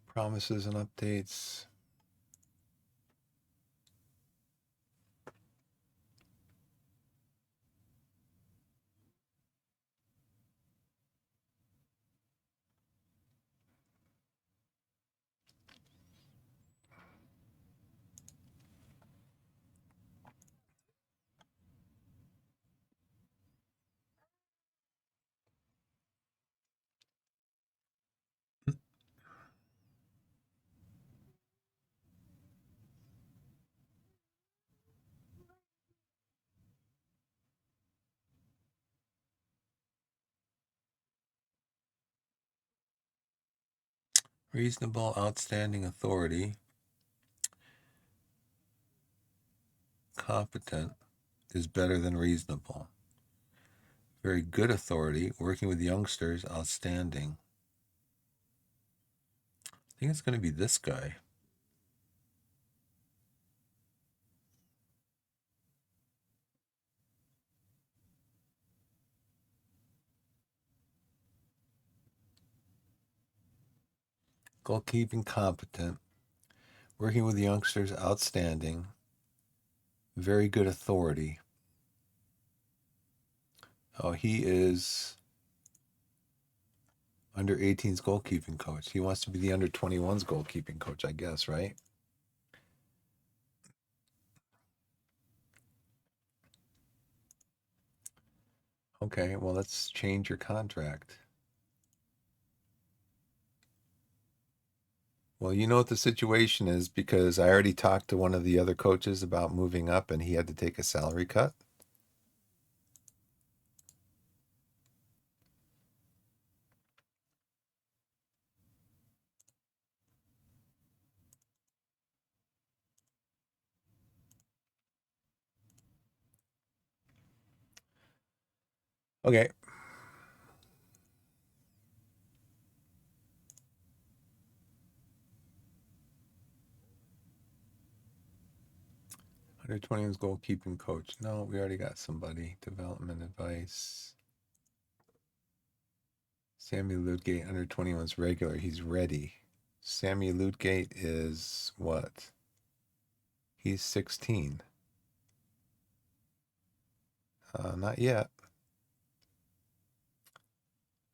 Promises and updates. Reasonable, outstanding, authority, competent is better than reasonable. Very good authority, working with youngsters, outstanding. I think it's going to be this guy. Goalkeeping, competent, working with youngsters, outstanding, very good authority. Oh, he is under 18's goalkeeping coach. He wants to be the under 21's goalkeeping coach, I guess, right? Okay, well, let's change your contract. Well, you know what the situation is because I already talked to one of the other coaches about moving up and he had to take a salary cut. Okay. Under 21's goalkeeping coach. No, we already got somebody. Development advice. Sammy Ludgate, under 21's regular. He's ready. Sammy Ludgate is what? He's 16. Not yet.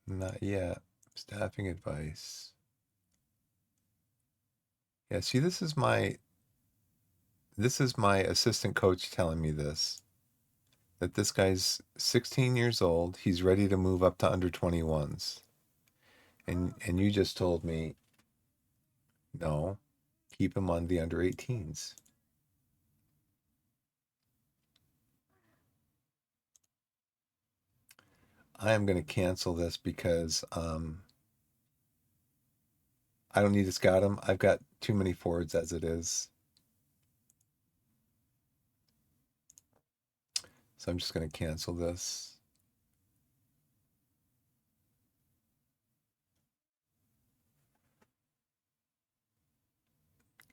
Not yet. Staffing advice. Yeah, see, this is my assistant coach telling me this. That this guy's 16 years old. He's ready to move up to under 21s. And you just told me, no, keep him on the under 18s. I am going to cancel this because I don't need to scout him. I've got too many forwards as it is. So I'm just going to cancel this.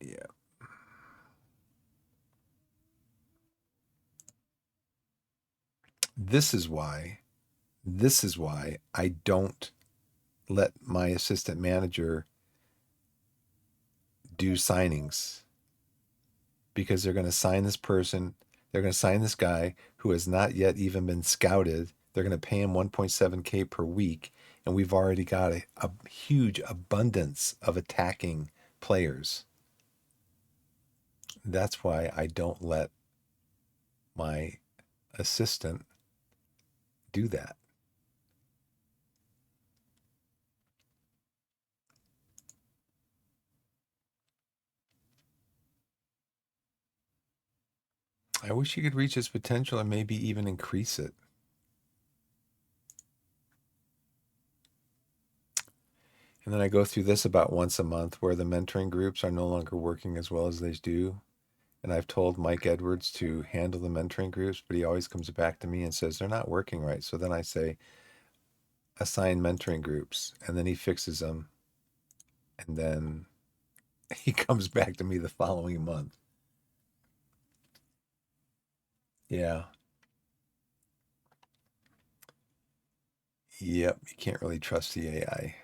Yeah. This is why I don't let my assistant manager do signings because they're going to sign this person. They're going to sign this guy who has not yet even been scouted. They're going to pay him 1.7K per week. And we've already got a huge abundance of attacking players. That's why I don't let my assistant do that. I wish he could reach his potential and maybe even increase it. And then I go through this about once a month where the mentoring groups are no longer working as well as they do. And I've told Mike Edwards to handle the mentoring groups, but he always comes back to me and says they're not working right. So then I say, assign mentoring groups. And then he fixes them. And then he comes back to me the following month. Yeah. Yep. You can't really trust the AI.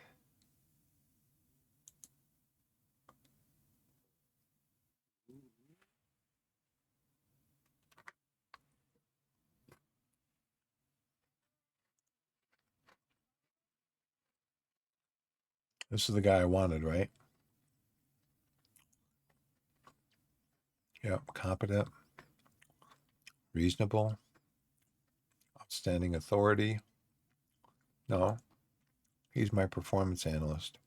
This is the guy I wanted, right? Yep. Competent, reasonable, outstanding authority. No, he's my performance analyst.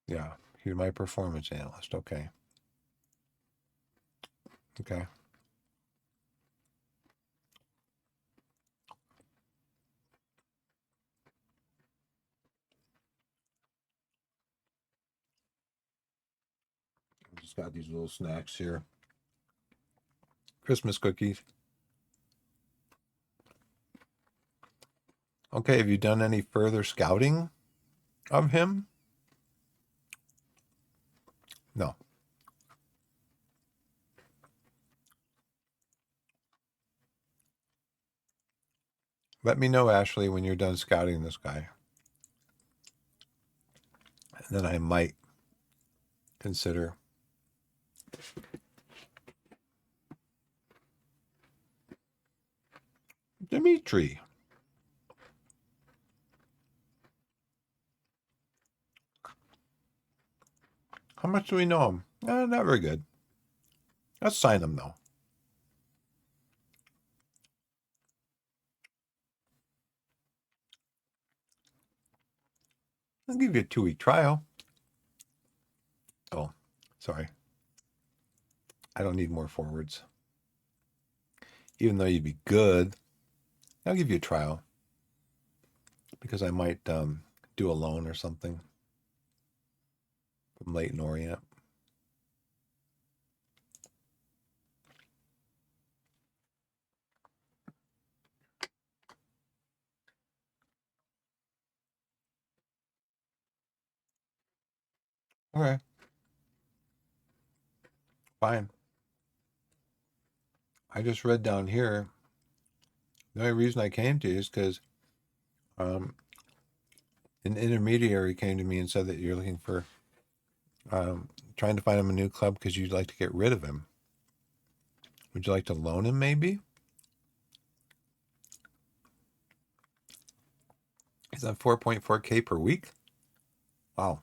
Yeah, he's my performance analyst. Okay. Okay. I just got these little snacks here. Christmas cookies. Okay, have you done any further scouting of him? No. Let me know, Ashley, when you're done scouting this guy. And then I might consider. Dimitri. How much do we know him? Not very good. Let's sign him, though. I'll give you a 2-week trial. Oh, sorry. I don't need more forwards. Even though you'd be good, I'll give you a trial because I might do a loan or something from Leighton Orient. Okay, fine. I just read down here. The only reason I came to you is because um, an intermediary came to me and said that you're looking for trying to find him a new club because you'd like to get rid of him. Would you like to loan him, maybe? He's on 4.4K per week. Wow.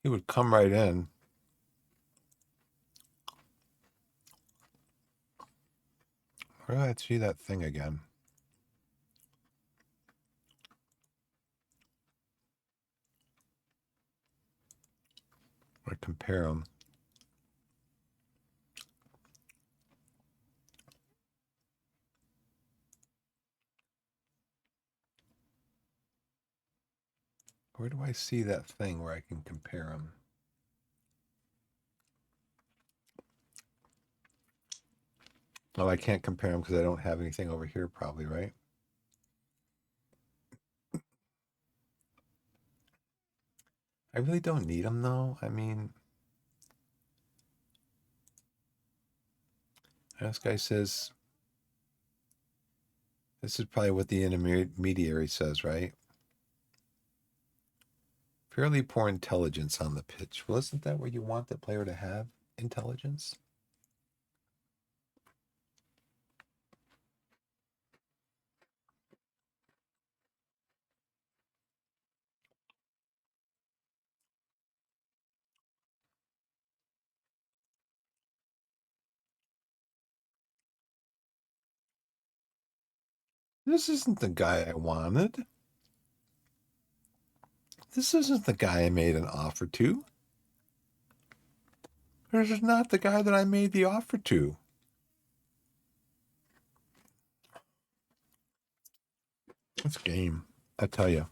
He would come right in. Where did I see that thing again? I compare them. Where do I see that thing where I can compare them? Oh, I can't compare them because I don't have anything over here, probably, right? I really don't need them, though. I mean, this guy says this is probably what the intermediary says, right? Fairly poor intelligence on the pitch. Well, isn't that where you want the player to have intelligence? This isn't the guy I wanted. This isn't the guy I made an offer to. This is not the guy that I made the offer to. It's game, I tell you.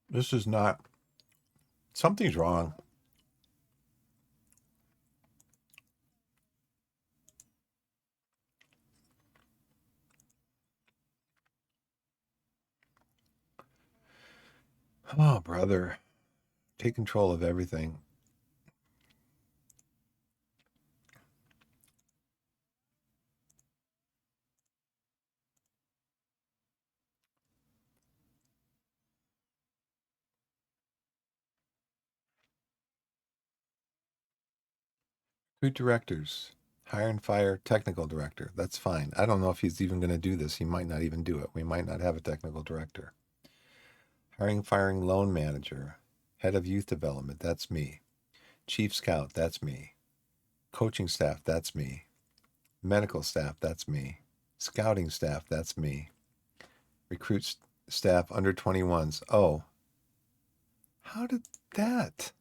This is not. Something's wrong. Oh, brother. Take control of everything. Recruit directors. Hire and fire technical director. That's fine. I don't know if he's even going to do this. He might not even do it. We might not have a technical director. Hiring, firing loan manager. Head of youth development. That's me. Chief scout. That's me. Coaching staff. That's me. Medical staff. That's me. Scouting staff. That's me. Recruit staff under 21s. Oh, how did that?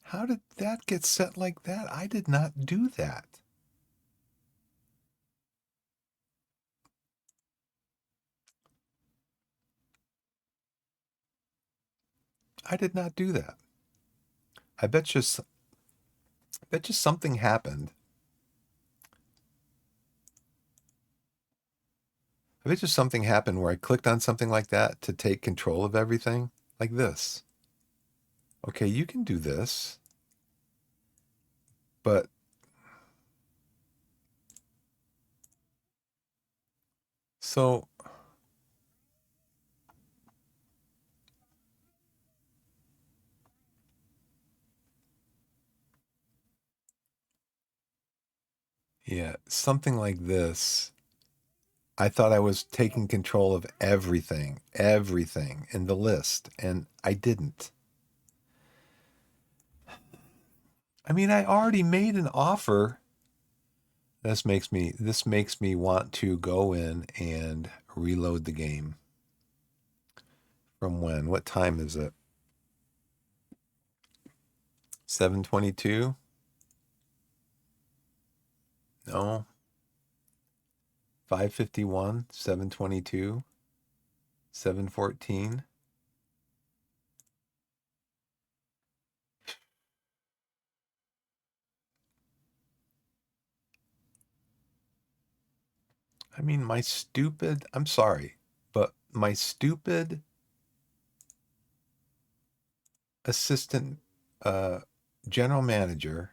How did that get set like that? I did not do that. I did not do that. I bet you something happened. I bet you something happened where I clicked on something like that to take control of everything, like this. Okay, you can do this, but so yeah, something like this. I thought I was taking control of everything in the list, and I didn't. I mean, I already made an offer. This makes me want to go in and reload the game. From when? What time is it? 7:22? No. 5:51, 7:22, 7:14. I mean, I'm sorry, but my stupid assistant uh, general manager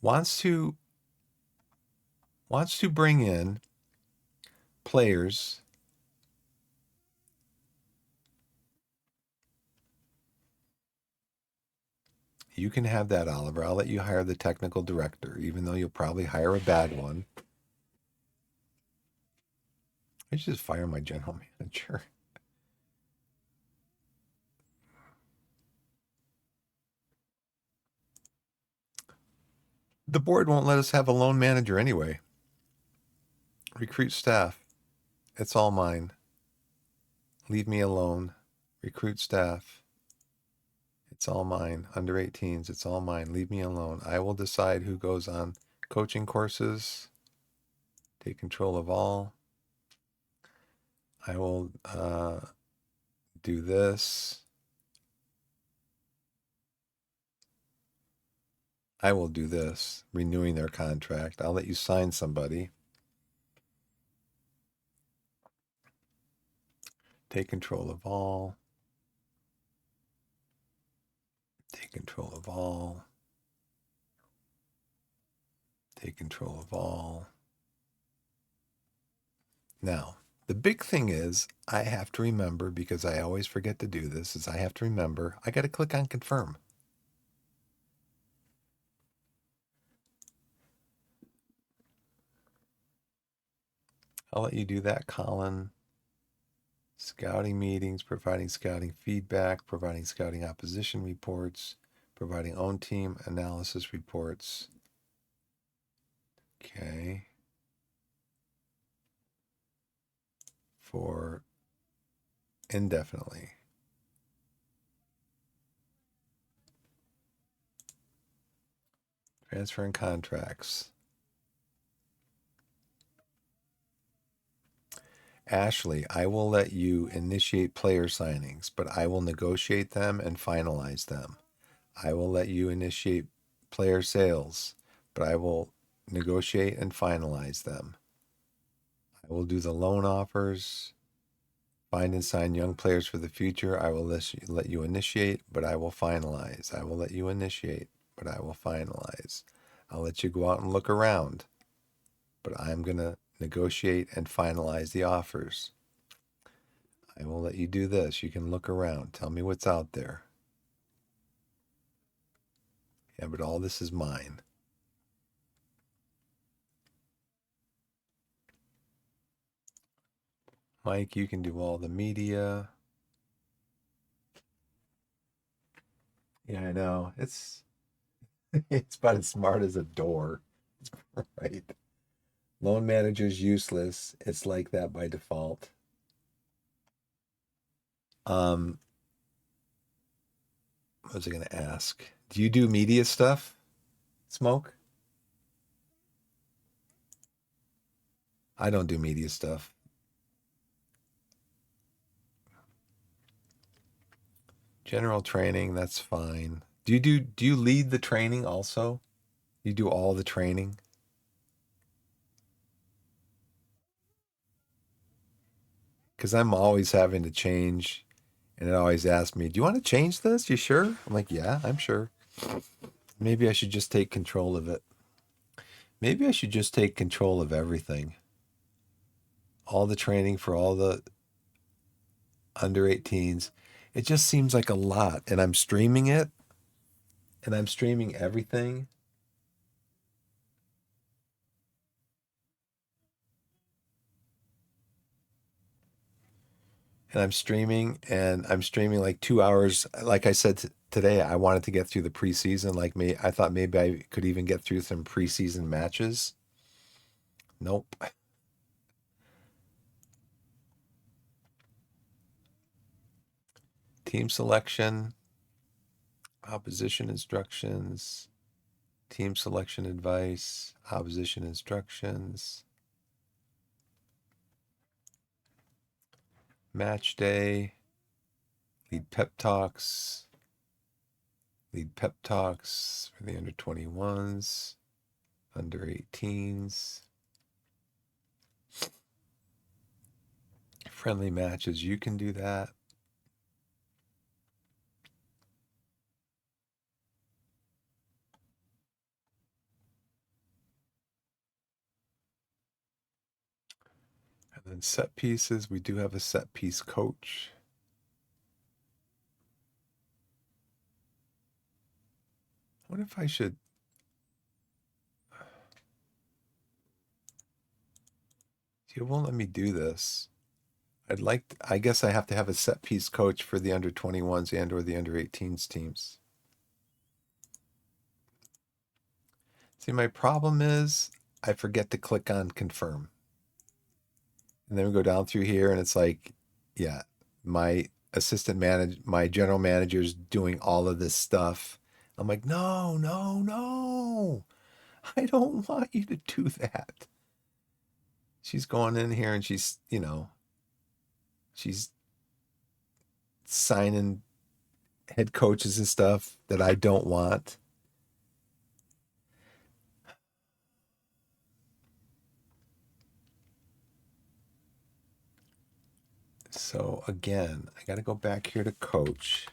wants to bring in players. You can have that, Oliver. I'll let you hire the technical director, even though you'll probably hire a bad one. I should just fire my general manager. The board won't let us have a loan manager anyway. Recruit staff. It's all mine. Leave me alone. Recruit staff. It's all mine. Under 18s. It's all mine. Leave me alone. I will decide who goes on coaching courses. Take control of all. I will do this. I will do this. Renewing their contract. I'll let you sign somebody. Take control of all. Take control of all. Take control of all. Now, the big thing is I have to remember, because I always forget to do this, is I have to remember I got to click on confirm. I'll let you do that, Colin. Scouting meetings, providing scouting feedback, providing scouting opposition reports, providing own team analysis reports. Okay. For indefinitely. Transferring contracts. Ashley, I will let you initiate player signings, but I will negotiate them and finalize them. I will let you initiate player sales, but I will negotiate and finalize them. I will do the loan offers, find and sign young players for the future. I will let you initiate, but I will finalize. I will let you initiate, but I will finalize. I'll let you go out and look around, but I'm going to negotiate and finalize the offers. I will let you do this. You can look around. Tell me what's out there. Yeah, but all this is mine. Mike, you can do all the media. Yeah, I know. It's about as smart as a door. Right. Loan manager's useless. It's like that by default. What was I going to ask? Do you do media stuff, Smoke? I don't do media stuff. General training, that's fine. Do you lead the training also? You do all the training? Because I'm always having to change, and it always asks me, "Do you want to change this? You sure?" I'm like, "Yeah, I'm sure." Maybe I should just take control of it. Maybe I should just take control of everything. All the training for all the under 18s. It just seems like a lot, and I'm streaming it, and I'm streaming everything. And I'm streaming like 2 hours. Like I said today, I wanted to get through the preseason. I thought maybe I could even get through some preseason matches. Nope. Team selection, opposition instructions, team selection advice, opposition instructions, match day, lead pep talks, for the under 21s, under 18s, friendly matches. You can do that. And then set pieces, we do have a set piece coach. What if I should? You won't let me do this. I guess I have to have a set piece coach for the under 21s and or the under 18s teams. See, my problem is I forget to click on confirm. And then we go down through here and it's like, yeah, my my general manager's doing all of this stuff. I'm like, no, no, no. I don't want you to do that. She's going in here and she's signing head coaches and stuff that I don't want. So again, I got to go back here to coach.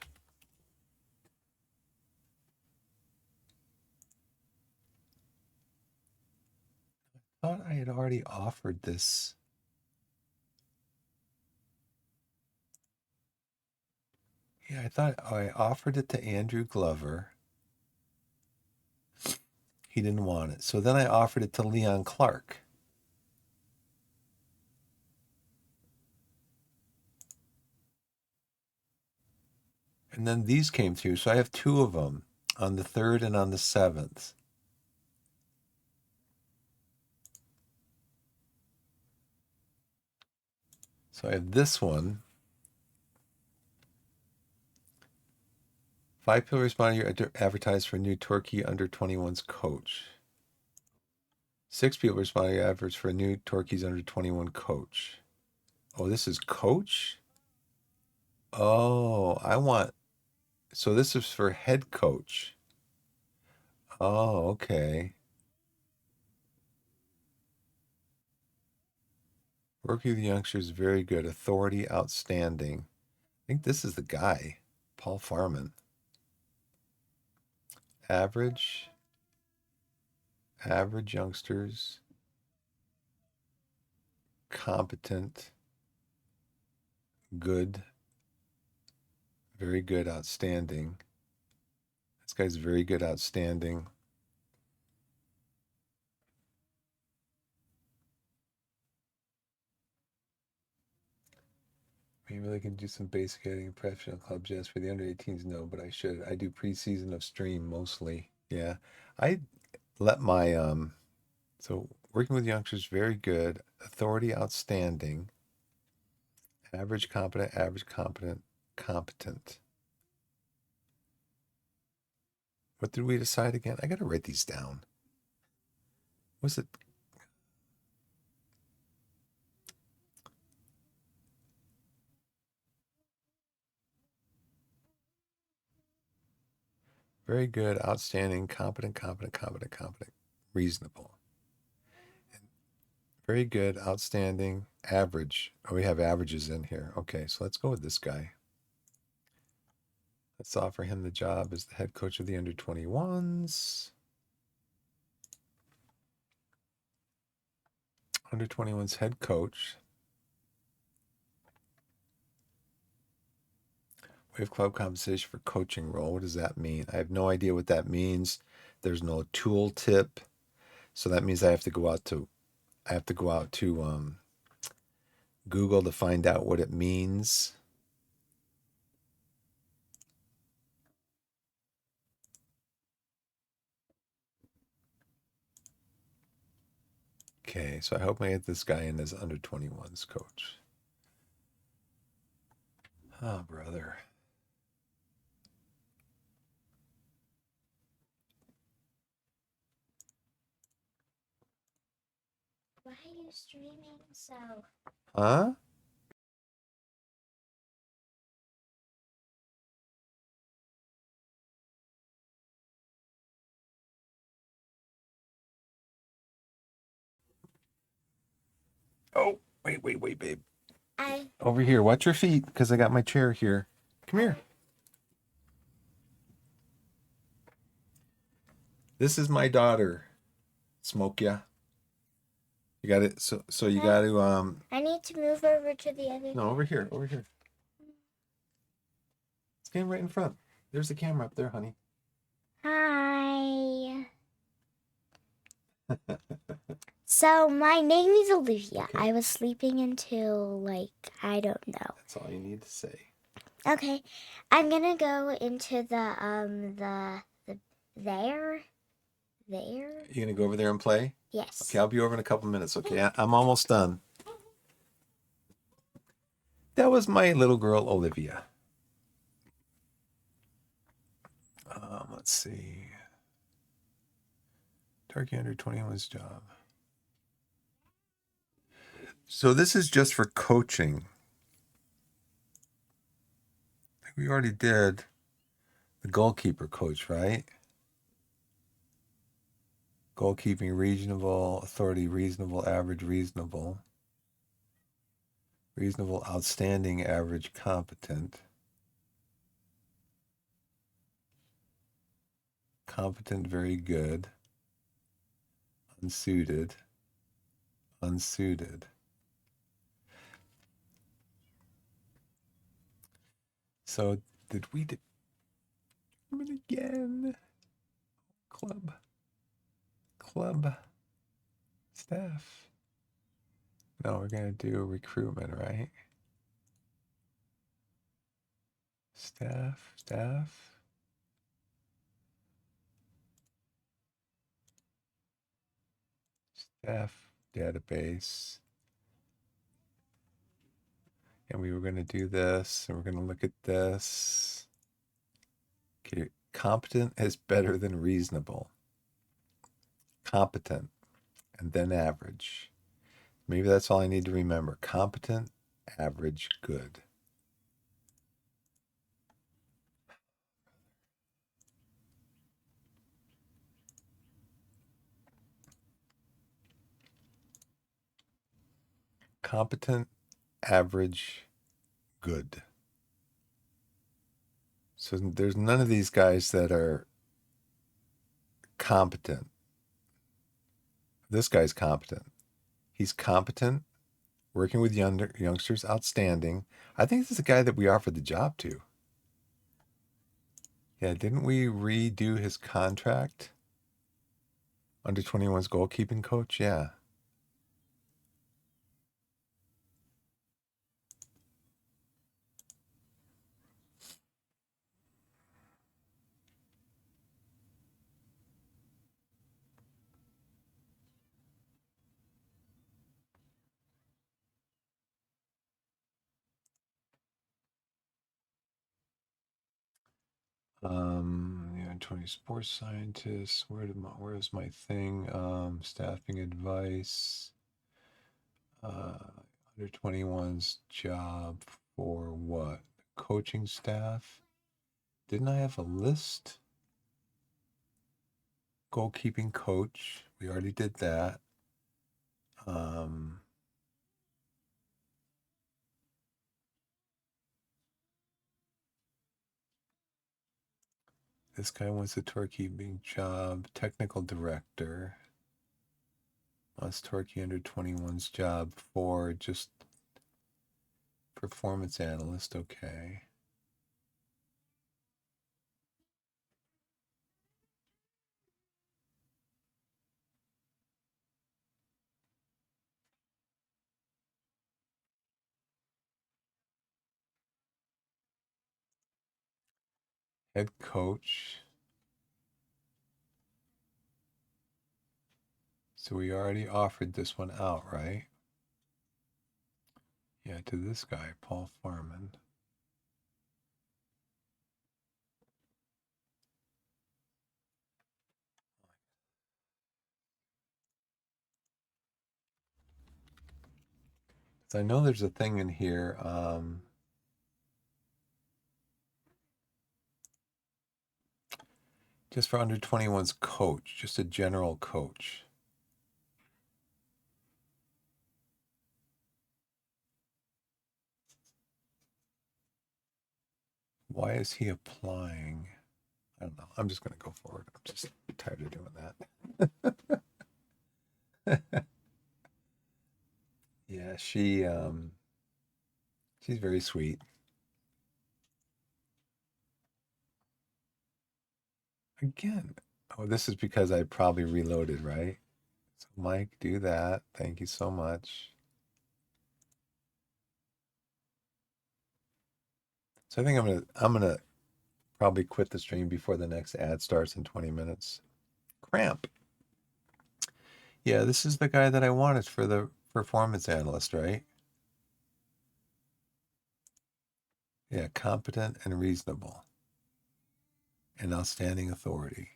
I thought I had already offered this. Yeah, I thought I offered it to Andrew Glover. He didn't want it. So then I offered it to Leon Clark. And then these came through. So I have 2 of them on the 3rd and on the 7th. So I have this one. 5 people responded to advertise for new Torquay under-21s coach. 6 people responded to adverts for a new Torquay's under-21 coach. Oh, this is coach? Oh, so this is for head coach. Oh, okay. Working with youngsters, very good. Authority, outstanding. I think this is the guy, Paul Farman. Average youngsters, competent, good, very good, outstanding. This guy's very good, outstanding. Maybe I can do some basic editing professional clubs. Yes, for the under 18s, no, but I should. I do preseason of stream mostly. Yeah. I let my so working with youngsters, very good. Authority, outstanding. Average, competent, competent. What did we decide again? I got to write these down. Was it? Very good, outstanding, competent, reasonable. Very good, outstanding, average. Oh, we have averages in here. Okay, so let's go with this guy. Let's offer him the job as the head coach of the under-21s. Under-21s head coach. We have club compensation for coaching role. What does that mean? I have no idea what that means. There's no tool tip. So that means I have to go out to Google to find out what it means. Okay, so I hope I get this guy in as under-21s coach. Oh, brother. Why are you streaming so? Huh? Oh, wait, babe. Over here. Watch your feet, because I got my chair here. Come here. This is my daughter. Smoke ya. You got it. So you got to I need to move over to the other. No, over here. Stand right in front. There's the camera up there, honey. Hi. So my name is Olivia. Okay. I was sleeping until I don't know. That's all you need to say. Okay, I'm gonna go into the there. You gonna go over there and play? Yes. Okay, I'll be over in a couple minutes. Okay, I'm almost done. That was my little girl Olivia. Let's see. Torquay under-21's job. So this is just for coaching. I think we already did the goalkeeper coach, right? Goalkeeping reasonable, authority reasonable, average reasonable, outstanding, average competent, competent very good, unsuited. So did we determine again? Club staff. No, we're gonna do recruitment, right? Staff. Staff database. And we were going to do this, and we're going to look at this. Okay, competent is better than reasonable. Competent, and then average. Maybe that's all I need to remember. Competent, average, good. Competent, average, good. So there's none of these guys that are competent. This guy's competent. He's competent, working with youngsters, outstanding. I think this is the guy that we offered the job to. Yeah, didn't we redo his contract? Under 21's goalkeeping coach? Yeah. Yeah, 20 sports scientists. Where's my thing? Staffing advice. Under 21's job for what? Coaching staff. Didn't I have a list? Goalkeeping coach. We already did that. This guy wants a Torquay job. Technical director. Wants Torquay under 21's job for just performance analyst. Okay. Head coach. So we already offered this one out, right? Yeah, to this guy, Paul Farman. So I know there's a thing in here. Just for under 21's coach, just a general coach. Why is he applying? I don't know. I'm just going to go forward. I'm just tired of doing that. Yeah, she's very sweet. Again, oh, this is because I probably reloaded, right? So Mike, do that. Thank you so much. So I think I'm gonna probably quit the stream before the next ad starts in 20 minutes. Cramp. Yeah, this is the guy that I wanted for the performance analyst, right? Yeah, competent and reasonable and outstanding authority.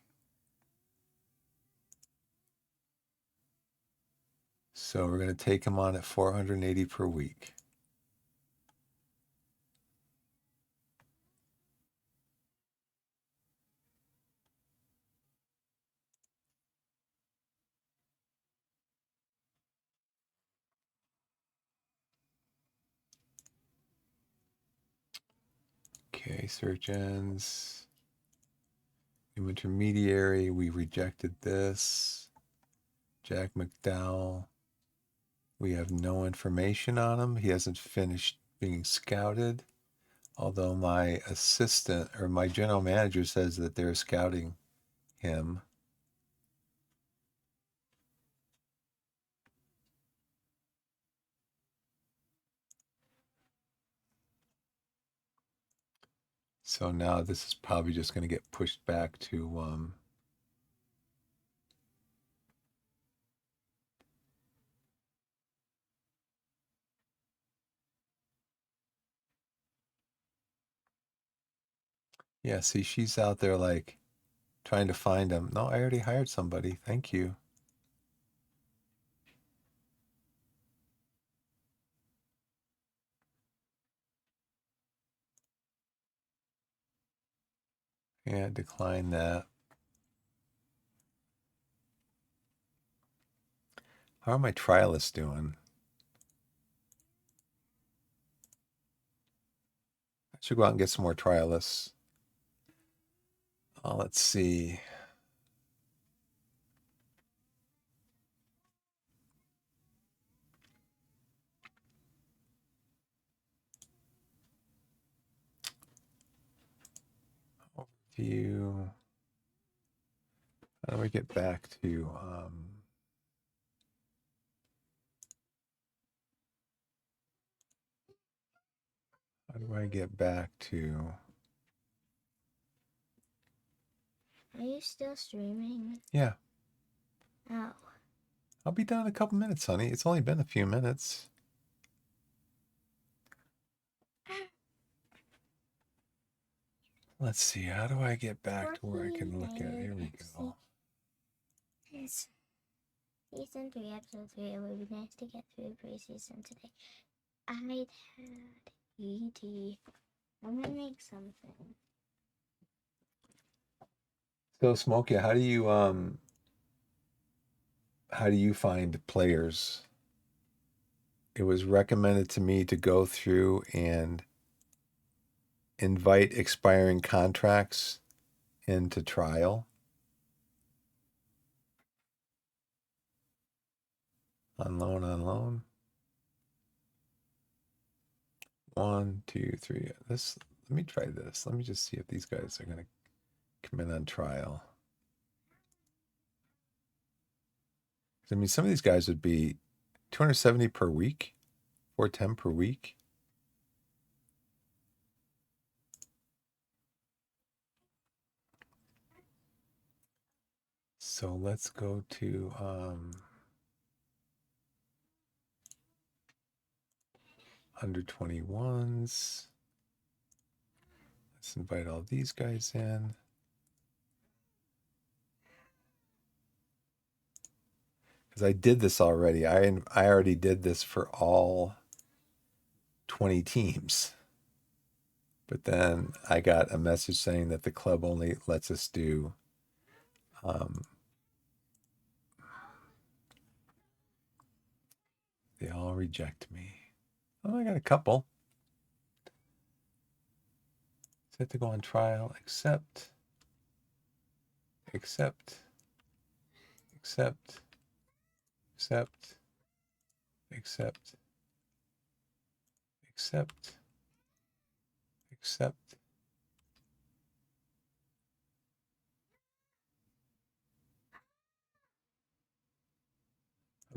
So we're going to take him on at 480 per week. Okay, search ends. New intermediary, we rejected this. Jack McDowell. We have no information on him. He hasn't finished being scouted. Although my assistant or my general manager says that they're scouting him. So now this is probably just going to get pushed back to yeah, see, she's out there like trying to find him. No, I already hired somebody. Thank you. Yeah, decline that. How are my trialists doing? I should go out and get some more trialists. Let's see. Overview. How do we get back to how do I get back to Are you still streaming? yeah. Oh. I'll be done in a couple minutes, honey. It's only been a few minutes. Let's see. How do I get back to where I can look at? Here we go. Season 3, episode 3. It would be nice to get through preseason today. I'd had ET. I'm gonna make something. So Smokey, how do you find players? It was recommended to me to go through and invite expiring contracts into trial. On loan. 1, 2, 3. Let me try this. Let me just see if these guys are gonna come in on trial. I mean, some of these guys would be 270 per week, 410 per week. So let's go to under 21s. Let's invite all these guys in. Because I did this already. I already did this for all 20 teams. But then I got a message saying that the club only lets us do they all reject me. Oh, I got a couple. Set to go on trial. Accept. Accept. Accept. Accept. Accept. Accept. Accept.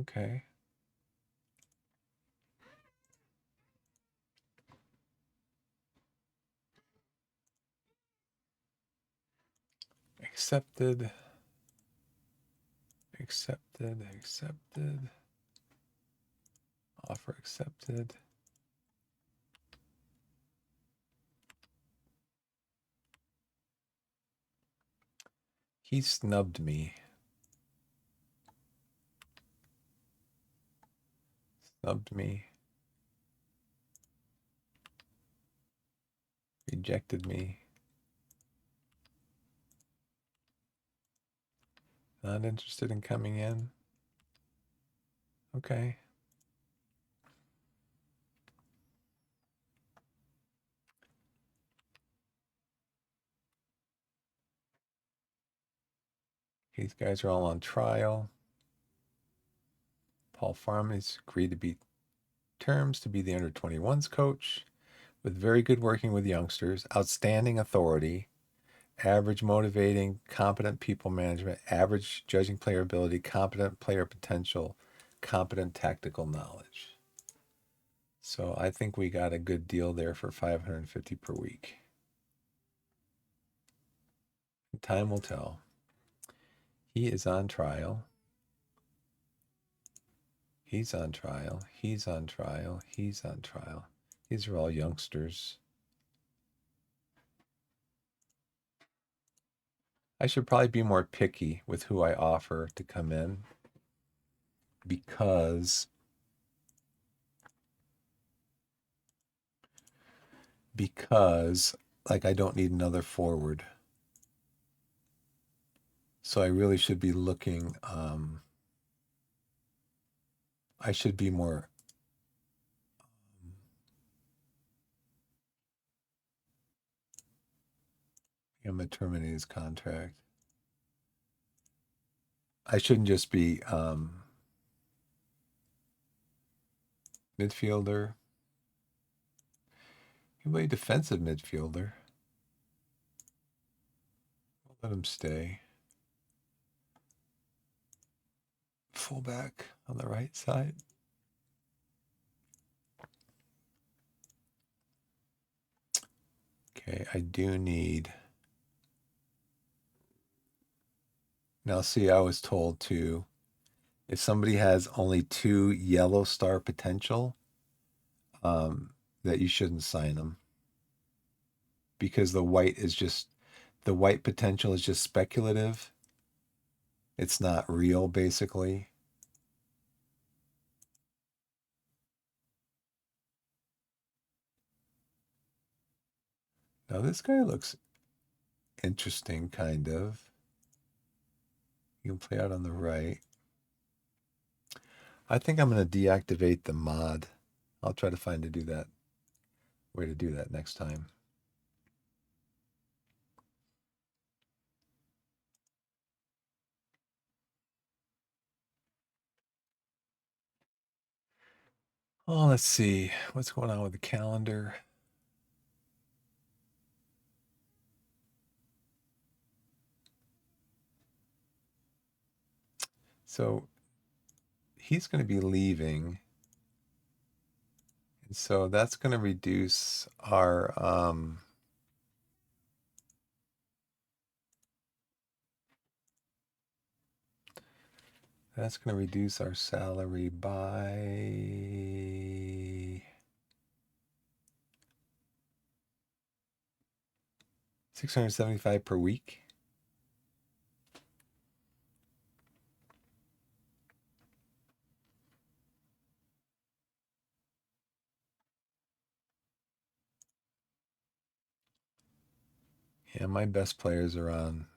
Okay. Accepted. Accepted. Accepted. Offer accepted. He snubbed me. Snubbed me. Rejected me. Not interested in coming in. Okay. These guys are all on trial. Paul Farman has agreed to be terms to be the under 21s coach with very good working with youngsters, outstanding authority, average motivating, competent people management, average judging player ability, competent player potential, competent tactical knowledge. So I think we got a good deal there for $550 per week. Time will tell. He is on trial. He's on trial. He's on trial. He's on trial. These are all youngsters. I should probably be more picky with who I offer to come in because like I don't need another forward. So I really should be looking I should be more I'm gonna terminate his contract. I shouldn't just be midfielder. Anybody defensive midfielder. Let him stay. Fullback on the right side. Okay, I do need. Now, see, I was told to, if somebody has only 2 yellow star potential, that you shouldn't sign them because the white potential is just speculative. It's not real, basically. Now, this guy looks interesting, kind of. You can play out on the right. I think I'm going to deactivate the mod. I'll try to find way to do that next time. Oh, let's see. What's going on with the calendar? So he's going to be leaving. And so that's going to reduce our salary by $675 per week. Yeah, my best players are on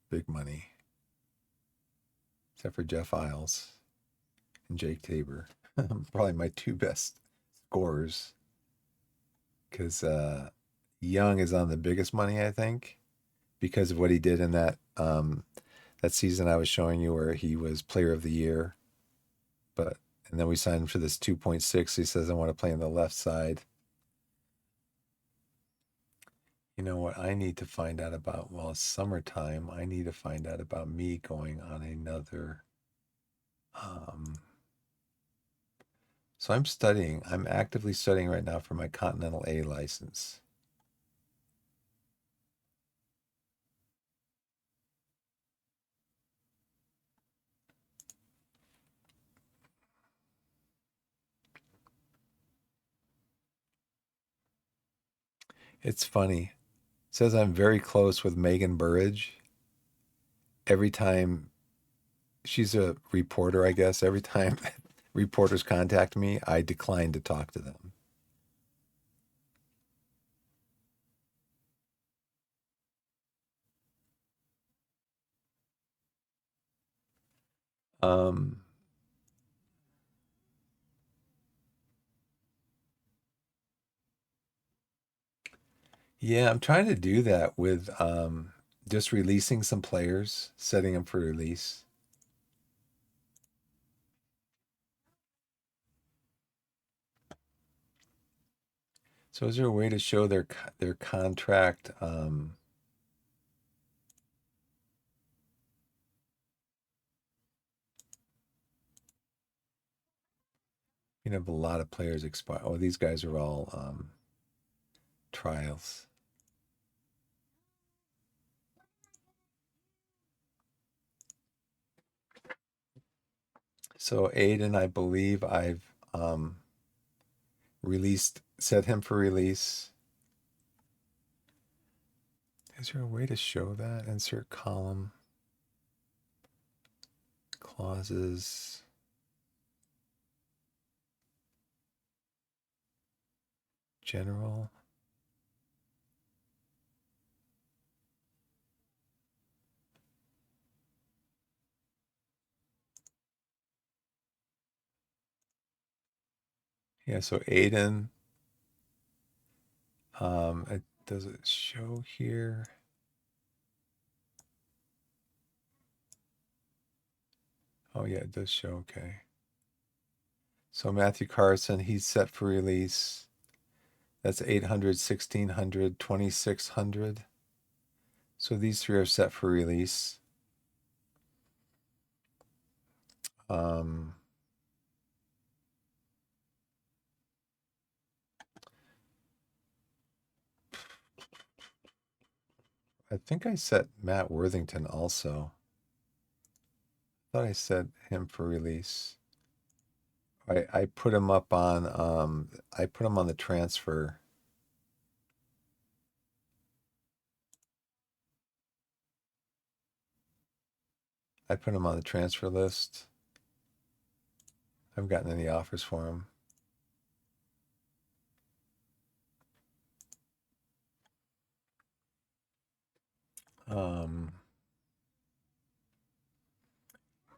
big money, except for Jeff Isles and Jake Tabor. Probably my 2 best scorers, because Young is on the biggest money, I think, because of what he did in that season I was showing you where he was player of the year. And then we signed him for this 2.6. He says, I want to play on the left side. You know what I need to find out about? Well, it's summertime. I need to find out about me going on another. So I'm actively studying right now for my Continental A license. It's funny. It says I'm very close with Megan Burridge. Every time she's a reporter, I guess, every time reporters contact me, I decline to talk to them. Yeah, I'm trying to do that with just releasing some players, setting them for release. So is there a way to show their contract? You have a lot of players expire. Oh, these guys are all trials. So Aiden, I believe I've set him for release. Is there a way to show that? Insert column. Clauses. General. Yeah, so Aiden, does it show here? Oh yeah, it does show, okay. So Matthew Carson, he's set for release. That's 800, 1600, 2600. So these three are set for release. I think I set Matt Worthington also. I thought I set him for release. I put him up on I put him on the transfer. I put him on the transfer list. I haven't gotten any offers for him.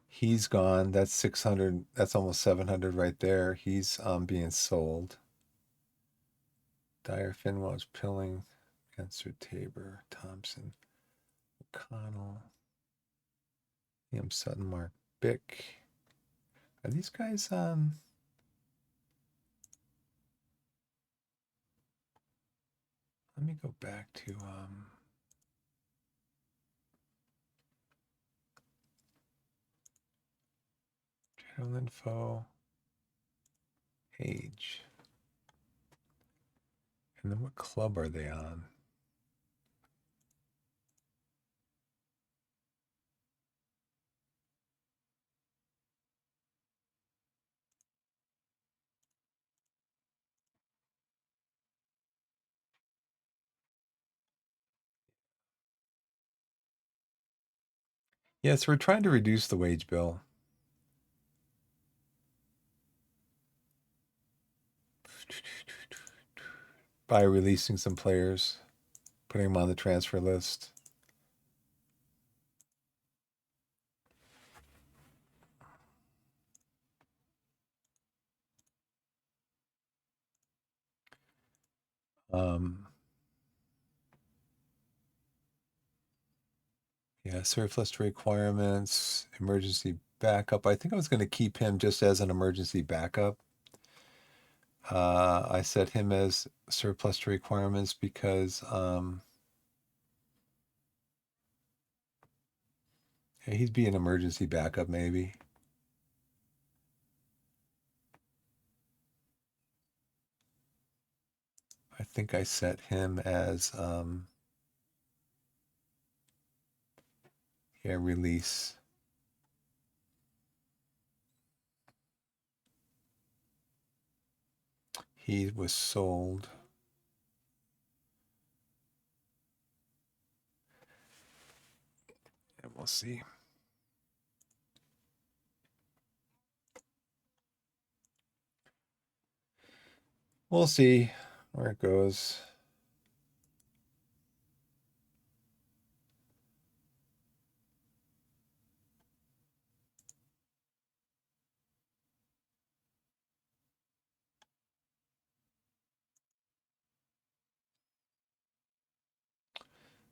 He's gone. That's 600. That's almost 700 right there. He's being sold. Dyer, Finwells, Pilling, Answer, Tabor, Thompson, O'Connell, Liam Sutton, Mark Bick. Are these guys on? Let me go back to general info, age, and then what club are they on? Yes, we're trying to reduce the wage bill. By releasing some players, putting them on the transfer list. Yeah, surplus requirements, emergency backup. I think I was going to keep him just as an emergency backup. I set him as surplus to requirements because he'd be an emergency backup maybe. I think I set him as release. He was sold. And we'll see. We'll see where it goes.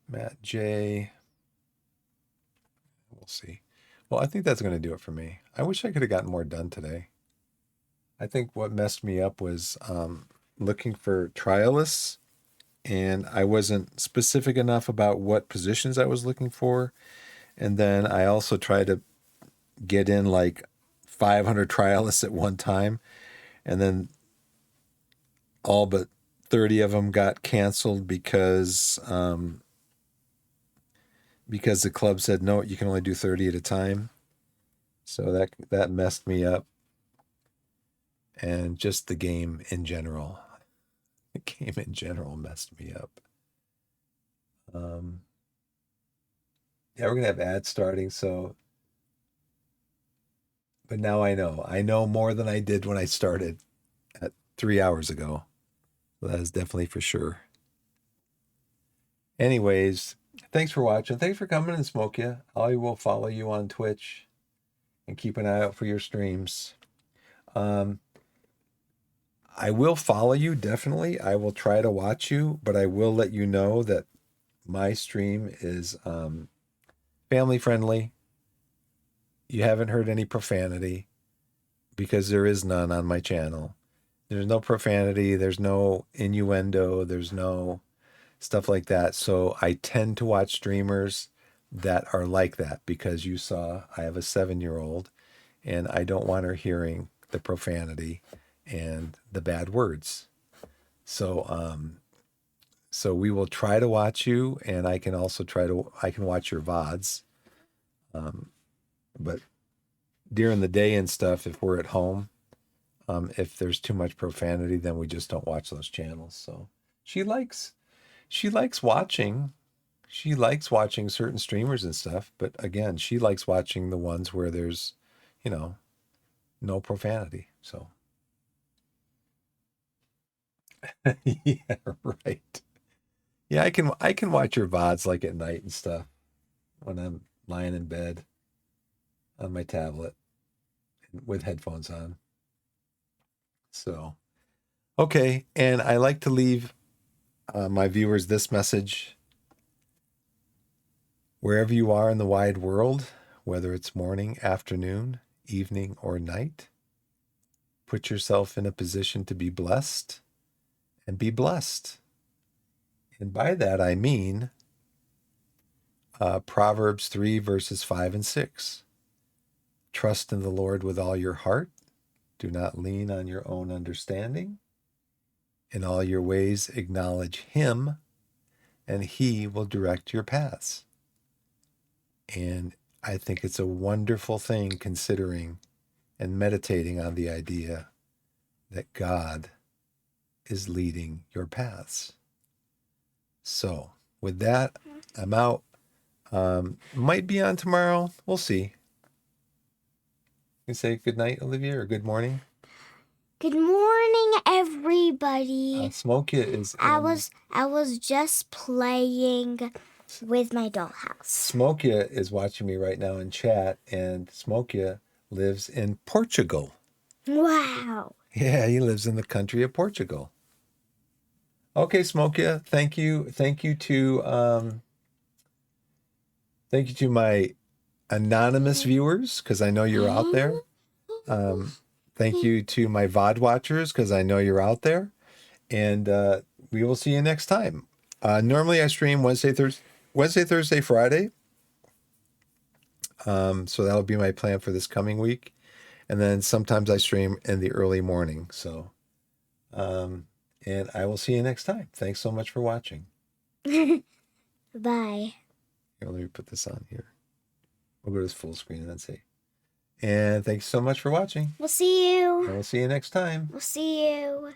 Matt J. We'll see. Well, I think that's going to do it for me. I wish I could have gotten more done today. I think what messed me up was looking for trialists, and I wasn't specific enough about what positions I was looking for. And then I also tried to get in like 500 trialists at one time, and then all but 30 of them got canceled because the club said no, you can only do 30 at a time. So that messed me up. And just the game in general. The game in general messed me up. Yeah, we're gonna have ads starting, so but now I know. I know more than I did when I started at 3 hours ago. So that is definitely for sure. Anyways, thanks for watching. Thanks for coming and Smoke Ya. I will follow you on Twitch and keep an eye out for your streams. I will follow you, definitely. I will try to watch you, but I will let you know that my stream is family friendly. You haven't heard any profanity because there is none on my channel. There's no profanity, there's no innuendo, there's no stuff like that. So I tend to watch streamers that are like that because you saw I have a 7-year-old and I don't want her hearing the profanity and the bad words. So so we will try to watch you, and I can also I can watch your VODs. But during the day and stuff, if we're at home, if there's too much profanity, then we just don't watch those channels. So she likes watching. She likes watching certain streamers and stuff, but again, she likes watching the ones where there's, no profanity. So yeah, right. Yeah, I can watch your VODs like at night and stuff when I'm lying in bed on my tablet with headphones on. So, okay. And I like to leave my viewers this message. Wherever you are in the wide world, whether it's morning, afternoon, evening, or night, put yourself in a position to be blessed and be blessed. And by that, I mean Proverbs 3, verses 5 and 6. Trust in the Lord with all your heart. Do not lean on your own understanding. In all your ways, acknowledge Him, and He will direct your paths. And I think it's a wonderful thing considering and meditating on the idea that God is leading your paths. So, with that, I'm out. Might be on tomorrow. We'll see. You say good night, Olivia, or good morning? Good morning, everybody. Smokia is. I was just playing with my dollhouse. Smokia is watching me right now in chat, and Smokia lives in Portugal. Wow. Yeah, he lives in the country of Portugal. Okay, Smokia, thank you to my anonymous viewers, because I know you're out there. Thank you to my VOD watchers, because I know you're out there. And we will see you next time. Normally I stream Wednesday, Thursday, Friday. So that'll be my plan for this coming week. And then sometimes I stream in the early morning. So, and I will see you next time. Thanks so much for watching. Bye. Here, let me put this on here. We'll go to this full screen and then see. And thanks so much for watching. We'll see you. And we'll see you next time. We'll see you.